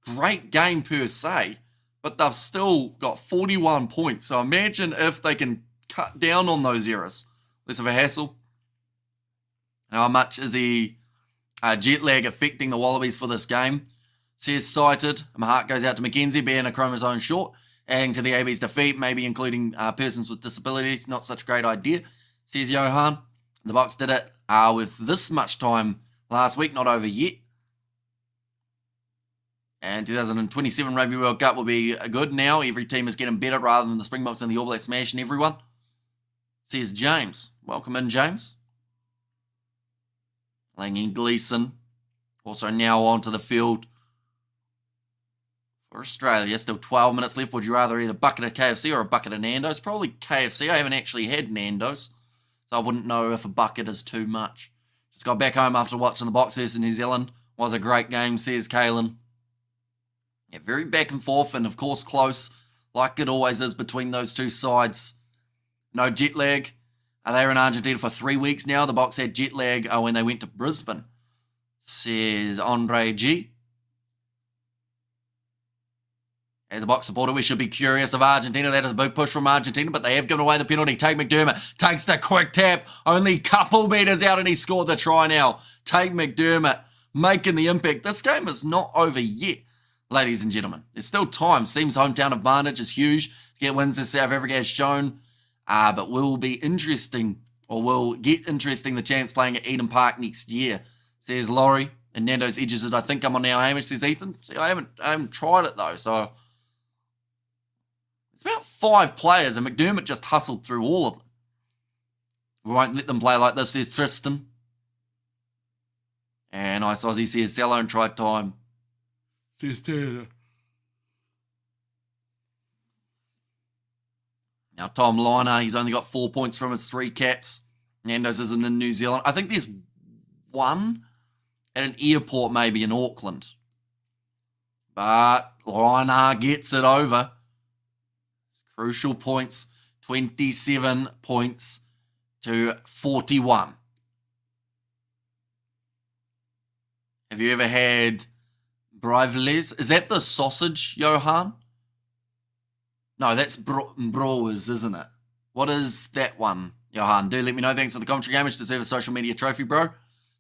A: great game per se, but they've still got 41 points. So imagine if they can cut down on those errors. Less of a hassle. How much is the jet lag affecting the Wallabies for this game? Says Cited. My heart goes out to Mackenzie being a chromosome short. Adding to the AB's defeat, maybe including persons with disabilities. Not such a great idea, says Johan. The Box did it with this much time last week. Not over yet. And 2027 Rugby World Cup will be good now. Every team is getting better rather than the Springboks and the All Blacks smashing everyone. Says James. Welcome in, James. Langy Gleeson. Also now onto the field for Australia. Still 12 minutes left. Would you rather eat a bucket of KFC or a bucket of Nando's? Probably KFC. I haven't actually had Nando's, so I wouldn't know if a bucket is too much. Just got back home after watching the Box versus New Zealand. Was a great game, says Kalen. Yeah, very back and forth and, of course, close, like it always is between those two sides. No jet lag. They were in Argentina for 3 weeks now. The Box had jet lag when they went to Brisbane, says Andre G. As a Box supporter, we should be curious of Argentina. That is a big push from Argentina, but they have given away the penalty. Tate McDermott takes the quick tap. Only a couple metres out and he scored the try now. Tate McDermott making the impact. This game is not over yet, ladies and gentlemen. There's still time. Seems hometown advantage is huge to get wins as South Africa has shown. But will be interesting, or will get interesting, the champs playing at Eden Park next year, says Laurie. And Nando's edges it. I think I'm on now. Hamish says, Ethan. See, I haven't tried it though. So it's about 5 players, and McDermott just hustled through all of them. We won't let them play like this, says Tristan. And Ice Aussie says, Cello and try time. Says Taylor. Now, Tom Liner, he's only got 4 points from his 3 caps. Nando's isn't in New Zealand. I think there's one at an airport maybe in Auckland. But Liner gets it over. Crucial points, 27 points to 41. Have you ever had Briveles? Is that the sausage, Johan? No, that's Brewers, isn't it? What is that one, Johan? Do let me know. Thanks for the commentary, Hamish. Deserve a social media trophy, bro.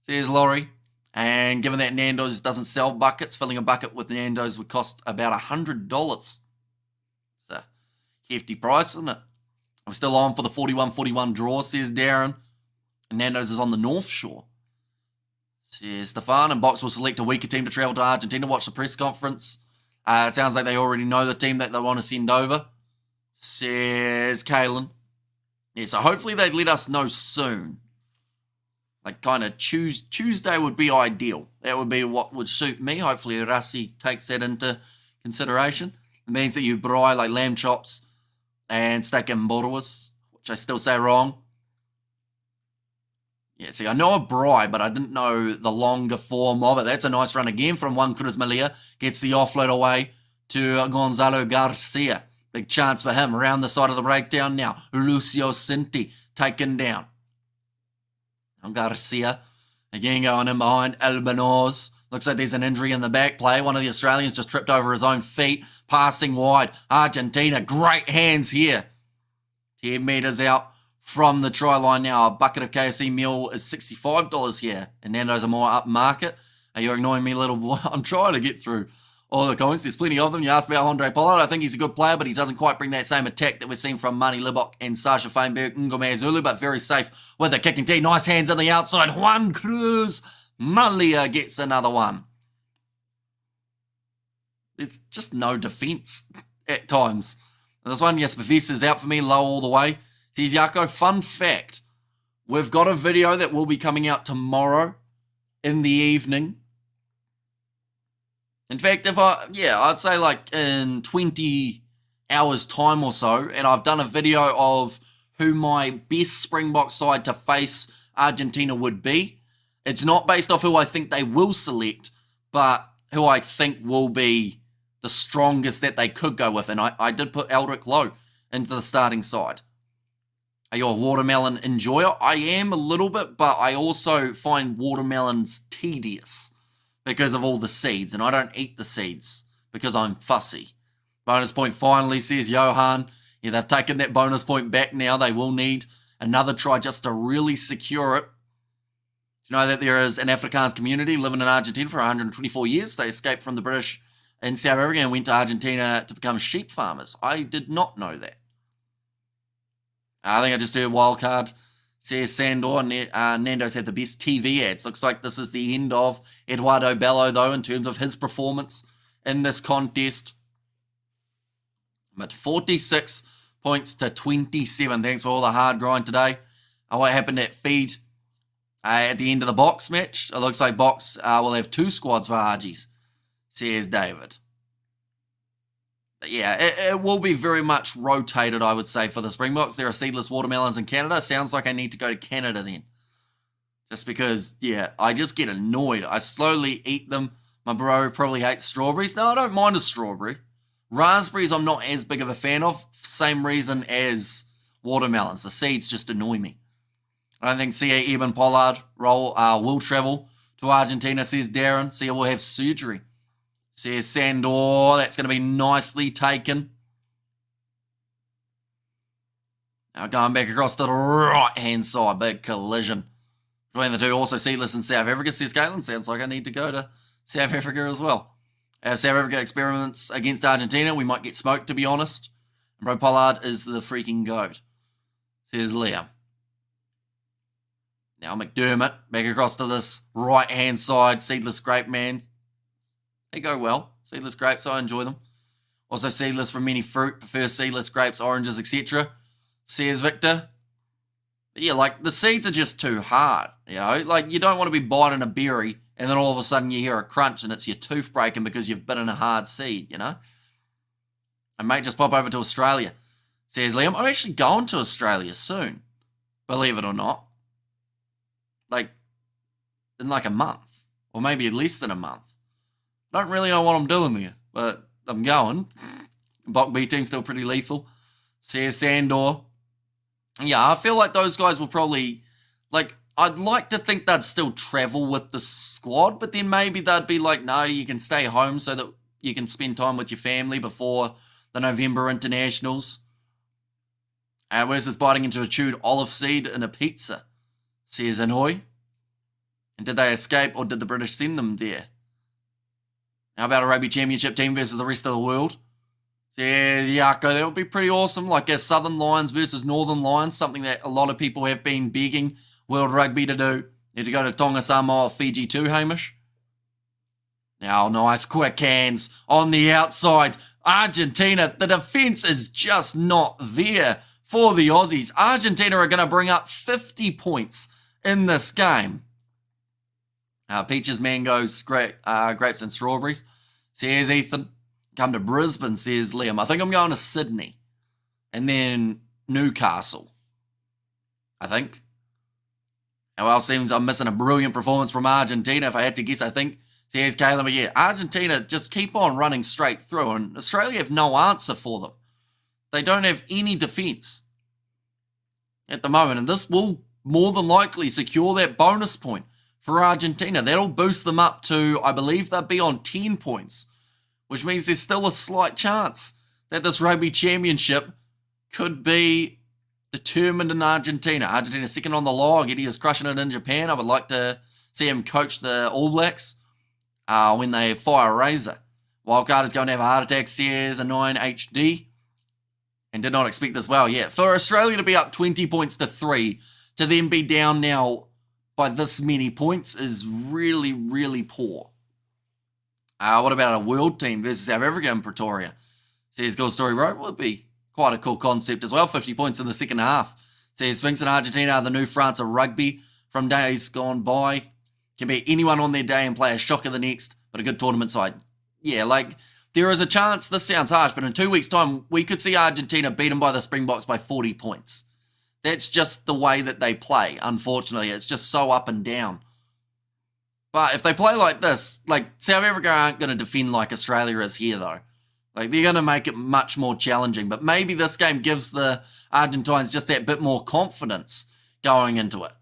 A: Says Laurie. And given that Nando's doesn't sell buckets, filling a bucket with Nando's would cost about $100. It's a hefty price, isn't it? I'm still on for the 41-41 draw, says Darren. And Nando's is on the North Shore. Says Stefan. And Box will select a weaker team to travel to Argentina. Watch the press conference. It sounds like they already know the team that they want to send over, says Kalen. Yeah, so hopefully they'd let us know soon. Like kind of Tuesday would be ideal. That would be what would suit me. Hopefully Rassi takes that into consideration. It means that you braai like lamb chops and steak and borwas, which I still say wrong. Yeah, see, I know a braai, but I didn't know the longer form of it. That's a nice run again from Juan Cruz Malia. Gets the offload away to Gonzalo Garcia. Big chance for him around the side of the breakdown now. Lucio Cinti taken down. Garcia again going in behind Albanoz. Looks like there's an injury in the back play. One of the Australians just tripped over his own feet. Passing wide. Argentina, great hands here. 10 metres out from the try line now. A bucket of KFC meal is $65 here. And Nando's a more up market. Are you ignoring me, little boy? I'm trying to get through all the comments. There's plenty of them. You asked about Andre Pollard. I think he's a good player, but he doesn't quite bring that same attack that we've seen from Mani Libok and Sasha Feinberg, Ngome Zulu, but very safe with a kicking tee. Nice hands on the outside. Juan Cruz Malia gets another one. It's just no defence at times. And this one, yes, Bavisa is out for me, low all the way. Says Yako, fun fact, we've got a video that will be coming out tomorrow in the evening. In fact, I'd say like in 20 hours time or so, and I've done a video of who my best Springbok side to face Argentina would be. It's not based off who I think they will select, but who I think will be the strongest that they could go with. And I did put Eldrick Lowe into the starting side. Are you a watermelon enjoyer? I am a little bit, but I also find watermelons tedious because of all the seeds, and I don't eat the seeds because I'm fussy. Bonus point finally, says Johan. Yeah, they've taken that bonus point back now. They will need another try just to really secure it. Do you know that there is an Afrikaans community living in Argentina for 124 years? They escaped from the British in South Africa and went to Argentina to become sheep farmers. I did not know that. I think I just heard wildcard. Says Sandor, Nando's had the best TV ads. Looks like this is the end of Eduardo Bello, though, in terms of his performance in this contest. But 46 points to 27. Thanks for all the hard grind today. What happened at feed at the end of the Box match? It looks like Box will have 2 squads for Argies, says David. But yeah, it will be very much rotated, I would say, for the Springboks. There are seedless watermelons in Canada. Sounds like I need to go to Canada then. Just because, yeah, I just get annoyed. I slowly eat them. My bro probably hates strawberries. No, I don't mind a strawberry. Raspberries I'm not as big of a fan of. Same reason as watermelons. The seeds just annoy me. I don't think C.A. Eben Pollard will travel to Argentina, says Darren. C.A. will have surgery. Says Sandor, that's going to be nicely taken. Now going back across to the right-hand side, big collision between the two. Also seedless in South Africa, says Caitlin. Sounds like I need to go to South Africa as well. If South Africa experiments against Argentina, we might get smoked, to be honest. And Bro Pollard is the freaking goat, says Leah. Now McDermott, back across to this right-hand side. Seedless Grape, man. They go well. Seedless grapes, I enjoy them. Also seedless from many fruit. Prefer seedless grapes, oranges, etc. Says Victor. But yeah, like, the seeds are just too hard, you know? Like, you don't want to be biting a berry and then all of a sudden you hear a crunch and it's your tooth breaking because you've bitten a hard seed, you know? And mate, just pop over to Australia. Says Liam, I'm actually going to Australia soon. Believe it or not. Like, in like a month. Or maybe less than a month. I don't really know what I'm doing there, but I'm going. Bok B team's still pretty lethal. Says Sandor. Yeah, I feel like those guys will probably, like, I'd like to think they'd still travel with the squad, but then maybe they'd be like, no, you can stay home so that you can spend time with your family before the November internationals. Versus biting into a chewed olive seed in a pizza, says Annoy. And did they escape or did the British send them there? How about a Rugby Championship team versus the rest of the world? Says Yako, that would be pretty awesome. Like a Southern Lions versus Northern Lions, something that a lot of people have been begging World Rugby to do. Need to go to Tonga, Samoa, or Fiji too, Hamish. Now, nice quick hands on the outside. Argentina, the defence is just not there for the Aussies. Argentina are going to bring up 50 points in this game. Peaches, mangoes, grapes and strawberries. Says Ethan. Come to Brisbane, says Liam. I think I'm going to Sydney. And then Newcastle. I think. Well, seems I'm missing a brilliant performance from Argentina. If I had to guess, I think. Says Caleb. But yeah, Argentina just keep on running straight through. And Australia have no answer for them. They don't have any defence at the moment. And this will more than likely secure that bonus point for Argentina. That'll boost them up to, I believe they'll be on 10 points. Which means there's still a slight chance that this Rugby Championship could be determined in Argentina. Argentina's second on the log. Eddie is crushing it in Japan. I would like to see him coach the All Blacks when they fire a razor. Wildcard is going to have a heart attack, says a 9 HD. And did not expect this well yet. For Australia to be up 20 points to 3, to then be down now by this many points is really, really poor. What about a world team versus South Africa in Pretoria? Says Gold Story Road. Would be quite a cool concept as well. 50 points in the second half. Says Vincent, Argentina are the new France of rugby from days gone by. Can be anyone on their day and play a shocker the next, but a good tournament side. Yeah, like, there is a chance, this sounds harsh, but in 2 weeks' time, we could see Argentina beaten by the Springboks by 40 points. That's just the way that they play, unfortunately. It's just so up and down. But if they play like this, like, South Africa aren't going to defend like Australia is here, though. Like, they're going to make it much more challenging. But maybe this game gives the Argentines just that bit more confidence going into it.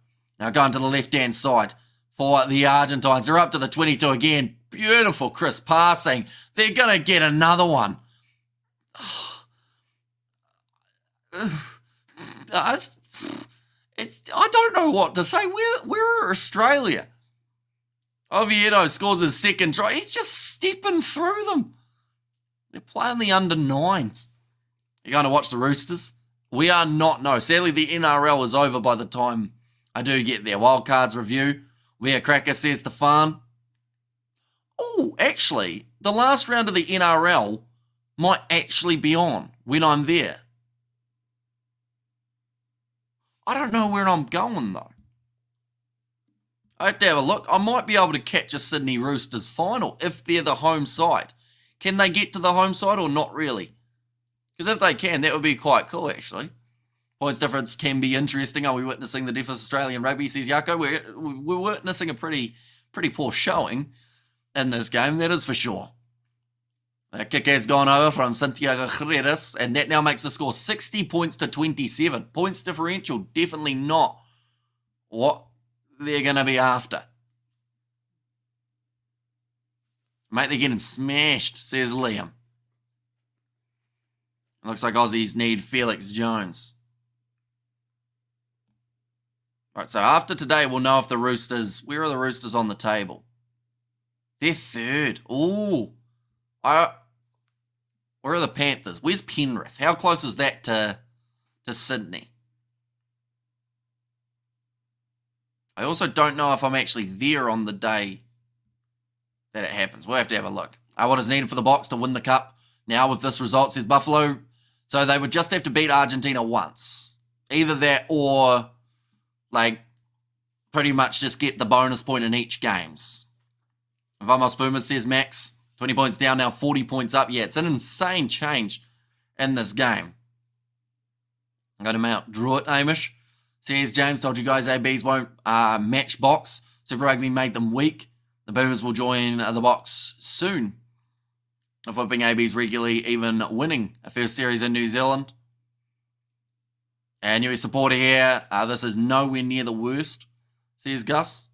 A: Now, going to the left-hand side for the Argentines. They're up to the 22 again. Beautiful crisp passing. They're going to get another one. I don't know what to say. Where are Australia? Oviedo scores his second try. He's just stepping through them. They're playing the under-9s. You're going to watch the Roosters? We are not, no. Sadly, the NRL is over by the time I do get there. Wildcards review. We are cracker, says Stefan. Oh, actually, the last round of the NRL might actually be on when I'm there. I don't know where I'm going, though. I have to have a look. I might be able to catch a Sydney Roosters final if they're the home side. Can they get to the home side or not really? Because if they can, that would be quite cool, actually. Points difference can be interesting. Are we witnessing the death of Australian rugby, says Yako? We're witnessing a pretty poor showing in this game, that is for sure. The kick has gone over from Santiago Guerreras, and that now makes the score 60 points to 27. Points differential, definitely not what they're going to be after. Mate, they're getting smashed, says Liam. It looks like Aussies need Felix Jones. Right, so after today, we'll know if the Roosters... Where are the Roosters on the table? They're third. Ooh. Where are the Panthers? Where's Penrith? How close is that to Sydney? I also don't know if I'm actually there on the day that it happens. We'll have to have a look. What is needed for the Box to win the cup? Now with this result, says Buffalo. So they would just have to beat Argentina once. Either that or, like, pretty much just get the bonus point in each games. Los Pumas, says Max. 20 points down now, 40 points up. Yeah, it's an insane change in this game. I'm going to draw it, Hamish. Says James, told you guys ABs won't match Box. Super Rugby made them weak. The Boomers will join the Box soon. Flipping ABs regularly, even winning a first series in New Zealand. And new supporter here. This is nowhere near the worst, says Gus.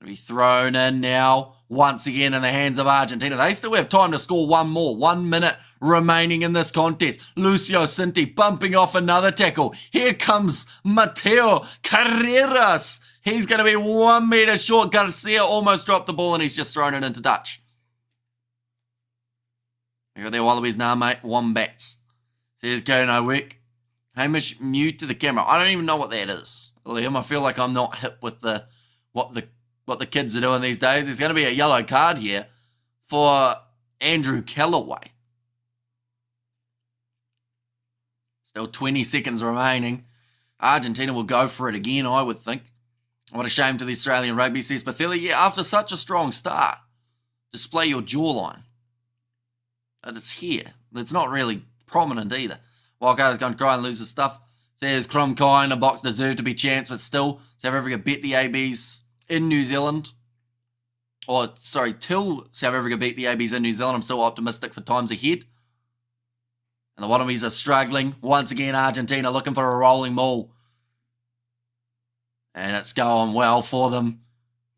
A: Going to be thrown in now. Once again in the hands of Argentina. They still have time to score one more. 1 minute remaining in this contest. Lucio Cinti bumping off another tackle. Here comes Mateo Carreras. He's going to be 1 meter short. Garcia almost dropped the ball and he's just thrown it into touch. You got their Wallabies now, mate. Wombats. Says Kono Wick. Hamish, mute to the camera. I don't even know what that is. Liam, I feel like I'm not hip with what the kids are doing these days. There's going to be a yellow card here for Andrew Callaway. Still 20 seconds remaining. Argentina will go for it again, I would think. What a shame to the Australian Rugby, says Pathili. Yeah, after such a strong start, display your jawline. But it's here. It's not really prominent either. Wildcard is going to cry and lose his stuff. Says Krumkai, a Box deserved to be champs, but still, South Africa bet the ABs in New Zealand. Or, sorry, till South Africa beat the ABs in New Zealand, I'm still optimistic for times ahead. And the Wallabies are struggling. Once again, Argentina looking for a rolling ball. And it's going well for them.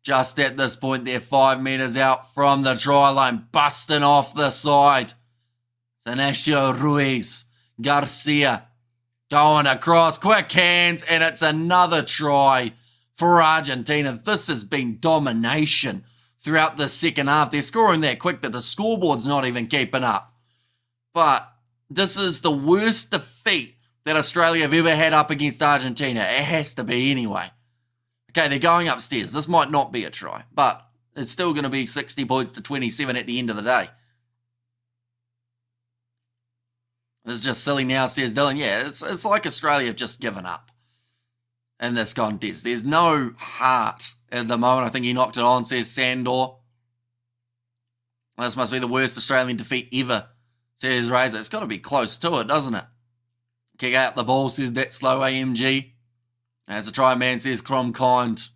A: Just at this point, they're 5 meters out from the try line, busting off the side. Ignacio Ruiz, Garcia, going across, quick hands, and it's another try for Argentina. This has been domination throughout the second half. They're scoring that quick that the scoreboard's not even keeping up. But this is the worst defeat that Australia have ever had up against Argentina. It has to be anyway. Okay, they're going upstairs. This might not be a try, but it's still going to be 60 points to 27 at the end of the day. This is just silly now, says Dylan. Yeah, it's like Australia have just given up in this contest. There's no heart at the moment. I think he knocked it on, says Sandor. This must be the worst Australian defeat ever, says Razor. It's got to be close to it, doesn't it? Kick out the ball, says that slow AMG. As a try man, says Cromkind.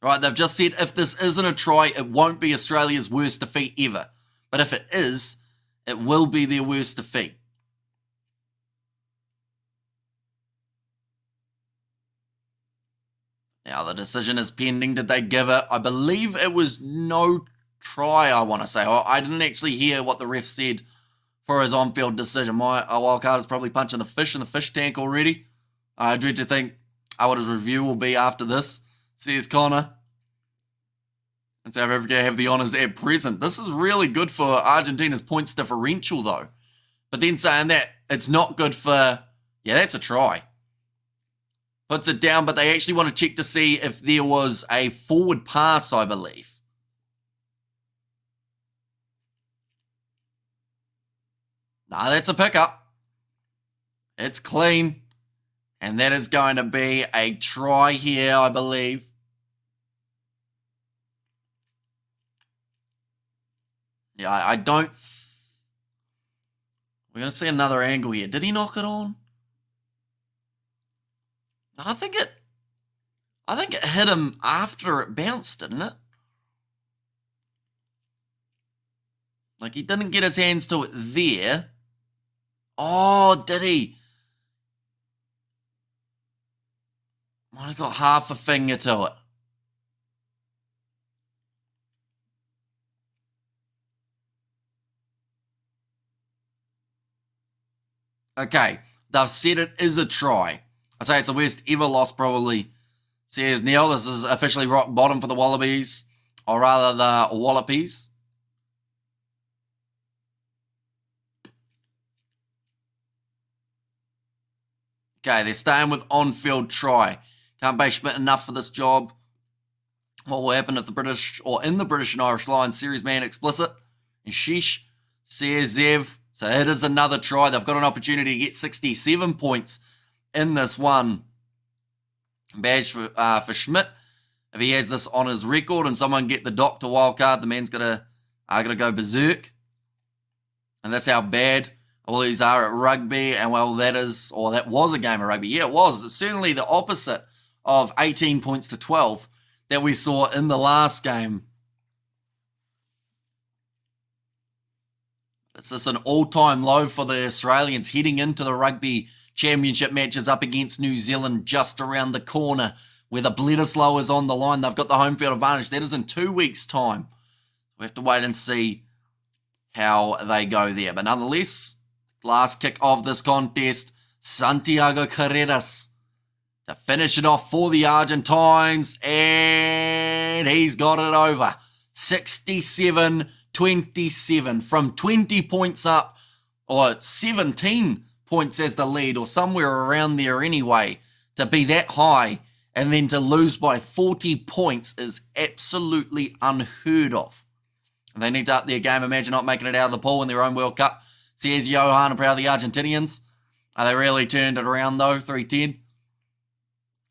A: Right, they've just said if this isn't a try, it won't be Australia's worst defeat ever. But if it is, it will be their worst defeat. Now, the decision is pending. Did they give it? I believe it was no try, I want to say. I didn't actually hear what the ref said for his on-field decision. My wildcard is probably punching the fish in the fish tank already. I dread to think what his review will be after this, says Connor. And South Africa have the honours at present. This is really good for Argentina's points differential, though. But then saying that, it's not good for... Yeah, that's a try. Puts it down, but they actually want to check to see if there was a forward pass, I believe. Nah, that's a pickup. It's clean. And that is going to be a try here, I believe. Yeah, I don't... We're going to see another angle here. Did he knock it on? I think it hit him after it bounced, didn't it? Like, he didn't get his hands to it there. Oh, did he? Might have got half a finger to it. Okay, they've said it is a try. I say it's the worst ever loss, probably. Says Neil, this is officially rock bottom for the Wallabies. Or rather, the Wallabies. Okay, they're staying with on-field try. Can't pay Schmidt enough for this job. What will happen if the British, or in the British and Irish Lions series man explicit? And sheesh, says Zev. So it is another try. They've got an opportunity to get 67 points in this one. Badge for Schmidt. If he has this on his record and someone get the doctor wildcard, the man's gonna go berserk. And that's how bad all these are at rugby. And well, that was a game of rugby. Yeah, it was. It's certainly the opposite of 18 points to 12 that we saw in the last game. It's just an all-time low for the Australians heading into the Rugby Championship matches up against New Zealand just around the corner where the Bledisloe is on the line. They've got the home field advantage. That is in 2 weeks' time. We have to wait and see how they go there. But nonetheless, last kick of this contest, Santiago Carreras to finish it off for the Argentines. And he's got it over. 67-27 from 20 points up, or 17 points as the lead, or somewhere around there anyway, to be that high and then to lose by 40 points is absolutely unheard of. And they need to up their game. Imagine not making it out of the pool in their own World Cup. Says Johan, I'm proud of the Argentinians. They really turned it around though, 310.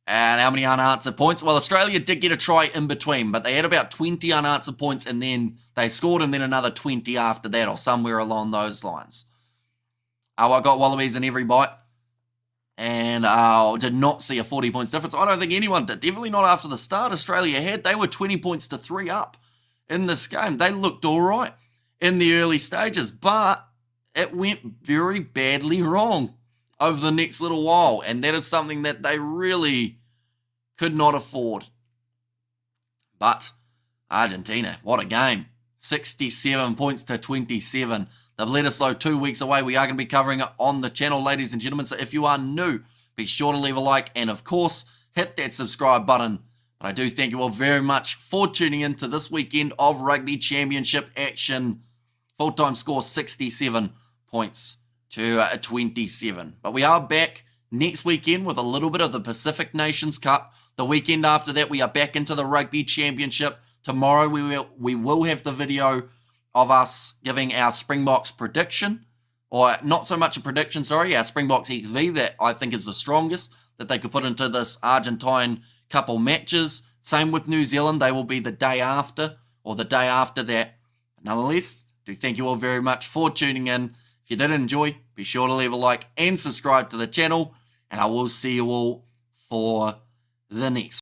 A: And how many unanswered points? Well, Australia did get a try in between, but they had about 20 unanswered points and then they scored and then another 20 after that, or somewhere along those lines. I got Wallabies in every bite and did not see a 40 points difference. I don't think anyone did. Definitely not after the start Australia had. They were 20 points to 3 up in this game. They looked all right in the early stages, but it went very badly wrong over the next little while, and that is something that they really could not afford. But Argentina, what a game. 67 points to 27. The Bledisloe 2 weeks away. We are going to be covering it on the channel, ladies and gentlemen. So if you are new, be sure to leave a like and, of course, hit that subscribe button. But I do thank you all very much for tuning in to this weekend of Rugby Championship action. Full-time score 67 points to 27. But we are back next weekend with a little bit of the Pacific Nations Cup. The weekend after that, we are back into the Rugby Championship. Tomorrow, we will have the video of us giving our Springboks prediction, or not so much a prediction, sorry, our Springboks XV that I think is the strongest that they could put into this Argentine couple matches. Same with New Zealand. They will be the day after, or the day after that. Nonetheless, do thank you all very much for tuning in. If you did enjoy, be sure to leave a like and subscribe to the channel, and I will see you all for the next